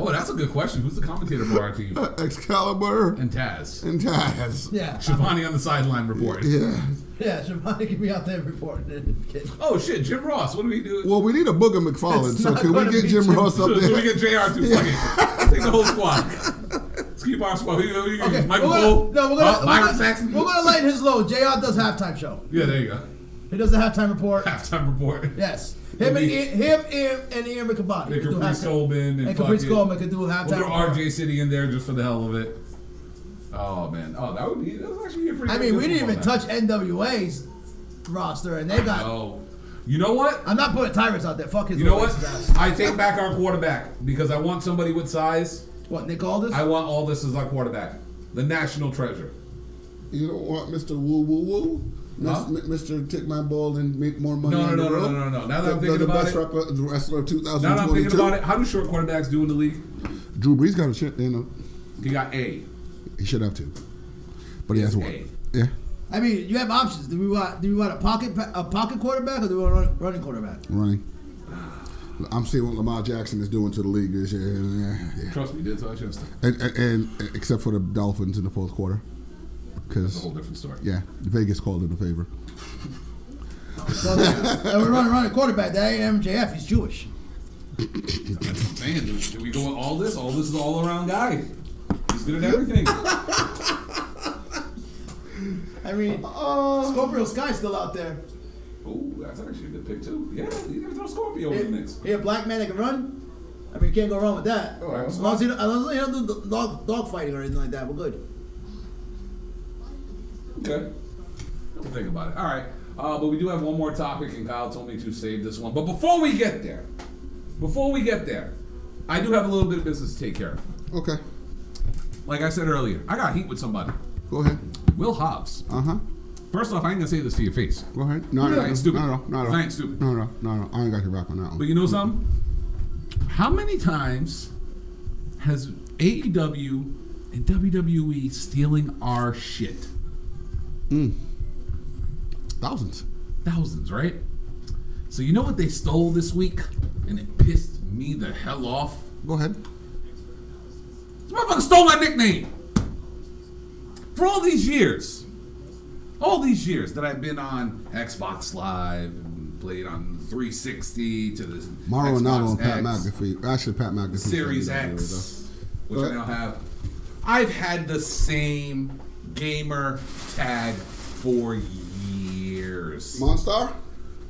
Oh, that's a good question. Who's the commentator for our team? Excalibur And Taz. and Taz. Yeah. Shivani on the sideline report. Yeah. Yeah, Shivani can be out there reporting. Oh, shit. Jim Ross. What do we do? Well, we need a Booger McFarlane, It's so not can we gonna get be Jim Jim. Ross up So we there? get JR too. Fuck it. Take the whole squad. Let's keep our squad. Who you Okay, Michael we're Cole? gonna Myron Saxon? We're gonna lighten his load. JR does halftime show. Yeah, there you go. He does the halftime report. Halftime report. Yes. Him and Ian Riccaboni. They Caprice Coleman and Caprice fucking- Coleman could do a We'll halftime throw report. RJ City in there just for the hell of it. Oh man. Oh, that would actually be a pretty. I good mean, we didn't even football touch NWA's roster, and they got. Oh, you know what? I'm not putting Tyrus out there. Fuck his. You know what? little ass. I take back our quarterback because I want somebody with size. What, Nick Aldis? I want all this as our quarterback, the national treasure. You don't want Mr. Woo Woo Woo? Huh? Mr. Take My Ball and make more money No. on the road? Now that I'm thinking the about best it, wrestler of 2022. now that I'm thinking about it, how do short quarterbacks do in the league? Drew Brees got a shit. He got A. He should have two, but he has one. A. Yeah. I mean, you have options. Do we want a pocket quarterback, or do we want a running quarterback? Running. I'm seeing what Lamar Jackson is doing to the league this year. Yeah. Trust me, did so I should And except for the Dolphins in the fourth quarter, That's a because whole different story. yeah, Vegas called it a favor. So we're running quarterback. That ain't MJF. He's Jewish. That's what I'm saying. Do we go with all this? All this is all around guy. He's good at everything. I mean, Scorpio Sky's still out there. Oh, that's actually a good pick too. Yeah, you can throw Scorpio in the mix. He a black man that can run. I mean, you can't go wrong with that. All right, As long as he don't do dog fighting or anything like that, we're good. Okay. We'll think about it. All right. But we do have one more topic, and Kyle told me to save this one. But before we get there, I do have a little bit of business to take care of. Okay, Like I said earlier, I got heat with somebody. go ahead. Will Hobbs. First off, I ain't gonna say this to your face. Go ahead. No, I ain't stupid. No. I ain't stupid. No. I ain't got your back on that one. But you know something? How many times has AEW and WWE stealing our shit? Thousands. Thousands, right? So you know what they stole this week? And it pissed me the hell off? Go ahead. This motherfucker stole my nickname. For all these years that I've been on Xbox Live and played on 360 to the Mauro Ronaldo and Xbox Pat X, McAfee. Actually, Pat McAfee. Series X, which I now have. I've had the same gamer tag for years. Monstar?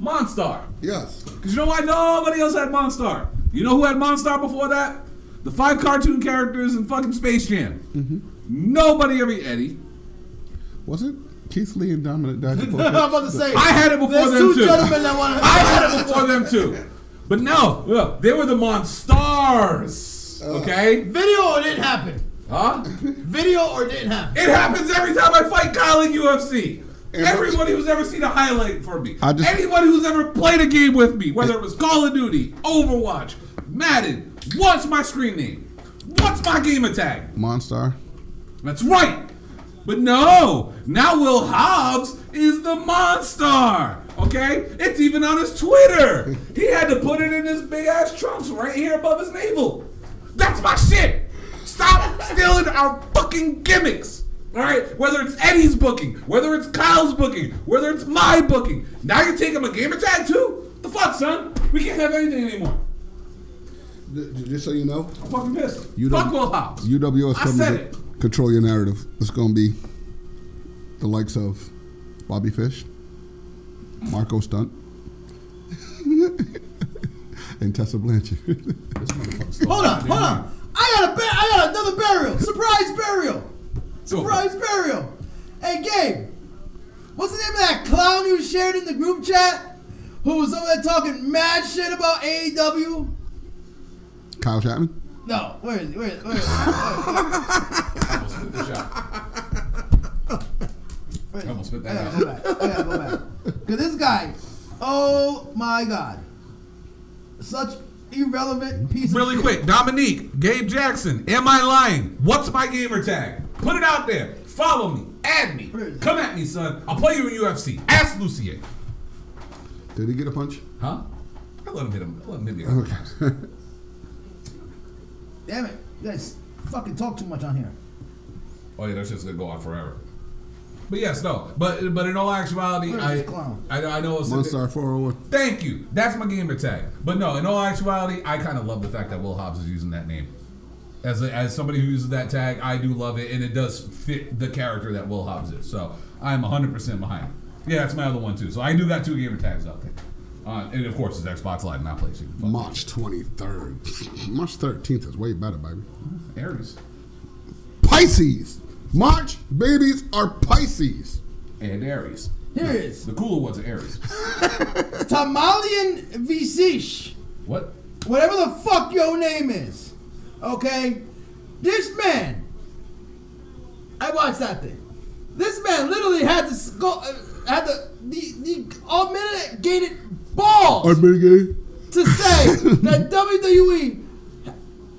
Monstar. Yes. Because you know why nobody else had Monstar? You know who had Monstar before that? The 5 cartoon characters in fucking Space Jam. Nobody ever... Eddie. Was it Keith Lee and Dominic Dijakovic? I'm about to say. I had it before There's them two too. gentlemen that want to. I had it before them too. But no, look, they were the Monstars. Okay? Video or it didn't happen. Huh? Video or it didn't happen. It happens every time I fight Kyle in UFC. And Everybody who's ever seen a highlight for me. I just- Anybody who's ever played a game with me, whether it was Call of Duty, Overwatch, Madden, what's my screen name? What's my gamer tag? Monstar. That's right. But no, now Will Hobbs is the Monstar. Okay? It's even on his Twitter. He had to put it in his big ass trunks right here above his navel. That's my shit. Stop stealing our fucking gimmicks. All right? Whether it's Eddie's booking, whether it's Kyle's booking, whether it's my booking. Now you're taking my gamer tag too? The fuck, son? We can't have anything anymore. Just so you know, I'm fucking pissed. UW Fuck Will Hobbs. UWO is I coming said to it. control your narrative. It's going to be the likes of Bobby Fish, Marco Stunt, and Tessa Blanchard. Hold on. I got another burial. Surprise burial. Surprise burial. Hey, Gabe. What's the name of that clown you shared in the group chat? Who was over there talking mad shit about AEW? Kyle Chapman? No. Where is he? I almost spit the shot. I almost spit that out. I gotta go back. Because this guy, oh my God. Such irrelevant piece of Really shit. quick, Dominique, Gabe Jackson, am I lying? What's my gamer tag? Put it out there. Follow me. Add me. Come at me, son. I'll play you in UFC. Ask Lucier. Did he get a punch? Huh? I let him hit him. I let him hit me. Okay. Damn it. You guys fucking talk too much on here. Oh yeah, that's just gonna go on forever. But yes, no. But in all actuality, Where's this clown? I know it's One-star 401. Thank you. That's my gamer tag. But no, in all actuality, I kind of love the fact that Will Hobbs is using that name. As somebody who uses that tag, I do love it, and it does fit the character that Will Hobbs is. So I'm 100% behind it. Yeah, that's my other one too. So I do got 2 gamer tags out there. And of course, it's Xbox Live, not PlayStation. March 23rd. March 13th is way better, baby. Aries. Pisces. March babies are Pisces. And Aries. Here it is. The cooler ones are Aries. Tamalian Visish. What? Whatever the fuck your name is. Okay? This man. I watched that thing. This man literally had the unmitigated balls to say that WWE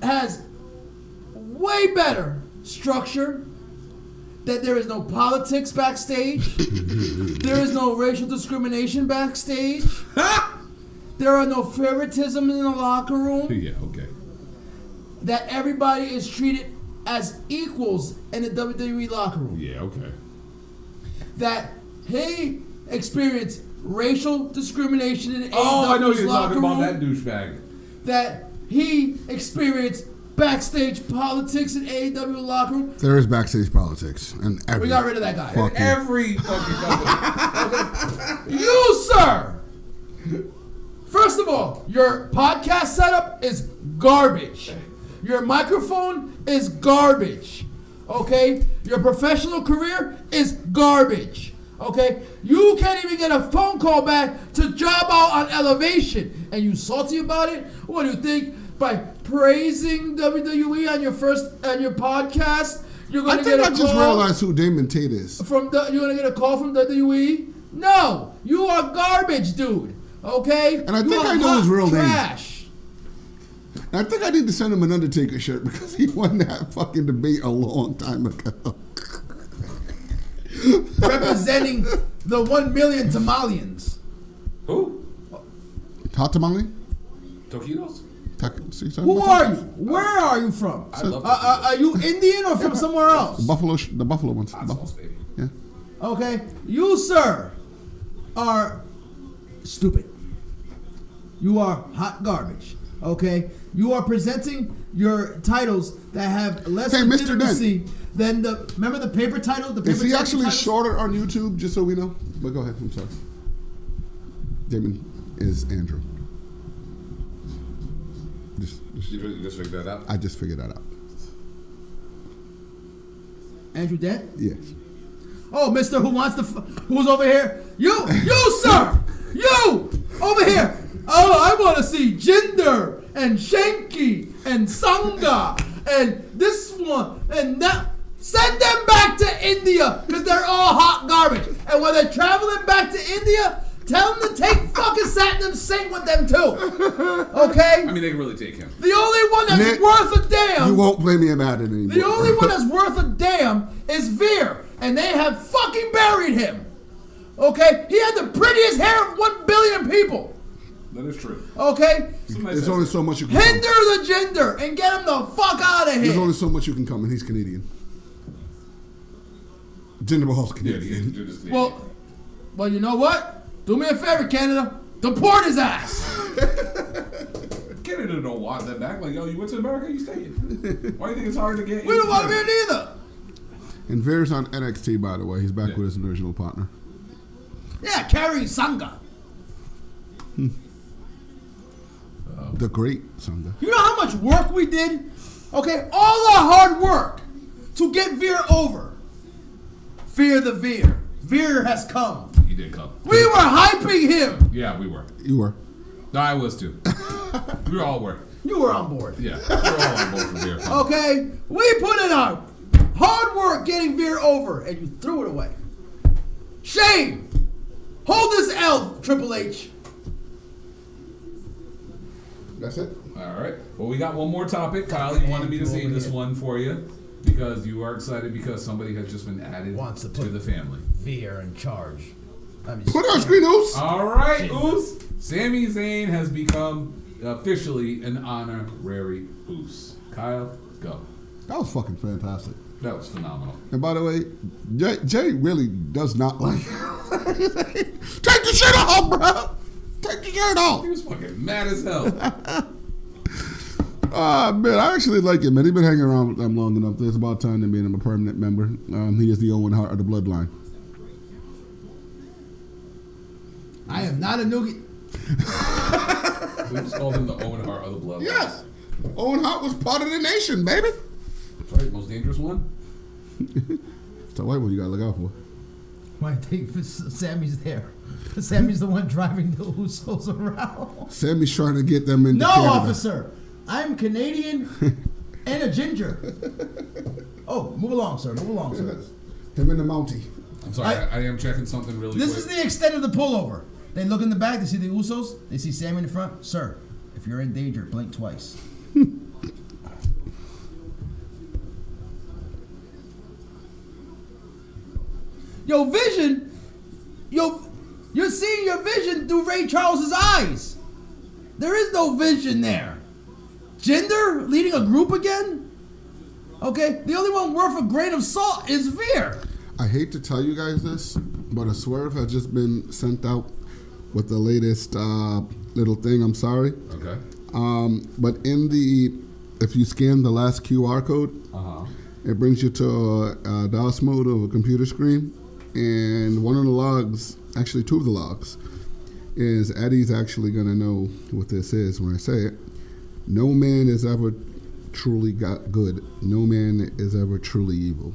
has way better structure, that there is no politics backstage, there is no racial discrimination backstage, there are no favoritism in the locker room, Yeah, okay. that everybody is treated as equals in the WWE locker room. Yeah, okay. That he experienced racial discrimination in Oh, I know AEW's you're locker talking about room. that douchebag. That he experienced backstage politics in AEW locker room. There is backstage politics. And We got rid of that guy. Fuck you. Every fucking company. You, sir! First of all, your podcast setup is garbage. Your microphone is garbage. Okay? Your professional career is garbage. Okay? You can't even get a phone call back to job out on Elevation. And you salty about it? What do you think? By praising WWE on your podcast, you're gonna get a call? I just realized who Damon Tate is. You're gonna get a call from WWE? No, you are garbage, dude. Okay? And I You think are I know his hot real name. trash. I think I need to send him an Undertaker shirt because he won that fucking debate a long time ago. Representing the 1 million Tamalians. Who? Hot tamale? Taquitos? Who are you? Where are you from? I love Are you Indian or from somewhere else? The Buffalo ones. hot sauce, baby. Yeah. Okay, you, sir, are stupid. You are hot garbage. Okay, you are presenting your titles that have less Hey, Mr. legitimacy than the. Remember the paper title? The paper Is he title actually titles? shorter on YouTube, just so we know? But go ahead, I'm sorry. Damon is Andrew. You just figured that out? I just figured that out. Andrew Dent? Yeah. Oh, Mister, who's over here? You, sir, you over here. Oh, I want to see Jinder and Shanky and Sangha and this one and that. Send them back to India because they're all hot garbage. And when they're traveling back to India, tell them to take fucking Satnam Singh with them too. Okay? I mean, they can really take him. The only one that's Nick, worth a damn. You won't play me in Madden anymore. The only one that's worth a damn is Veer, and they have fucking buried him. Okay? He had the prettiest hair of 1 billion people. That is true. Okay? There's only so much you can Hinder come. the gender and get him the fuck out of There's here. only so much you can come, and he's Canadian. Jinder Mahal's Canadian. Well, you know what? Do me a favor, Canada. Deport his ass. Canada Veer don't want that back. Like, yo, you went to America, you staying. Why do you think it's hard to get? We don't want Veer neither. And Veer's on NXT, by the way. He's back with his original partner. Yeah, Kerry Sanga. The great Sanga. You know how much work we did? Okay, all our hard work to get Veer over. Fear the Veer. Veer has come. He did come. We were hyping him. Yeah, we were. You were. No, I was too. We all were. You were on board. Yeah, we were all on board for Veer. Okay, we put in our hard work getting Veer over, and you threw it away. Shame. Hold this L, Triple H. That's it. All right. Well, we got one more topic. Kyle, you wanted me to save this one for you because you are excited because somebody has just been added Wants to to put the family. Veer in charge. Put on screen, Oos. All right, Oos. Sami Zayn has become officially an honorary Oos. Kyle, go. That was fucking fantastic. That was phenomenal. And by the way, Jay really does not like. Take the shirt off, bro. Take the shirt off. He was fucking mad as hell. Man, I actually like him, man. He's been hanging around with them long enough. It's about time to make him a permanent member. He is the Owen Hart of the bloodline. I am not a noogie. We just called him the Owen Hart of the bloodline. Yes. Owen Hart was part of the nation, baby. That's right, most dangerous one. It's the white one you gotta look out for. I think Sammy's there. Sammy's the one driving the Usos around. Sammy's trying to get them into No, Canada. officer. I'm Canadian and a ginger. Oh, move along, sir. Move along, sir. Him and the Mountie. I'm sorry, I am checking something really quick. This is the extent of the pullover. They look in the back, they see the Usos, they see Sammy in the front. Sir, if you're in danger, blink twice. Yo, Vision, you're seeing your vision through Ray Charles's eyes. There is no vision there. Jinder leading a group again? Okay, the only one worth a grain of salt is Veer. I hate to tell you guys this, but a swerve has just been sent out with the latest little thing. I'm sorry. Okay. But if you scan the last QR code, it brings you to a DOS mode of a computer screen. And one of the logs, actually two of the logs, is Eddie's actually going to know what this is when I say it. No man is ever truly good. No man is ever truly evil.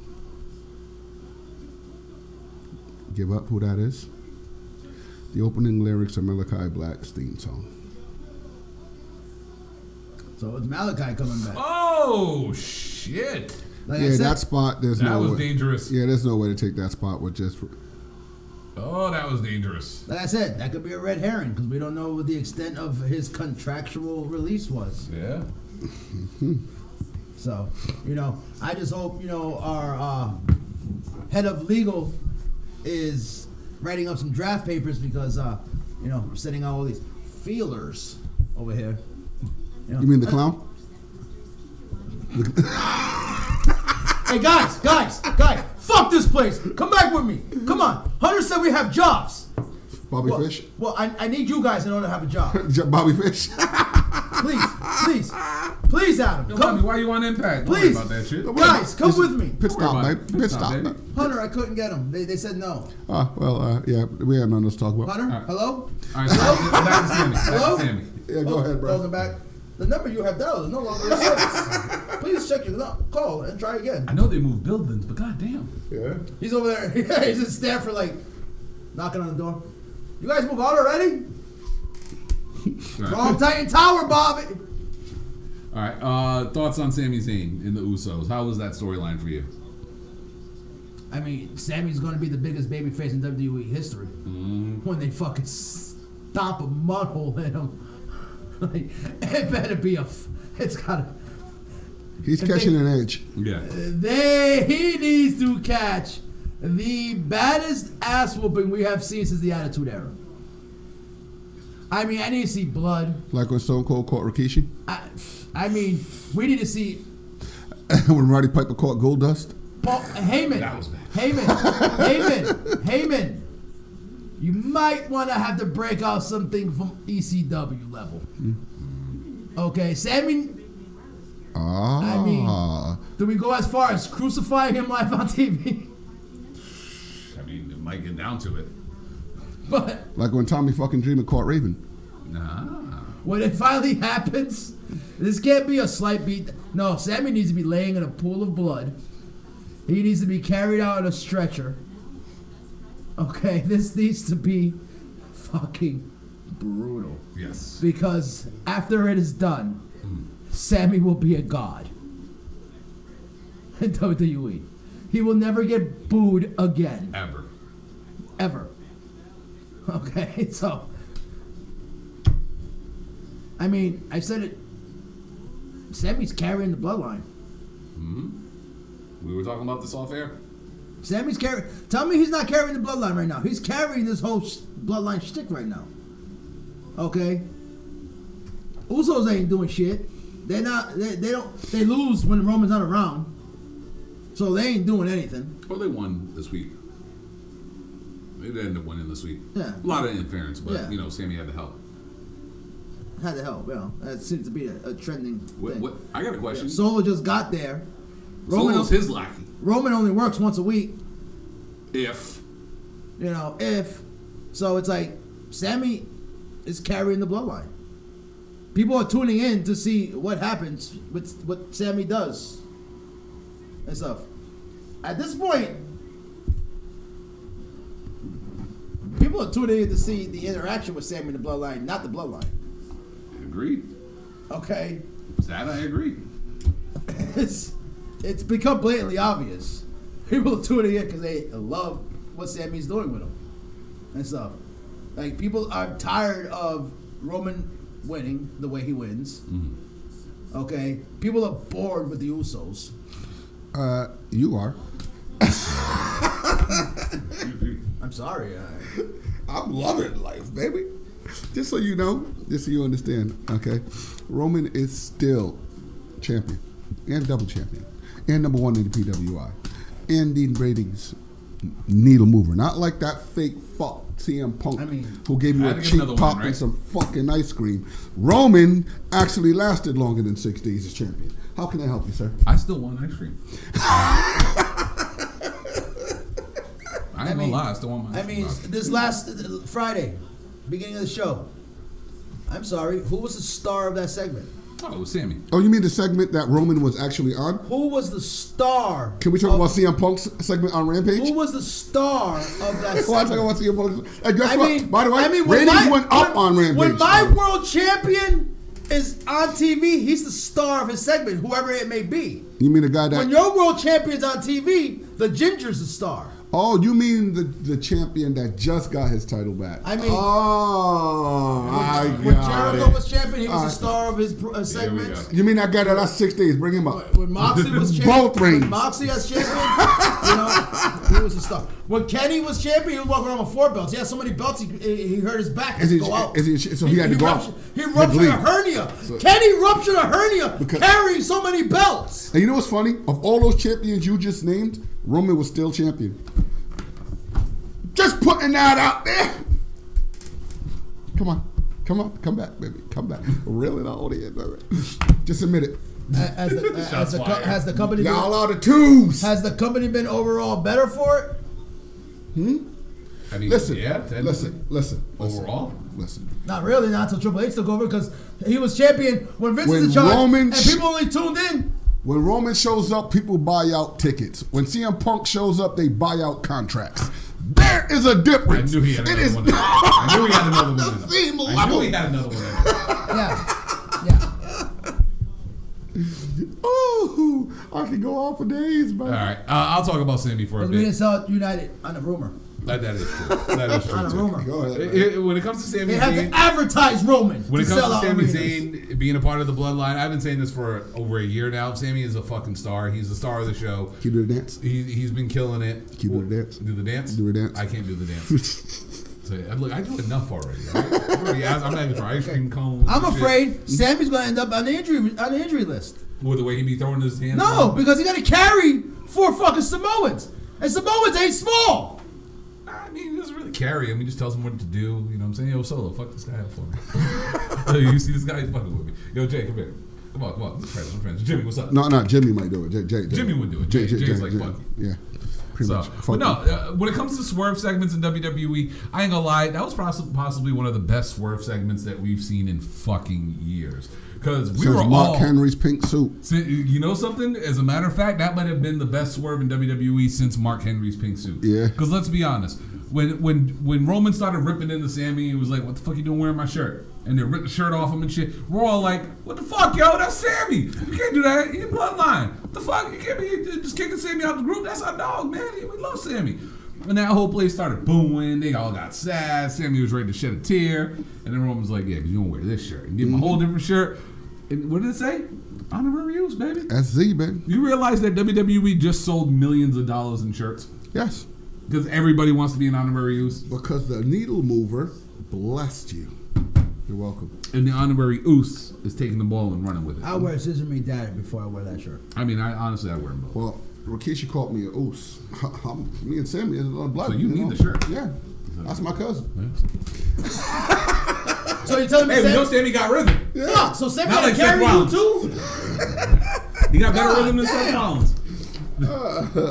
Give up who that is? The opening lyrics of Malachi Black's theme song. So it's Malachi coming back. Oh, shit. Like Yeah, I said, that spot, there's That no was way. dangerous. Yeah, there's no way to take that spot with just... Oh, that was dangerous. like I said, that could be a red herring because we don't know what the extent of his contractual release was. Yeah. So, I just hope, our head of legal is writing up some draft papers because, we're sending out all these feelers over here. You mean the clown? Hey, guys, fuck this place. Come back with me. Come on. Hunter said we have jobs. Bobby Fish? Well, I need you guys in order to have a job. Bobby Fish? Please, Adam. Yo, Come. Bobby, why you on Impact? Don't worry Please. about that shit. Guys, come with me. Pit stop, Worry about babe. it. Pit stop, baby. babe. Hunter, I couldn't get him. They said no. Yeah, we have nothing else to talk about. Hunter, hello? All right, so back to Sammy. Hello? Back to Sammy. Yeah, go ahead, bro. Welcome back. The number you have dialed is no longer in service. Please check your call and try again. I know they moved buildings, but goddamn. Yeah. He's over there. He's in Stanford, knocking on the door. You guys move out already? Wrong Titan Tower, Bobby. All right. Thoughts on Sami Zayn in the Usos? How was that storyline for you? I mean, Sammy's going to be the biggest babyface in WWE history. When they fucking stomp a mud hole in him. It better be it's gotta. He's catching an edge. Yeah. He needs to catch the baddest ass whooping we have seen since the Attitude Era. I mean, I need to see blood. Like when Stone Cold caught Rikishi? I mean, we need to see When Roddy Piper caught Goldust? Heyman. That was bad. Heyman. You might want to have to break out something from ECW level. Okay, Sammy. Ah. I mean, do we go as far as crucifying him live on TV? I mean, it might get down to it. But like when Tommy fucking Dreamer caught Raven. Nah. When it finally happens, this can't be a slight beat. No, Sammy needs to be laying in a pool of blood. He needs to be carried out on a stretcher. Okay, this needs to be fucking brutal. Yes. Because after it is done, Sammy will be a god in WWE. He will never get booed again. Ever. Okay, so I mean, I said it. Sammy's carrying the bloodline. We were talking about this off air. Sammy's carrying. Tell me he's not carrying the bloodline right now. He's carrying this whole bloodline shtick right now. Okay. Usos ain't doing shit. They're not. They don't. They lose when Roman's not around. So they ain't doing anything. Well, they won this week. They ended up winning this week. Yeah. A lot of interference, but Yeah. you know, Sammy had to help. Had to help. Well, that seems to be a trending thing. What? I got a question. Solo just got there. Solo's his lackey. Roman only works once a week. If. So it's like Sammy is carrying the bloodline. People are tuning in to see what happens with what Sammy does and stuff. At this point, people are tuning in to see the interaction with Sammy and the bloodline, not the bloodline. Agreed. Okay. That I agree. It's become blatantly obvious. People are tuning in because they love what Sammy's doing with them and stuff. Like, people are tired of Roman winning the way he wins. Okay? People are bored with the Usos. You are. I'm sorry. I'm loving life, baby. Just so you know, just so you understand, okay? Roman is still champion and double champion and number one in the PWI and Dean Brady's needle mover. Not like that fake fuck CM Punk who gave you a cheap pop and some fucking ice cream. Roman actually lasted longer than 6 days as champion. How can I help you, sir? I still want ice cream. I ain't gonna lie, I still want my ice cream. This last Friday, beginning of the show, I'm sorry, who was the star of that segment? Oh, it was Sammy. Oh, you mean the segment that Roman was actually on? Who was the star? Can we talk about CM Punk's segment on Rampage? Who was the star of that segment? Well, I talk about CM Punk. And guess I what? mean, By the way, I mean, ratings went up on Rampage. When my world champion is on TV, he's the star of his segment, whoever it may be. You mean the guy that... When your world champion's on TV, the Ginger's the star. Oh, you mean the champion that just got his title back? I mean... when Jericho was champion, he was the star of his segment. You mean that guy that last 6 days? Bring him up. When Moxley was champion... Both rings. When Moxley was champion, he was the star. When Kenny was champion, he was walking around with 4 belts. He had so many belts, he hurt his back and go out. So he had to go out. He ruptured a hernia. Kenny ruptured a hernia carrying so many belts. And you know what's funny? Of all those champions you just named, Roman was still champion. Just putting that out there. Come on. Come back, baby. Come back. Reel it all in, baby. Just admit it. Has the company y'all are the twos. Has the company been overall better for it? I mean, listen. Overall? Listen. Not really, not until Triple H took over because he was champion when Vince was in charge and people only tuned in. When Roman shows up, people buy out tickets. When CM Punk shows up, they buy out contracts. There is a difference. I knew he had another one. I knew he had another one. I knew he had another one. Yeah. Oh, I can go on for days, man. All right, I'll talk about Sammy for a bit. We didn't sell United on a rumor. That is true. That is true. On a rumor. Go ahead, when it comes to Sami Zayn, they have to advertise Roman. When it comes to Sami Zayn being a part of the bloodline, I've been saying this for over a year now. Sammy is a fucking star. He's the star of the show. Can you do the dance? He's been killing it. Can you do the dance? Do the dance? Do the dance. I can't do the dance. So, look, I do enough already. Right? I'm not even for ice cream cones. I'm afraid Sammy's going to end up on the injury list. With the way he be throwing his hands. No, because he got to carry 4 fucking Samoans, and Samoans ain't small. I mean, he doesn't really carry him. He just tells him what to do. You know what I'm saying? Yo, Solo, fuck this guy up for me. You see this guy? He's fucking with me. Yo, Jay, come here. Come on. We're friends. Jimmy, what's up? No, Jimmy might do it. Jay. Jimmy would do it. Jay's like, fuck you. Yeah. Pretty much. But no, when it comes to swerve segments in WWE, I ain't gonna lie, that was possibly one of the best swerve segments that we've seen in fucking years. Because we were Mark Henry's pink suit. You know something? As a matter of fact, that might have been the best swerve in WWE since Mark Henry's pink suit. Yeah. Because let's be honest, when Roman started ripping into Sammy, he was like, "What the fuck you doing wearing my shirt?" And they ripped the shirt off him and shit. We're all like, "What the fuck, yo? That's Sammy. You can't do that. He's bloodline. What the fuck? You can't be just kicking Sammy out the group. That's our dog, man. We love Sammy." And that whole place started booing. They all got sad. Sammy was ready to shed a tear. And then Roman was like, "Yeah, because you don't wear this shirt. And give him a whole different shirt." And what did it say? Honorary use, baby. SZ, baby. You realize that WWE just sold millions of dollars in shirts? Yes. Because everybody wants to be an honorary use. Because the needle mover blessed you. You're welcome. And the honorary use is taking the ball and running with it. I wear Scissor Me Daddy before I wear that shirt. I mean, honestly, I wear them both. Well, Rikishi called me a oos. Me and Sammy is blood. So you need the shirt. Yeah. That's my cousin. So you're telling me Hey, we know Sammy got rhythm. Fuck, so Sammy Not got like to carry Seth you Rollins. too? He got better rhythm than Seth Rollins.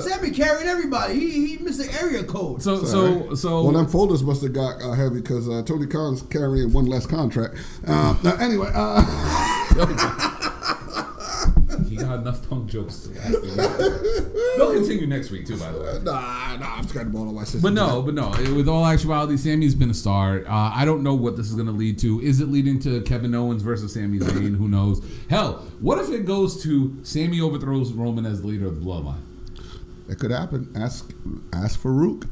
Sammy carried everybody. He missed the area code. So Well, them folders must have got heavy because Tony Khan's carrying one less contract. Anyway. He got enough punk jokes. They'll continue next week too, by the way. Nah, I'm scared of all of my sisters. But no. With all actuality, Sammy's been a star. I don't know what this is going to lead to. Is it leading to Kevin Owens versus Sami Zayn? Who knows? Hell, what if it goes to Sammy overthrows Roman as the leader of the Bloodline? It could happen. Ask Farouk.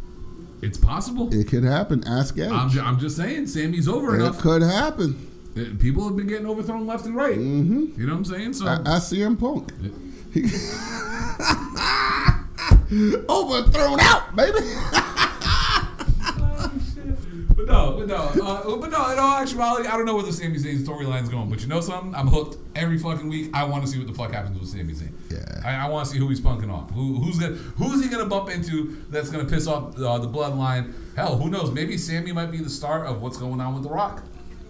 It's possible. It could happen. Ask Edge. I'm just saying, Sammy's over enough. It could happen. People have been getting overthrown left and right. Mm-hmm. You know what I'm saying? So I see CM Punk. Overthrown out, baby. But no. In all actuality, I don't know where the Sami Zayn storyline's going. But you know something? I'm hooked every fucking week. I want to see what the fuck happens with Sami Zayn. Yeah. I want to see who he's punking off. Who's he gonna bump into that's gonna piss off the Bloodline? Hell, who knows? Maybe Sammy might be the start of what's going on with The Rock.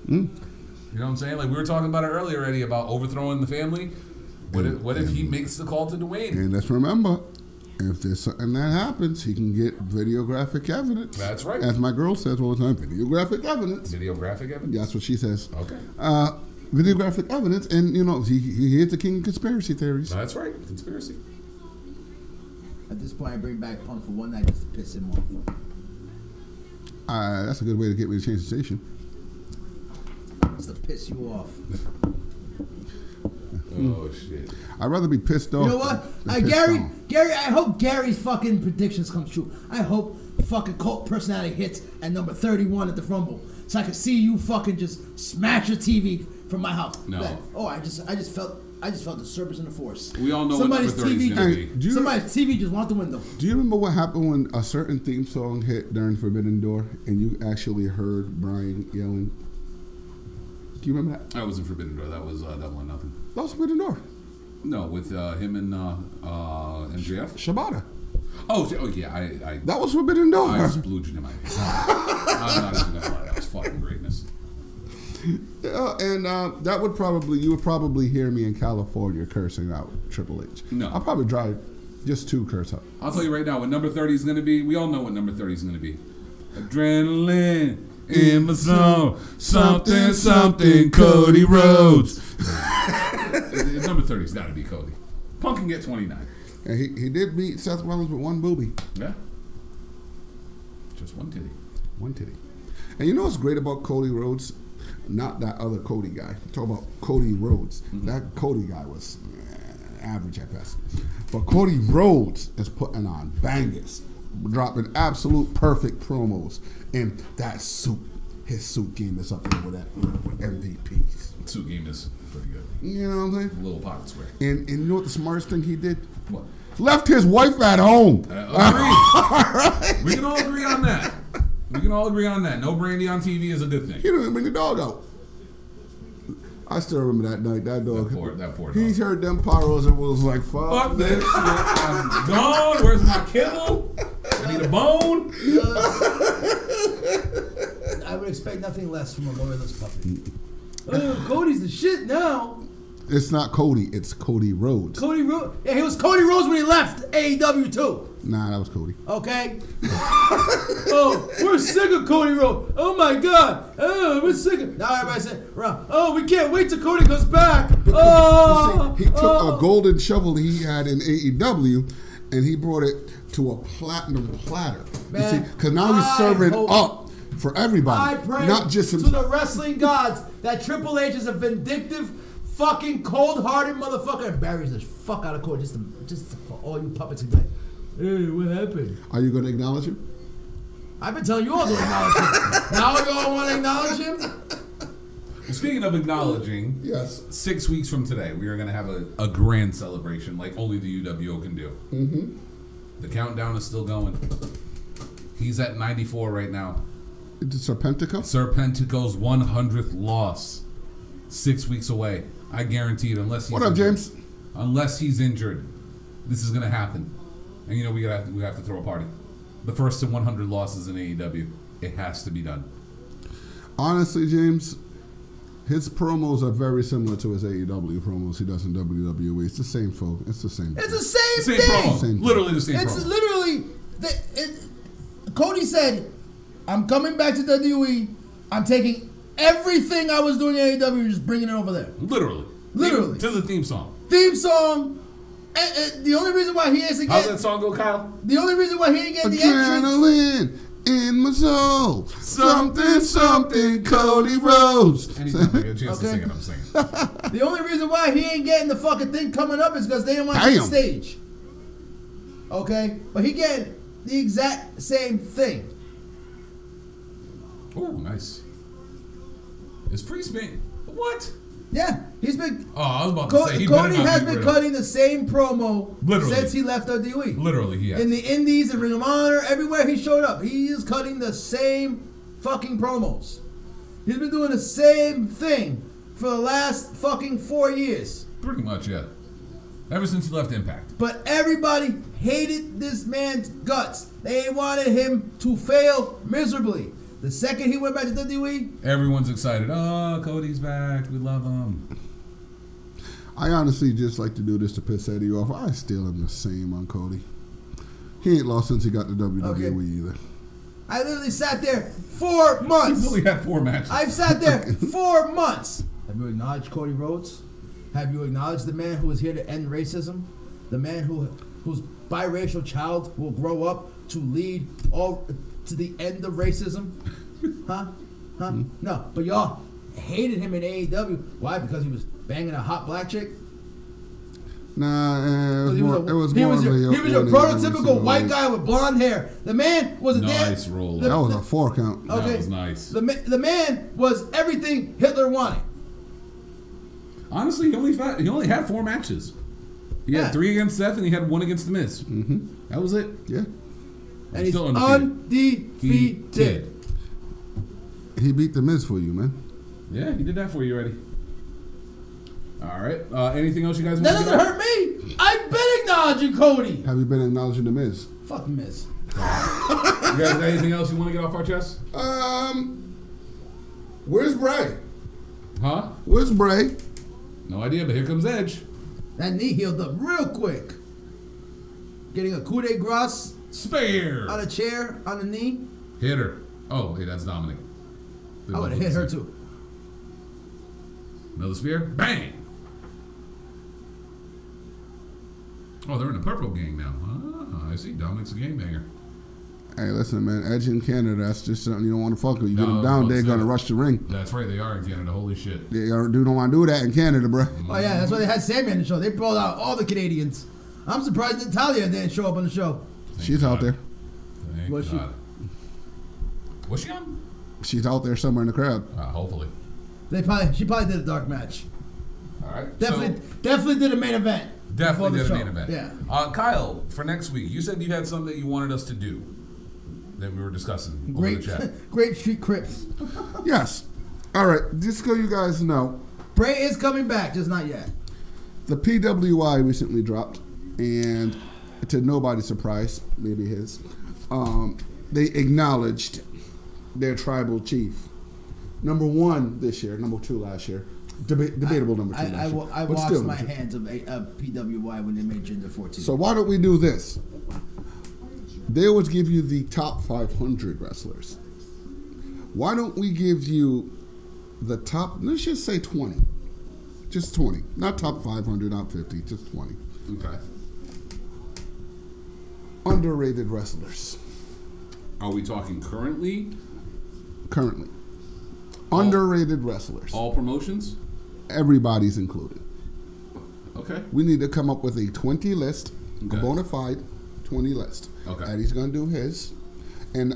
You know what I'm saying? Like we were talking about it earlier, Eddie, about overthrowing the family. What if he makes the call to Dwayne? And let's remember, if there's something that happens, he can get videographic evidence. That's right. As my girl says all the time, videographic evidence. Videographic evidence? That's what she says. Okay. Videographic evidence, and he is the king of conspiracy theories. That's right. Conspiracy. At this point, I bring back Punk for one night just to piss him off. That's a good way to get me to change the station. Just to piss you off. Oh shit! I'd rather be pissed off. You know what? Gary, I hope Gary's fucking predictions come true. I hope fucking cult personality hits at number 31 at the Rumble, so I can see you fucking just smash your TV from my house. No. Like, I just felt the service in the force. We all know somebody's what number 30 is going to be. Somebody's TV just went out the window. Do you remember what happened when a certain theme song hit during Forbidden Door, and you actually heard Bryan yelling? Do you remember that? That wasn't Forbidden Door. That was Double or Nothing. That was Forbidden Door. No, with him and MJF. Shibata. Oh yeah, I That was Forbidden Door. I splooged in my head. I'm not even gonna lie. That was fucking greatness. Yeah, and you would probably hear me in California cursing out Triple H. No. I'll probably drive just to curse out. I'll tell you right now what number 30 is going to be. We all know what number 30 is going to be. Adrenaline in my zone. Something, Cody Rhodes. Number 30's got to be Cody. Punk can get 29. And he did beat Seth Rollins with one booby. Yeah. Just one titty. One titty. And you know what's great about Cody Rhodes? Not that other Cody guy. Talk about Cody Rhodes. Mm-hmm. That Cody guy was average at best. But Cody Rhodes is putting on bangers, dropping absolute perfect promos. And that suit, his suit game is up there with MVPs. Suit game is pretty good. You know what I'm saying? A little pocket square. And you know what the smartest thing he did? What? Left his wife at home. Agreed. We can all agree on that. No brandy on TV is a good thing. He didn't bring the dog out. I still remember that night. That dog. That poor dog. He heard them pyros and was like, fuck this shit. I'm gone. Where's my kibble? I need a bone. nothing less from a loyalist puppy. Cody's the shit now. It's not Cody. It's Cody Rhodes. Cody Rhodes. Yeah, he was Cody Rhodes when he left AEW too. Nah, that was Cody. Okay. Oh, we're sick of Cody Rhodes. Oh my God. Oh, we're sick of. Now everybody said, oh, we can't wait till Cody comes back. Oh, he took a golden shovel he had in AEW, and he brought it to a platinum platter. Man, you see, because now he's serving up for everybody, I pray not just to himself. the wrestling gods that Triple H is a vindictive, fucking cold-hearted motherfucker and buries the fuck out of court just for all you puppets to be like, hey, what happened? Are you going to acknowledge him? I've been telling you all to acknowledge him. Now you all want to acknowledge him? Well, speaking of acknowledging, Yes. 6 weeks from today, we are going to have a grand celebration like only the UWO can do. Mm-hmm. The countdown is still going. He's at 94 right now. It's Serpentico? Serpentico's 100th loss. 6 weeks away. I guarantee it, unless he's What up, injured. James? Unless he's injured, this is going to happen. And you know we have to throw a party. The first to 100 losses in AEW. It has to be done. Honestly, James, his promos are very similar to his AEW promos he does in WWE. It's the same folk. It's the same. It's the same Same thing. promo. Same Literally the same It's promo. literally Cody said, I'm coming back to WWE. I'm taking everything I was doing in AEW and just bringing it over there. Literally. Literally. To the theme song. Theme song. And the only reason why he isn't How's getting that song go, Kyle? the only reason why he ain't getting the entrance. Adrenaline in my soul. Something, Cody Rhodes. Anytime I get a chance to Okay. sing it, I'm singing. The only reason why he ain't getting the fucking thing coming up is because they didn't want to get the Damn. stage. Okay? But he getting the exact same thing. Oh, nice. Is Priest being... What? Yeah. He's been... Oh, I was about to say, he better Cody not has be been Riddle. cutting the same promo Literally. since he left WWE. Literally, he has. In the Indies and Ring of Honor, everywhere he showed up, he is cutting the same fucking promos. He's been doing the same thing for the last fucking 4 years. Pretty much, yeah. Ever since he left Impact. But everybody hated this man's guts. They wanted him to fail miserably. The second he went back to WWE, Everyone's excited. Oh, Cody's back. We love him. I honestly just like to do this to piss Eddie off. I still am the same on Cody. He ain't lost since he got to WWE Okay. either. I literally sat there 4 months. He's only had 4 matches. I've sat there 4 months. Have you acknowledged Cody Rhodes? Have you acknowledged the man who is here to end racism? The man whose biracial child will grow up to lead all to the end of racism? Huh? No, but y'all hated him in AEW. Why? Because he was banging a hot black chick? Nah, He it was more of a prototypical white guy with blonde hair. The man was a Nice roll. That was a 4 count. Okay. That was nice. The man was everything Hitler wanted. Honestly, he only had 4 matches. He Yeah. had 3 against Seth and he had 1 against The Miz. Mm-hmm. That was it. Yeah. And he's Still undefeated. He beat the Miz for you, man. Yeah, he did that for you already. All right. Anything else you guys want That to doesn't get hurt me. I've been acknowledging Cody. Have you been acknowledging the Miz? Fuck Miz. You guys got anything else you want to get off our chest? Where's Bray? Huh? Where's Bray? No idea, but here comes Edge. That knee healed up real quick. Getting a coup de grace Spare. on a chair on the knee. Hit her. Oh, hey, that's Dominic. I would have hit her too. Another spear. Bang. Oh, they're in the purple gang now. Ah, I see. Dominic's a game banger. Hey, listen, man. Edge in Canada, that's just something you don't want to fuck with. You get No, them down, they're don't going to say it. rush the ring. That's right. They are in Canada. Holy shit. They don't want to do that in Canada, bro. Oh yeah, that's why they had Sammy on the show. They brought out all the Canadians. I'm surprised Natalia didn't show up on the show. She's out there. Thank Was she? God. Was she on? She's out there somewhere in the crowd. Hopefully. She probably did a dark match. All right. Definitely did a main event. before Definitely the did a show. main event. Yeah. Kyle, for next week, you said you had something that you wanted us to do that we were discussing over the chat. Grape Street Crips. Yes. All right. Just so you guys know, Bray is coming back, just not yet. the PWI recently dropped, and to nobody's surprise, maybe his, they acknowledged their tribal chief. Number 1 this year, number 2 last year. Debatable number 2 last year. I but washed still my number 2. hands of PWI when they made Jinder 14. So why don't we do this? They always give you the top 500 wrestlers. Why don't we give you the top, let's just say 20. Just 20. Not top 500, not 50, just 20. Okay. Underrated wrestlers. Are we talking currently? Currently. Underrated wrestlers. All promotions? Everybody's included. Okay. We need to come up with a 20 list, Okay. a bona fide 20 list. Okay. Eddie's going to do his. And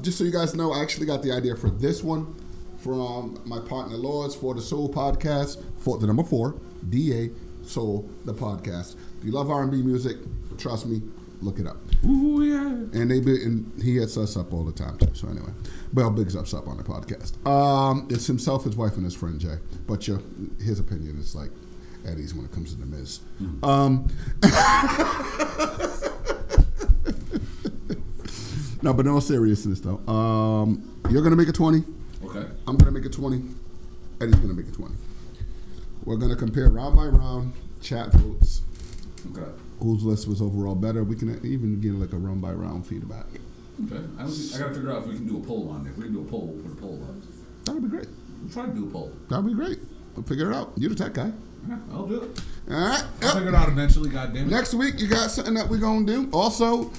just so you guys know, I actually got the idea for this one from my partner Laws for the Soul Podcast, for the number 4, DA Soul, the podcast. If you love R&B music, trust me, look it up. Ooh, yeah. And he hits us up all the time too. So anyway, Bell bigs us up on the podcast. It's himself, his wife, and his friend Jay. But his opinion is like Eddie's when it comes to the Miz. No, but in all seriousness though, you're gonna make a 20. Okay. I'm gonna make a 20. Eddie's gonna make a 20. We're gonna compare round by round, chat votes. Okay. Whose list was overall better? We can even get like a round by round feedback. Okay. I gotta figure out if we can do a poll on it. If we can do a poll, we'll put a poll up. That'd be great. We'll try to do a poll. That'd be great. We'll figure it out. You're the tech guy. Yeah, I'll do it. All right. I'll figure it out eventually, goddammit. Next week, you got something that we're going to do. Also,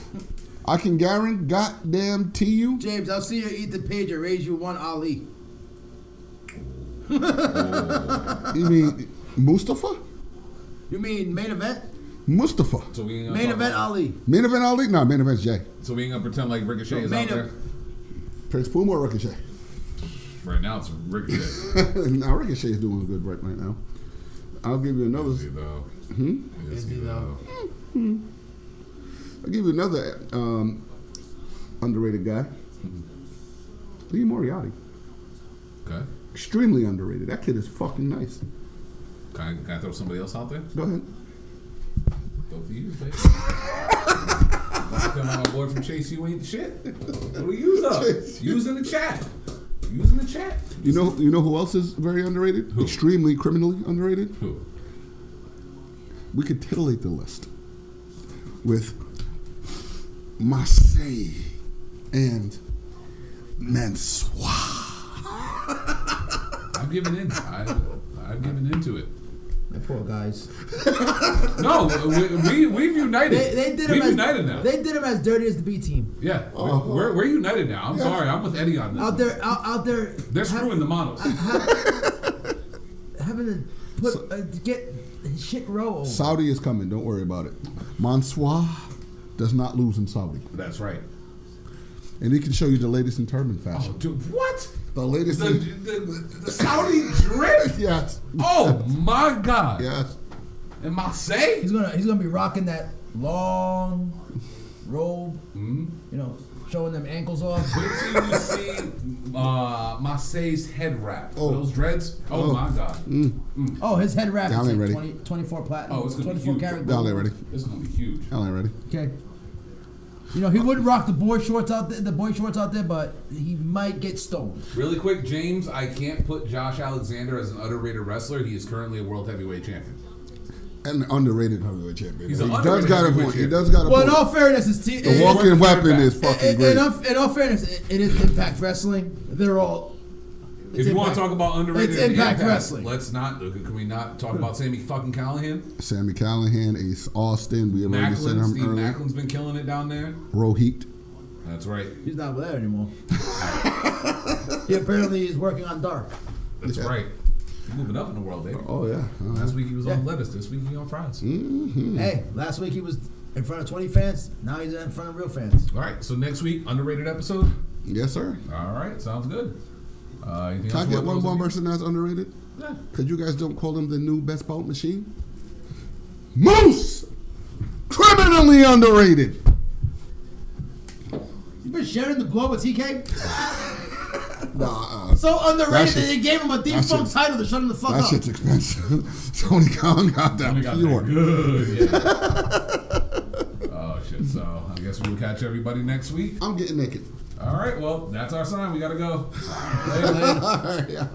I can guarantee you. James, I'll see you eat the page or raise you one Ali. You mean Mustafa? You mean main event? Mustafa. So we ain't Main event Ali. Main event Ali? No, main event's Jay. So we ain't gonna pretend like Ricochet is out there. Prince Puma or Ricochet? Right now it's Ricochet. Now Ricochet is doing good right now. I'll give you another. Is he though? Is he though? I'll give you another underrated guy. Lee Moriarty. Okay. Extremely underrated. That kid is fucking nice. Can I throw somebody else out there? Go ahead. Go for you, baby. Come on, my boy from Chase, you ain't the shit. What do you use up? Use in the chat. Use in the chat. You know who else is very underrated? Who? Extremely criminally underrated? Who? We could titillate the list with Marseille and Mansoir. I've given in. I've given into it. The poor guys. No, we've united. They did we've him united now. They did him as dirty as the B team. Yeah, we're united now. I'm sorry, I'm with Eddie on this. Out there. They're screwing the models. Having to get his shit roll. Saudi is coming. Don't worry about it. Mansoir does not lose in Saudi. That's right. And he can show you the latest in turban fashion. Oh, dude, what? The latest The Saudi drip? Yes. Oh my God. Yes. In Marseille? He's gonna be rocking that long robe. Mm-hmm. You know, showing them ankles off. Wait till you see Marseille's head wrap. Oh. Those dreads. Oh my God. Oh, his head wrap Y'all is ain't like ready. 24 platinum. Oh, it's gonna be 24 huge. karat Y'all gold. ain't ready. This is gonna be huge. Y'all ain't ready. Okay. You know, he would rock the boy shorts out there, but he might get stolen. Really quick, James, I can't put Josh Alexander as an underrated wrestler. He is currently a world heavyweight champion. And underrated heavyweight champion. He's He an does underrated got a heavyweight point. He champion. does got a Well, in point. all fairness, The walking weapon is fucking great. in all fairness, it is Impact Wrestling. They're all. If you want to talk about underrated it's Impact Wrestling. let's not. Can we not talk about Sammy fucking Callahan? Sammy Callahan, Ace Austin. We already said him Steve earlier. Macklin's been killing it down there. Rohit. That's right. He's not there anymore. He apparently is working on Dark. That's right. He's moving up in the world, baby. Oh yeah. Last week he was on lettuce. This week he's on fries. Hey, last week he was in front of 20 fans. Now he's in front of real fans. All right. So next week, underrated episode. Yes, sir. All right. Sounds good. Anything Can I else get you want one to person that's underrated? Yeah. Because you guys don't call him the new best bout machine? Moose! Criminally underrated. You been sharing the blow with TK? Nah, So underrated That that shit- they gave him a defunct title to shut him the fuck that up. shit's expensive. Tony Khan got that We got pure. that good. Yeah. Oh shit. So I guess we'll catch everybody next week. I'm getting naked. All right, well, that's our sign. We got to go. All right, yeah.